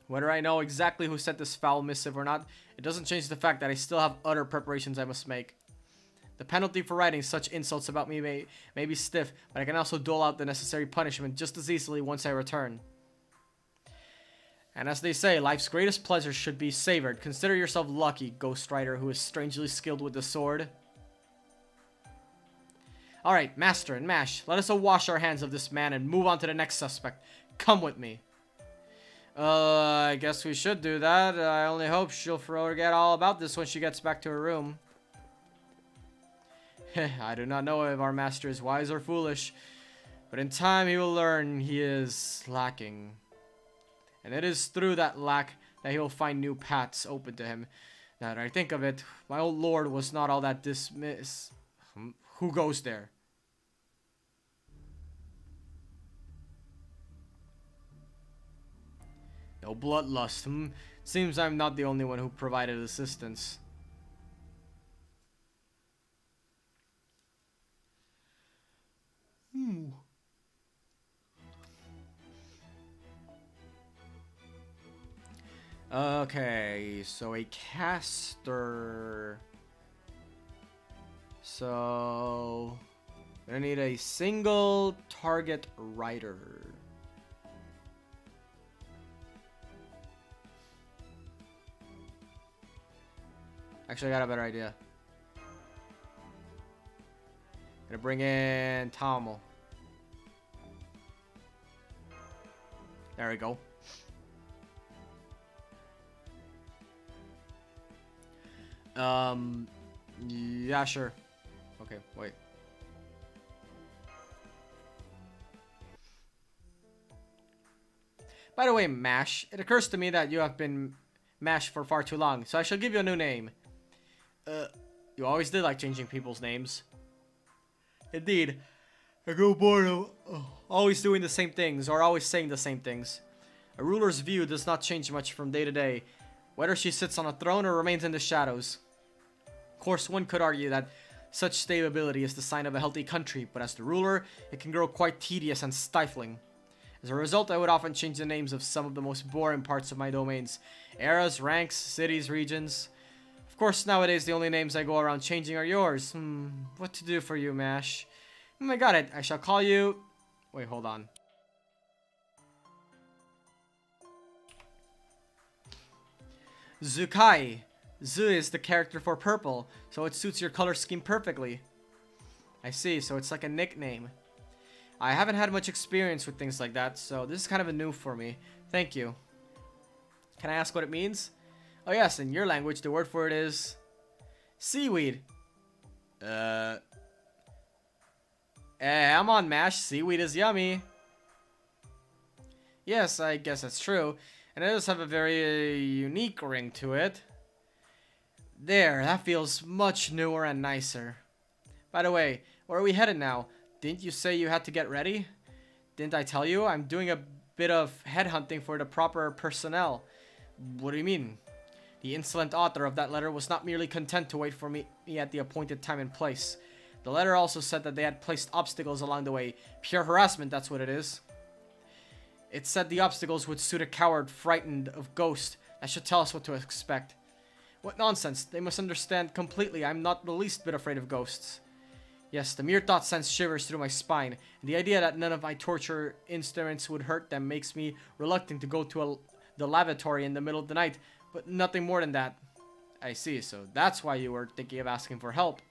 Whether I know exactly who sent this foul missive or not, it doesn't change the fact that I still have other preparations I must make. The penalty for writing such insults about me may be stiff, but I can also dole out the necessary punishment just as easily once I return. And as they say, life's greatest pleasures should be savored. Consider yourself lucky, Ghost Rider, who is strangely skilled with the sword. Alright, Master and Mash, let us wash our hands of this man and move on to the next suspect. Come with me. I guess we should do that. I only hope she'll forget all about this when she gets back to her room. I do not know if our master is wise or foolish, but in time he will learn he is lacking. And it is through that lack that he will find new paths open to him. Now that I think of it, my old lord was not all that dismiss. Who goes there? No bloodlust, Seems I'm not the only one who provided assistance. Okay, so a caster. So I need a single target rider. Actually, I got a better idea. Gonna bring in Tomo. There we go. Yeah, sure. Okay, wait. By the way, MASH, it occurs to me that you have been MASH for far too long, so I shall give you a new name. You always did like changing people's names. Indeed. I grow bored of always doing the same things, or always saying the same things. A ruler's view does not change much from day to day, whether she sits on a throne or remains in the shadows. Of course, one could argue that such stability is the sign of a healthy country, but as the ruler, it can grow quite tedious and stifling. As a result, I would often change the names of some of the most boring parts of my domains. Eras, ranks, cities, regions. Of course, nowadays the only names I go around changing are yours. What to do for you, MASH? I got it. I shall call you... Wait, hold on. Zukai. Zu is the character for purple, so it suits your color scheme perfectly. I see, so it's like a nickname. I haven't had much experience with things like that, so this is kind of a new for me. Thank you. Can I ask what it means? Oh yes, in your language, the word for it is... seaweed. I'm on MASH. Seaweed is yummy. Yes, I guess that's true. And it does have a very unique ring to it. There, that feels much newer and nicer. By the way, where are we headed now? Didn't you say you had to get ready? Didn't I tell you? I'm doing a bit of headhunting for the proper personnel. What do you mean? The insolent author of that letter was not merely content to wait for me at the appointed time and place. The letter also said that they had placed obstacles along the way. Pure harassment, that's what it is. It said the obstacles would suit a coward frightened of ghosts. That should tell us what to expect. What nonsense. They must understand completely. I'm not the least bit afraid of ghosts. Yes, the mere thought sends shivers through my spine. And the idea that none of my torture instruments would hurt them makes me reluctant to go to the lavatory in the middle of the night. But nothing more than that. I see, so that's why you were thinking of asking for help.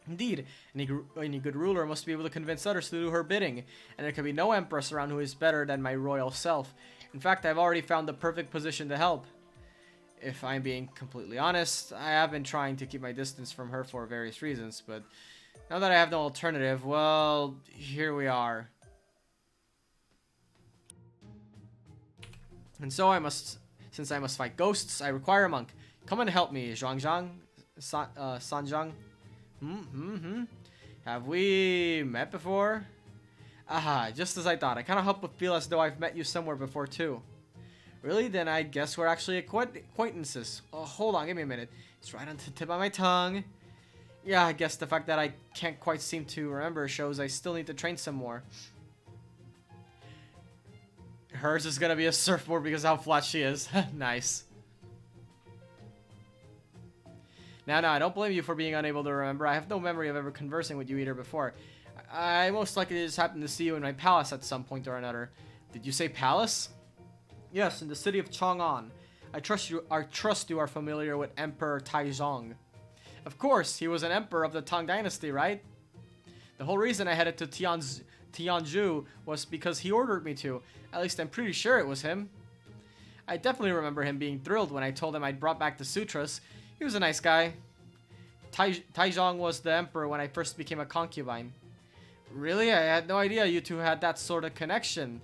Indeed, any good ruler must be able to convince others to do her bidding, and there can be no empress around who is better than my royal self. In fact, I've already found the perfect position to help. If I'm being completely honest, I have been trying to keep my distance from her for various reasons, but now that I have no alternative, well, here we are. And so since I must fight ghosts, I require a monk. Come and help me, Zhuangzhang, Sanzhang. Have we met before? Aha, just as I thought. I kind of feel as though I've met you somewhere before too. Really? Then I guess we're actually acquaintances. Oh, hold on, give me a minute. It's right on the tip of my tongue. Yeah, I guess the fact that I can't quite seem to remember shows I still need to train some more. Hers is gonna be a surfboard because of how flat she is. Nice. Now, I don't blame you for being unable to remember. I have no memory of ever conversing with you either before. I most likely just happened to see you in my palace at some point or another. Did you say palace? Yes, in the city of Chang'an. I trust you are familiar with Emperor Taizong. Of course, he was an emperor of the Tang Dynasty, right? The whole reason I headed to Tianzhu was because he ordered me to. At least I'm pretty sure it was him. I definitely remember him being thrilled when I told him I'd brought back the sutras. He was a nice guy. Taizong was the emperor when I first became a concubine. Really? I had no idea you two had that sort of connection.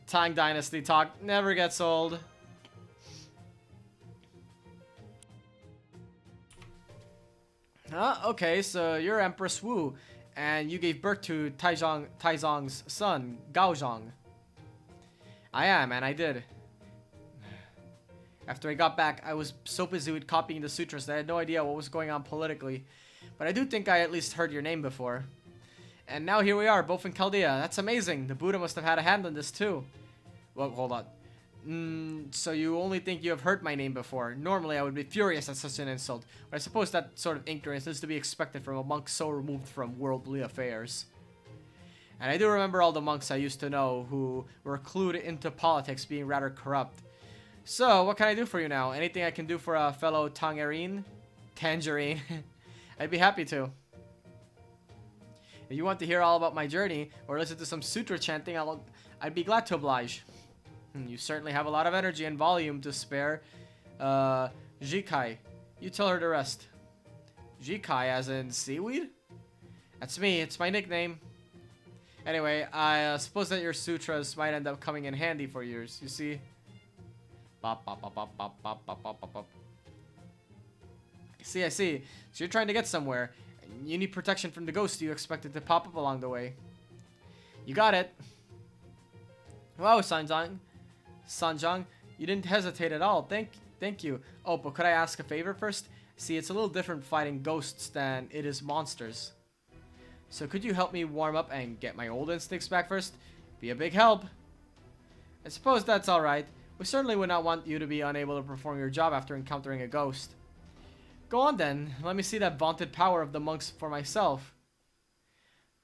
Tang Dynasty talk never gets old. Okay, so you're Empress Wu, and you gave birth to Taizong's son, Gaozhong. I am, and I did. After I got back, I was so busy with copying the sutras that I had no idea what was going on politically. But I do think I at least heard your name before. And now here we are, both in Chaldea. That's amazing. The Buddha must have had a hand in this too. Well, hold on. So you only think you have heard my name before. Normally I would be furious at such an insult, but I suppose that sort of ignorance is to be expected from a monk so removed from worldly affairs. And I do remember all the monks I used to know who were clued into politics being rather corrupt. So, what can I do for you now? Anything I can do for a fellow Tangerine? Tangerine. I'd be happy to. If you want to hear all about my journey, or listen to some sutra chanting, I'd be glad to oblige. You certainly have a lot of energy and volume to spare. Jikai, you tell her the rest. Jikai as in seaweed? That's me, it's my nickname. Anyway, I suppose that your sutras might end up coming in handy for yours, you see? Bop, bop, bop, bop, bop, bop, bop, bop, bop. I see. So you're trying to get somewhere. And you need protection from the ghost you expected to pop up along the way. You got it. Wow, Sanjang, you didn't hesitate at all. Thank you. Oh, but could I ask a favor first? See, it's a little different fighting ghosts than it is monsters. So could you help me warm up and get my old instincts back first? Be a big help. I suppose that's alright. We certainly would not want you to be unable to perform your job after encountering a ghost. Go on then. Let me see that vaunted power of the monks for myself.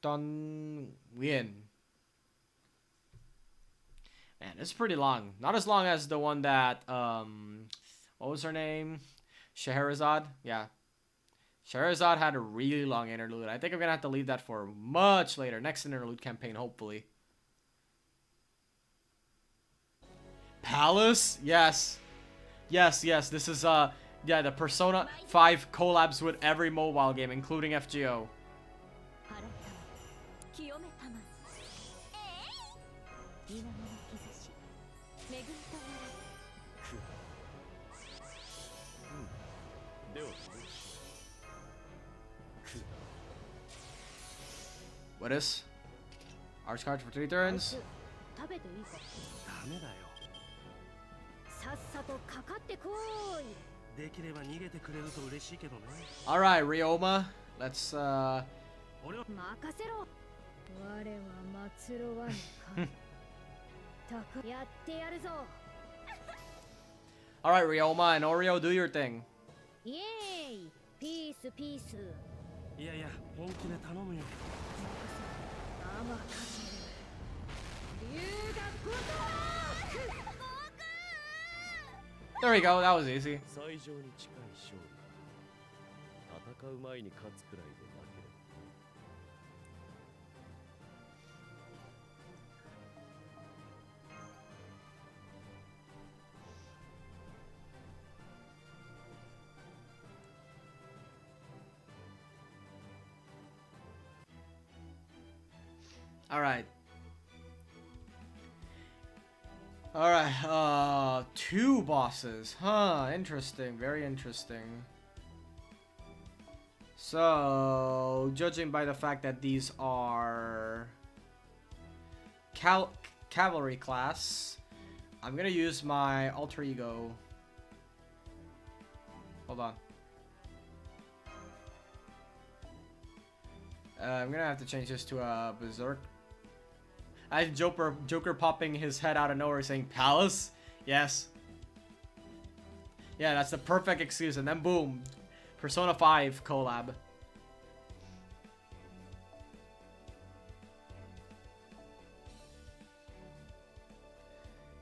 Don Wien. Man, it's pretty long. Not as long as the one that, what was her name? Scheherazade? Yeah. Scheherazade had a really long interlude. I think I'm gonna have to leave that for much later. Next interlude campaign, hopefully. Palace? Yes. Yes. This is, yeah, the Persona 5 collabs with every mobile game, including FGO. What is? Arch card for 3 turns. Alright, Ryoma. Let's Alright, Ryoma and Oreo, do your thing. Yay! Peace. There we go, that was easy. Alright, 2 bosses. Huh, interesting, very interesting. So, judging by the fact that these are cavalry class, I'm gonna use my alter ego. Hold on. I'm gonna have to change this to a berserk. I had Joker popping his head out of nowhere saying palace. Yes. Yeah, that's the perfect excuse. And then boom, Persona 5 collab.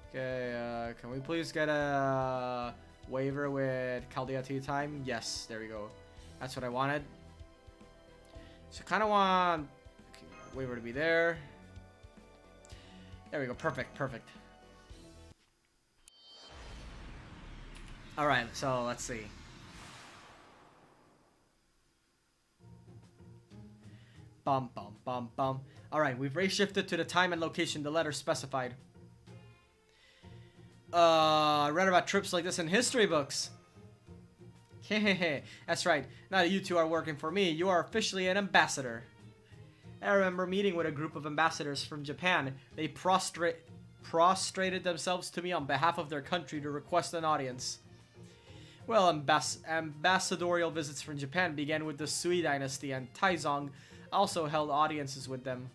Okay, can we please get a waiver with Chaldea Tea Time? Yes, there we go. That's what I wanted. So kind of want waiver to be there. There we go. Perfect. Alright, so let's see. Bum. Alright, we've reshifted to the time and location the letter specified. I read about trips like this in history books. Hehehe, that's right. Now that you two are working for me, you are officially an ambassador. I remember meeting with a group of ambassadors from Japan. They prostrated themselves to me on behalf of their country to request an audience. Well, ambassadorial visits from Japan began with the Sui dynasty, and Taizong also held audiences with them.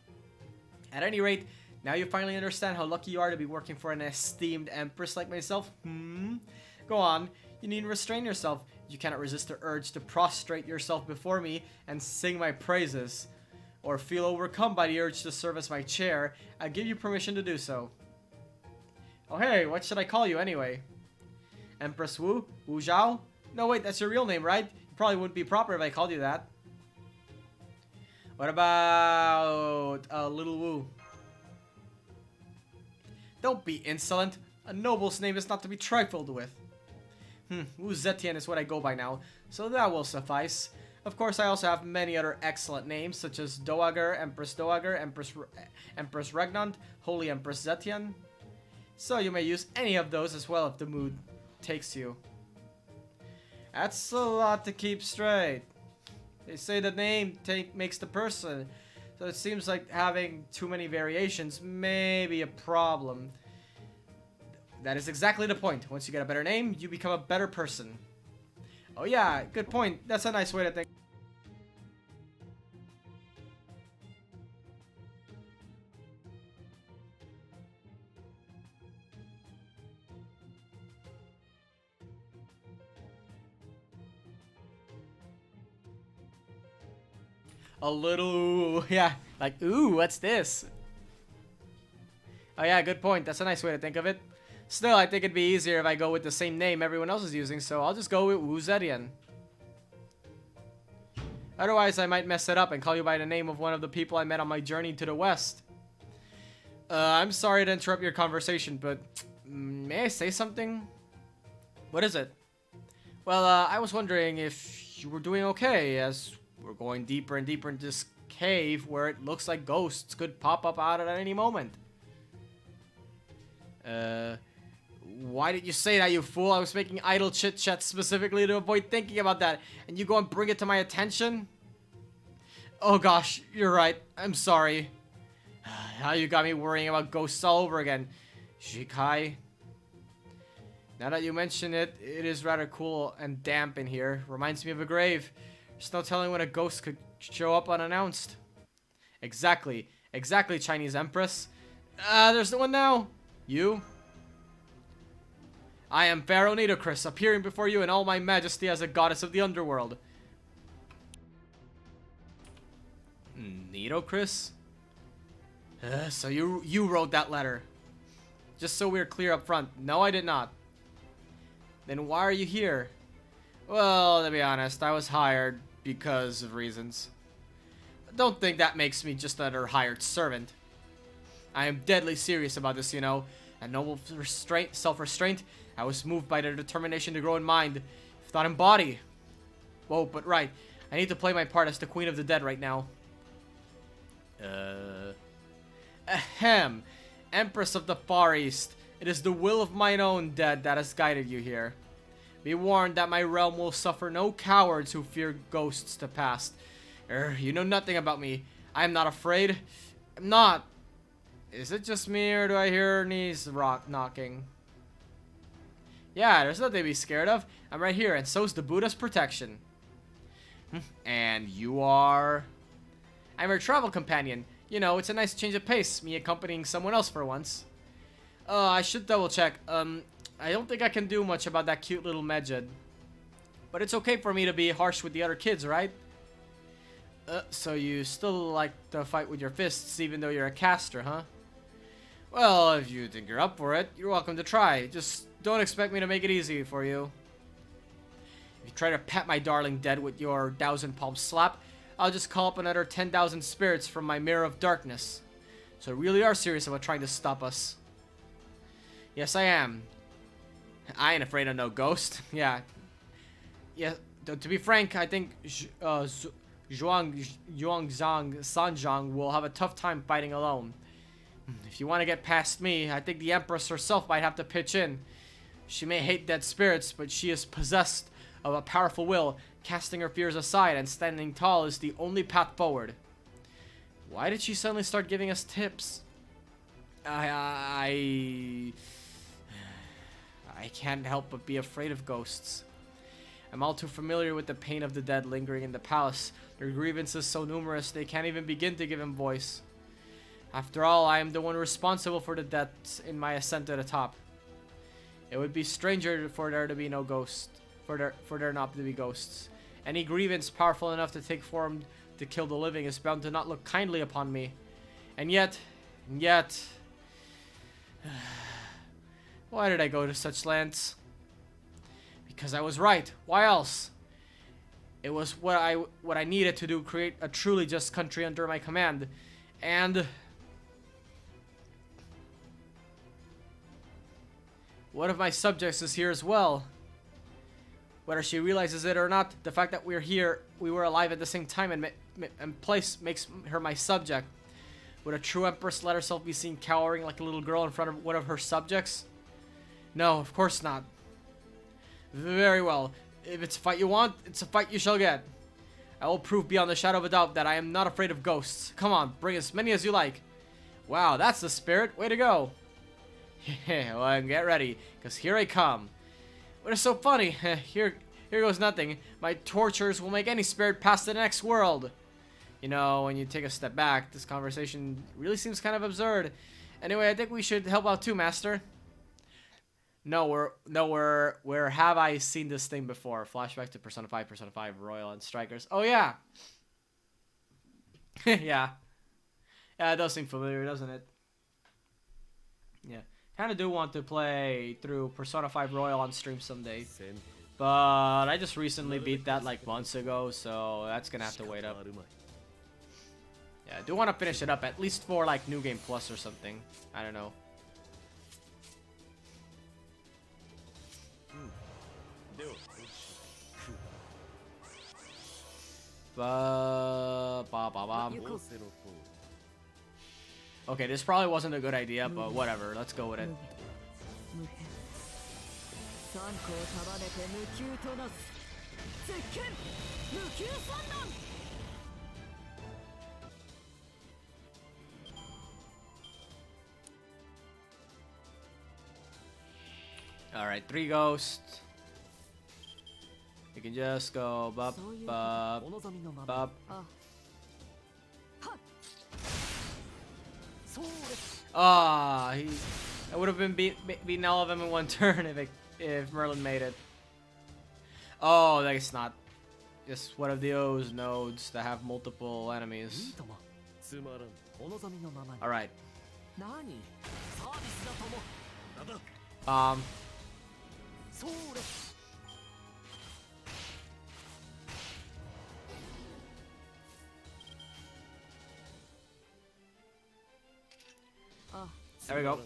At any rate, now you finally understand how lucky you are to be working for an esteemed empress like myself? Go on, you needn't restrain yourself. You cannot resist the urge to prostrate yourself before me and sing my praises. Or feel overcome by the urge to serve as my chair. I give you permission to do so. Oh hey, what should I call you anyway? Empress Wu? Wu Zhao? No wait, that's your real name, right? It probably wouldn't be proper if I called you that. What about Little Wu? Don't be insolent. A noble's name is not to be trifled with. Wu Zetian is what I go by now, so that will suffice. Of course, I also have many other excellent names, such as Dowager, Empress, Empress Regnant, Holy Empress Zetian. So you may use any of those as well if the mood takes you. That's a lot to keep straight. They say the name makes the person, so it seems like having too many variations may be a problem. That is exactly the point. Once you get a better name, you become a better person. Oh yeah, good point. That's a nice way to think. A little, yeah, like, ooh, what's this? Oh yeah, good point. That's a nice way to think of it. Still, I think it'd be easier if I go with the same name everyone else is using, so I'll just go with Wu Zetian. Otherwise, I might mess it up and call you by the name of one of the people I met on my journey to the west. I'm sorry to interrupt your conversation, but may I say something? What is it? Well, I was wondering if you were doing okay, as we're going deeper and deeper into this cave where it looks like ghosts could pop up out at any moment. Why did you say that, you fool? I was making idle chit-chat specifically to avoid thinking about that, and you go and bring it to my attention? Oh gosh, you're right. I'm sorry. Now you got me worrying about ghosts all over again. Shikai. Now that you mention it, it is rather cool and damp in here. Reminds me of a grave. There's no telling when a ghost could show up unannounced. Exactly. Exactly, Chinese Empress. There's no one now. You? I am Pharaoh Nitocris, appearing before you in all my majesty as a goddess of the underworld. Nitocris? So you wrote that letter. Just so we're clear up front. No, I did not. Then why are you here? Well, to be honest, I was hired because of reasons. Don't think that makes me just another hired servant. I am deadly serious about this, you know. And noble self-restraint, I was moved by their determination to grow in mind, if not in body. Whoa, but right. I need to play my part as the Queen of the Dead right now. Ahem. Empress of the Far East. It is the will of mine own dead that has guided you here. Be warned that my realm will suffer no cowards who fear ghosts to pass. You know nothing about me. I am not afraid. I'm not. Is it just me, or do I hear knees knocking? Yeah, there's nothing to be scared of. I'm right here, and so's the Buddha's protection. And you are? I'm your travel companion. You know, it's a nice change of pace, me accompanying someone else for once. I should double check. I don't think I can do much about that cute little Medjed. But it's okay for me to be harsh with the other kids, right? So you still like to fight with your fists, even though you're a caster, huh? Well, if you think you're up for it, you're welcome to try. Just don't expect me to make it easy for you. If you try to pet my darling dead with your 1,000 palm slap, I'll just call up another 10,000 spirits from my mirror of darkness. So you really are serious about trying to stop us. Yes, I am. I ain't afraid of no ghost. Yeah. To be frank, I think Zhuangzhang Sanjiang will have a tough time fighting alone. If you want to get past me, I think the Empress herself might have to pitch in. She may hate dead spirits, but she is possessed of a powerful will. Casting her fears aside and standing tall is the only path forward. Why did she suddenly start giving us tips? I can't help but be afraid of ghosts. I'm all too familiar with the pain of the dead lingering in the palace. Their grievances so numerous they can't even begin to give them voice. After all, I am the one responsible for the deaths in my ascent to the top. It would be stranger for there to be no ghosts, for there not to be ghosts. Any grievance powerful enough to take form to kill the living is bound to not look kindly upon me. And yet, why did I go to such lengths? Because I was right. Why else? It was what I needed to do, create a truly just country under my command. And one of my subjects is here as well. Whether she realizes it or not, the fact that we're here, we were alive at the same time and place makes her my subject. Would a true empress let herself be seen cowering like a little girl in front of one of her subjects? No, of course not. Very well. If it's a fight you want, it's a fight you shall get. I will prove beyond a shadow of a doubt that I am not afraid of ghosts. Come on, bring as many as you like. Wow, that's the spirit. Way to go. Well, get ready, because here I come. What is so funny? Here goes nothing. My tortures will make any spirit pass to the next world. You know, when you take a step back, this conversation really seems kind of absurd. Anyway, I think we should help out too, Master. Where have I seen this thing before? Flashback to Persona 5, Royal and Strikers. Oh, yeah. Yeah. Yeah, it does seem familiar, doesn't it? Yeah. Kind of do want to play through Persona 5 Royal on stream someday. But I just recently beat that like months ago, so that's gonna have to wait up. Yeah, I do want to finish it up, at least for like New Game Plus or something. I don't know. Okay, this probably wasn't a good idea, but whatever. Let's go with it. Alright, 3 ghosts. You can just go bop, bop, bop. Ah, I would have been beaten all of them in one turn if Merlin made it. Oh, that's not just one of those nodes that have multiple enemies. All right. There we go.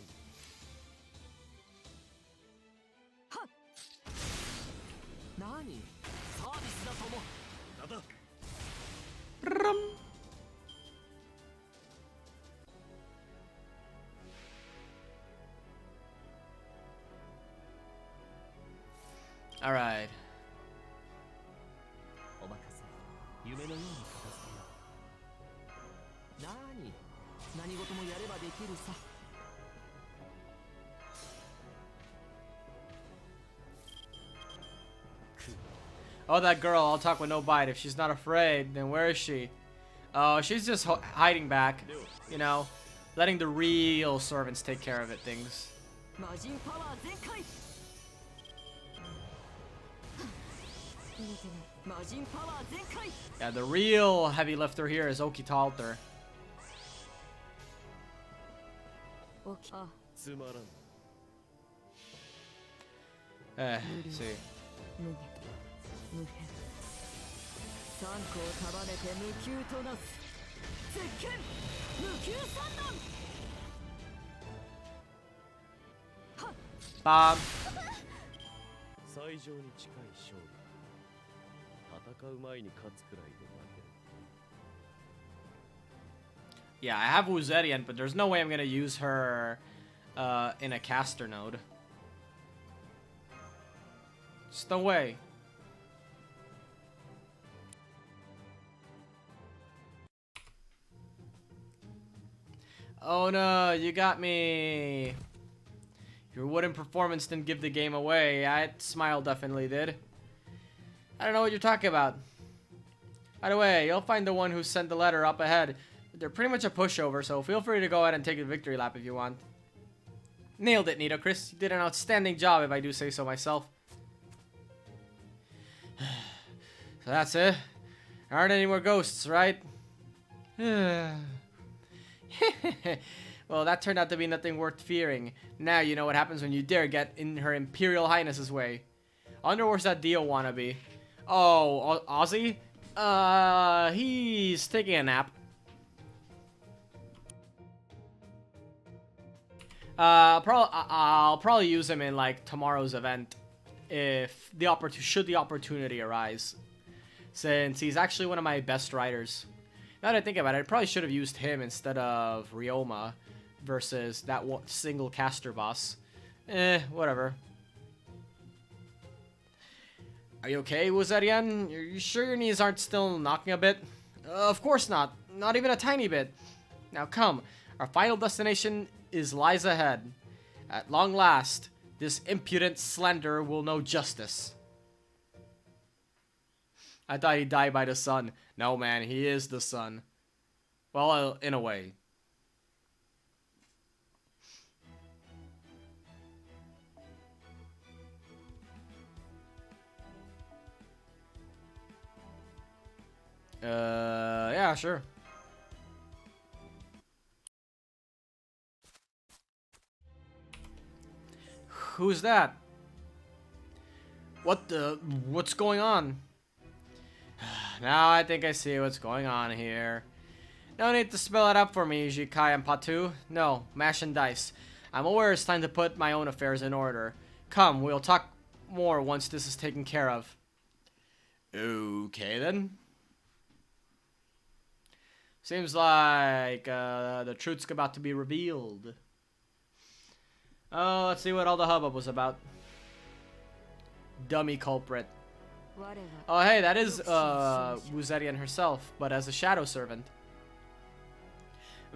All right. Oh, that girl, I'll talk with no bite. If she's not afraid, then where is she? Oh, she's just hiding back. You know, letting the real servants take care of things. Yeah, the real heavy lifter here is Oki Talter. See. Bomb. Yeah, I have Wuzerian, but there's no way I'm gonna use her in a caster node. Just no way. Oh no, you got me. Your wooden performance didn't give the game away. That smile definitely did. I don't know what you're talking about. By the way, you'll find the one who sent the letter up ahead. They're pretty much a pushover, so feel free to go ahead and take a victory lap if you want. Nailed it, Nito Chris. You did an outstanding job, if I do say so myself. So that's it. There aren't any more ghosts, right? Well, that turned out to be nothing worth fearing. Now you know what happens when you dare get in Her Imperial Highness's way. I wonder where's that Dio wannabe? Oh, Ozzy? He's taking a nap. I'll probably use him in like tomorrow's event, if should the opportunity arise, since he's actually one of my best riders. Now that I think about it, I probably should have used him instead of Ryoma versus that single caster boss. Whatever. Are you okay, Wuzerian? Are you sure your knees aren't still knocking a bit? Of course not. Not even a tiny bit. Now come. Our final destination lies ahead. At long last, this impudent slanderer will know justice. I thought he'd die by the sun. No, man, he is the sun. Well, in a way. Yeah, sure. Who's that? What's going on? Now I think I see what's going on here. No need to spell it out for me, Jikai and Patu. No, mash and dice. I'm aware it's time to put my own affairs in order. Come, we'll talk more once this is taken care of. Okay, then. Seems like the truth's about to be revealed. Oh, let's see what all the hubbub was about. Dummy culprit. Oh, hey, that is Wuzerian herself, but as a shadow servant.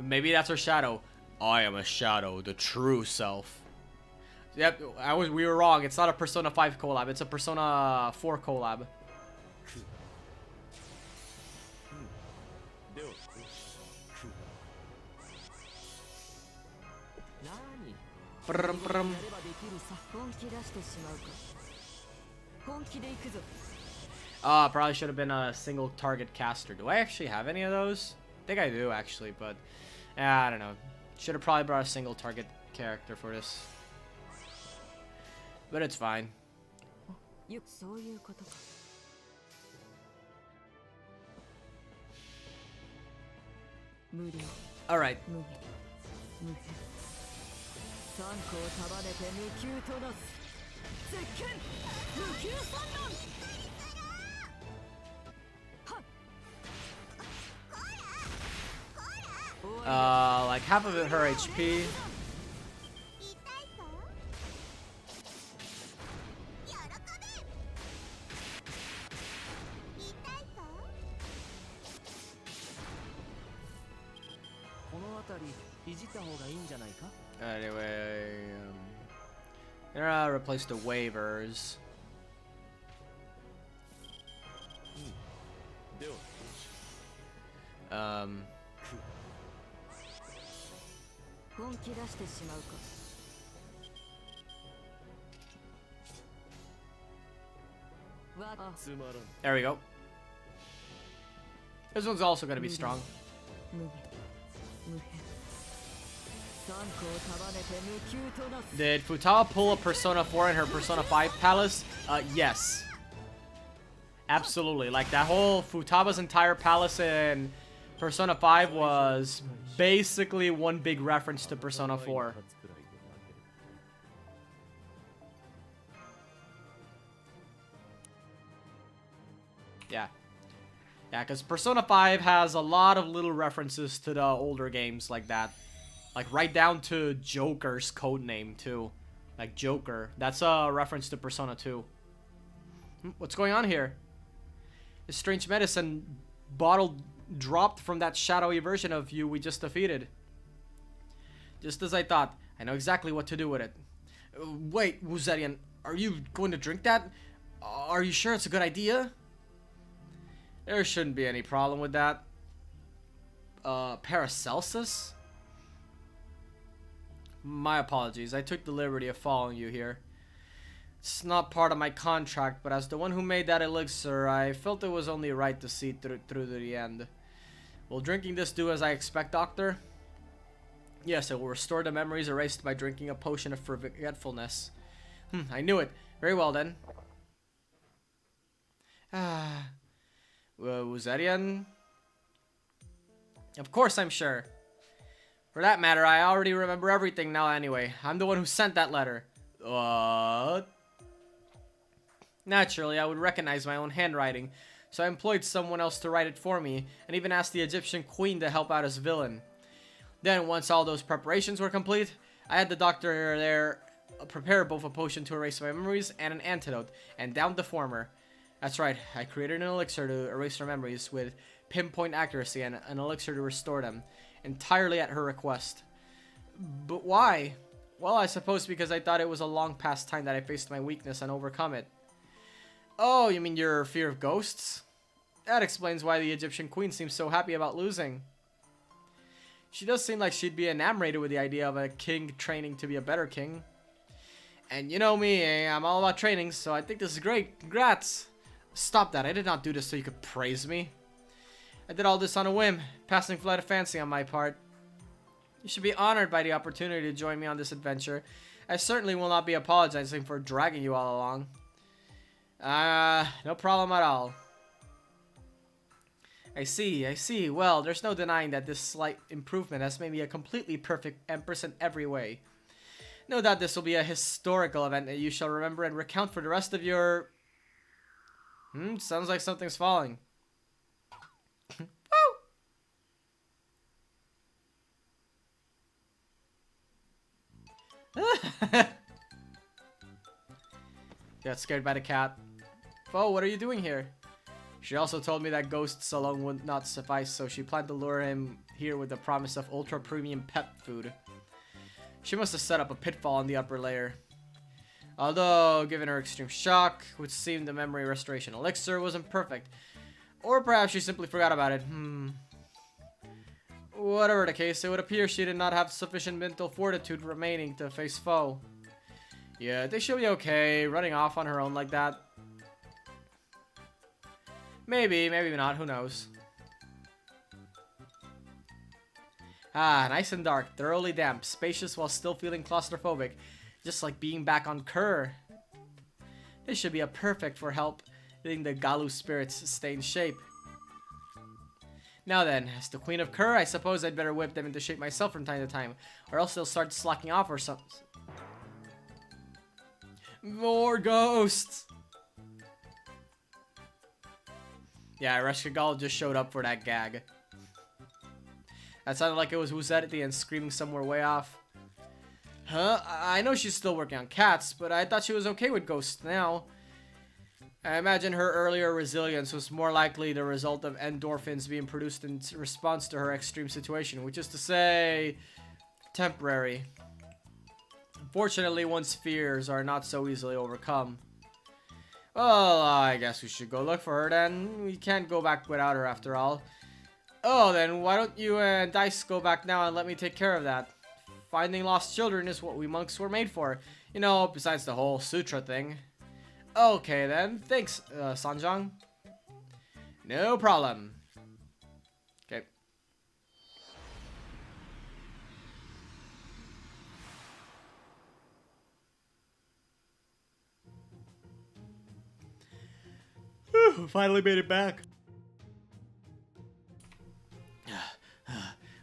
Maybe that's her shadow. I am a shadow, the true self. Yep, we were wrong. It's not a Persona 5 collab. It's a Persona 4 collab. Probably should have been a single target caster. Do I actually have any of those? I think I do actually, but I don't know. Should have probably brought a single target character for this. But it's fine. Alright. Like half of it her HP. Anyway, replace the waivers. There we go. This one's also going to be strong. Did Futaba pull a Persona 4 in her Persona 5 palace? Yes. Absolutely. Like, that whole Futaba's entire palace in Persona 5 was basically one big reference to Persona 4. Yeah. Yeah, because Persona 5 has a lot of little references to the older games like that. Like, right down to Joker's codename, too. Like, Joker. That's a reference to Persona 2. What's going on here? This strange medicine bottle dropped from that shadowy version of you we just defeated. Just as I thought. I know exactly what to do with it. Wait, Wuzerian, are you going to drink that? Are you sure it's a good idea? There shouldn't be any problem with that. Paracelsus? My apologies, I took the liberty of following you here. It's not part of my contract, but as the one who made that elixir, I felt it was only right to see through to the end. Will drinking this do as I expect, Doctor? Yes, it will restore the memories erased by drinking a potion of forgetfulness. I knew it. Very well, then. Wuzerian? Of course I'm sure. For that matter, I already remember everything now anyway. I'm the one who sent that letter. What? Naturally, I would recognize my own handwriting, so I employed someone else to write it for me, and even asked the Egyptian queen to help out as villain. Then, once all those preparations were complete, I had the doctor there prepare both a potion to erase my memories and an antidote, and downed the former. That's right, I created an elixir to erase her memories with pinpoint accuracy and an elixir to restore them, entirely at her request. But why? Well, I suppose because I thought it was a long past time that I faced my weakness and overcome it. Oh, you mean your fear of ghosts? That explains why the Egyptian queen seems so happy about losing. She does seem like she'd be enamored with the idea of a king training to be a better king. And you know me, I'm all about training, so I think this is great. Congrats! Stop that, I did not do this so you could praise me. I did all this on a whim, passing flight of fancy on my part. You should be honored by the opportunity to join me on this adventure. I certainly will not be apologizing for dragging you all along. No problem at all. I see. Well, there's no denying that this slight improvement has made me a completely perfect empress in every way. No doubt this will be a historical event that you shall remember and recount for the rest of your... sounds like something's falling. Got scared by the cat. Oh, what are you doing here? She also told me that ghosts alone would not suffice, so she planned to lure him here with the promise of ultra premium pet food. She must have set up a pitfall in the upper layer. Although, given her extreme shock, which seemed the memory restoration elixir wasn't perfect. Or perhaps she simply forgot about it. Whatever the case, it would appear she did not have sufficient mental fortitude remaining to face foe. Yeah, I think she'll be okay, running off on her own like that. Maybe not, who knows. Nice and dark, thoroughly damp, spacious while still feeling claustrophobic. Just like being back on Kerr. This should be a perfect for helping the Galu spirits stay in shape. Now then, as the Queen of Kerr, I suppose I'd better whip them into shape myself from time to time, or else they'll start slacking off or something. More ghosts! Yeah, Reshkagal just showed up for that gag. That sounded like it was Wuzeti and screaming somewhere way off. Huh? I know she's still working on cats, but I thought she was okay with ghosts now. I imagine her earlier resilience was more likely the result of endorphins being produced in response to her extreme situation, which is to say, temporary. Unfortunately, one's fears are not so easily overcome. Well, I guess we should go look for her then. We can't go back without her after all. Oh, then why don't you and Dice go back now and let me take care of that? Finding lost children is what we monks were made for. You know, besides the whole sutra thing. Okay then, thanks, Sanjang. No problem. Okay. Finally made it back.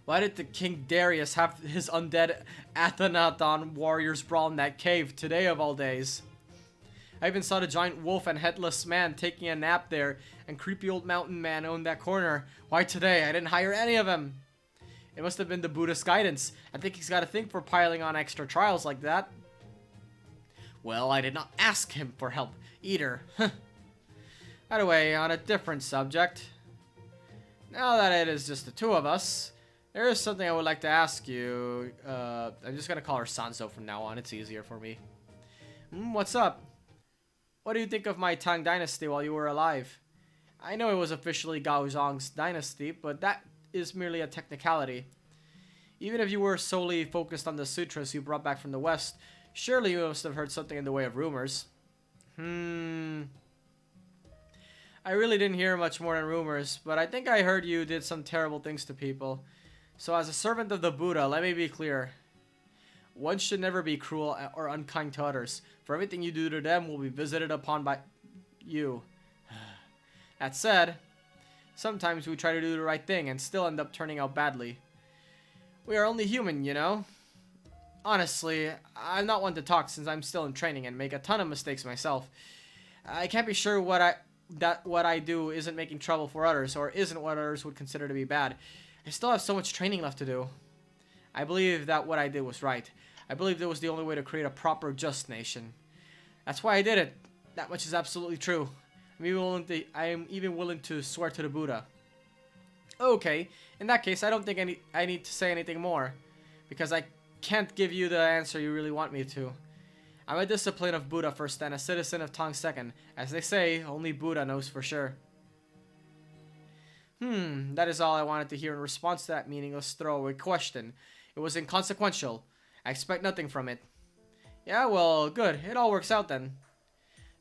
Why did the King Darius have his undead Athanaton warriors brawl in that cave today of all days? I even saw the giant wolf and headless man taking a nap there, and creepy old mountain man owned that corner. Why today? I didn't hire any of them. It must have been the Buddhist guidance. I think he's got a thing for piling on extra trials like that. Well, I did not ask him for help either. By the way, on a different subject. Now that it is just the two of us, there is something I would like to ask you. I'm just gonna call her Sanso from now on. It's easier for me. What's up? What do you think of my Tang Dynasty while you were alive? I know it was officially Gao Zhang's dynasty, but that is merely a technicality. Even if you were solely focused on the sutras you brought back from the West, surely you must have heard something in the way of rumors. I really didn't hear much more than rumors, but I think I heard you did some terrible things to people. So as a servant of the Buddha, let me be clear. One should never be cruel or unkind to others, for everything you do to them will be visited upon by you. That said, sometimes we try to do the right thing and still end up turning out badly. We are only human, you know? Honestly, I'm not one to talk since I'm still in training and make a ton of mistakes myself. I can't be sure what I do isn't making trouble for others or isn't what others would consider to be bad. I still have so much training left to do. I believe that what I did was right. I believed it was the only way to create a proper, just nation. That's why I did it. That much is absolutely true. I am even willing to swear to the Buddha. Okay, in that case, I don't think I need to say anything more, because I can't give you the answer you really want me to. I'm a discipline of Buddha first and a citizen of Tang second. As they say, only Buddha knows for sure. That is all I wanted to hear in response to that meaningless throwaway question. It was inconsequential. I expect nothing from it. Yeah, well, good. It all works out then.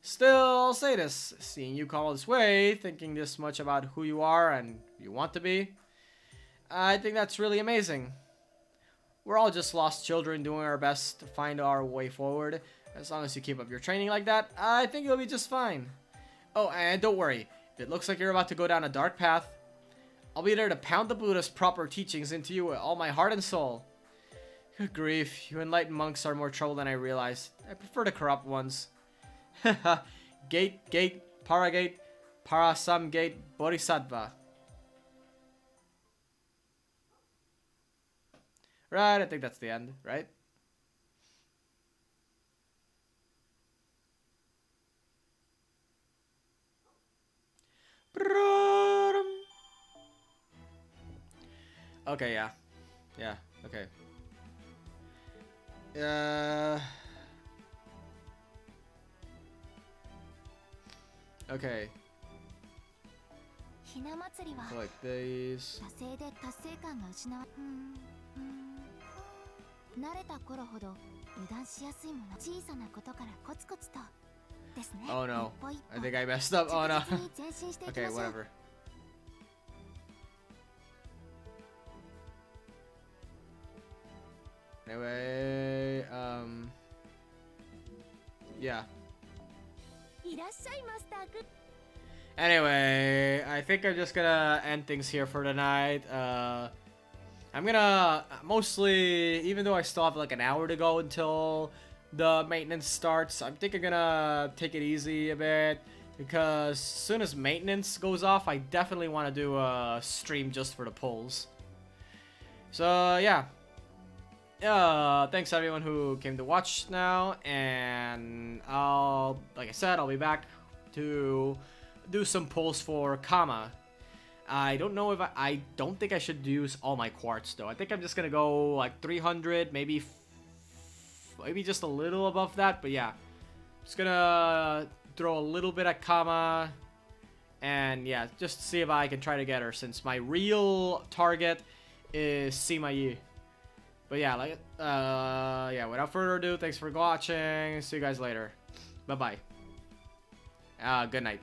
Still, I'll say this. Seeing you come all this way, thinking this much about who you are and you want to be, I think that's really amazing. We're all just lost children doing our best to find our way forward. As long as you keep up your training like that, I think you'll be just fine. Oh, and don't worry. If it looks like you're about to go down a dark path, I'll be there to pound the Buddha's proper teachings into you with all my heart and soul. Good grief, you enlightened monks are more trouble than I realized. I prefer the corrupt ones. Gate, Paragate, Parasamgate, Bodhisattva. Right, I think that's the end, right? Okay, yeah. Yeah, okay. Okay. Like these. 慣れた頃ほど油断しやすいもの小さなことからコツコツとですね Oh no, 一歩一歩 I think I messed up. Oh no. 着実に前進していきま Okay, しょう whatever. Anyway, yeah. いらっしゃいマスターくん Anyway, I think I'm just gonna end things here for tonight. I'm gonna mostly, even though I still have like an hour to go until the maintenance starts, I think I'm gonna take it easy a bit, because as soon as maintenance goes off, I definitely want to do a stream just for the polls. So yeah. Thanks everyone who came to watch now, and like I said, I'll be back to do some polls for Kama. I don't know if I don't think I should use all my quartz though. I think I'm just gonna go like 300, maybe just a little above that, but yeah. Just gonna throw a little bit at Kama, and yeah, just see if I can try to get her, since my real target is Sima Yi. But yeah, yeah, without further ado, thanks for watching. See you guys later. Bye-bye. Good night.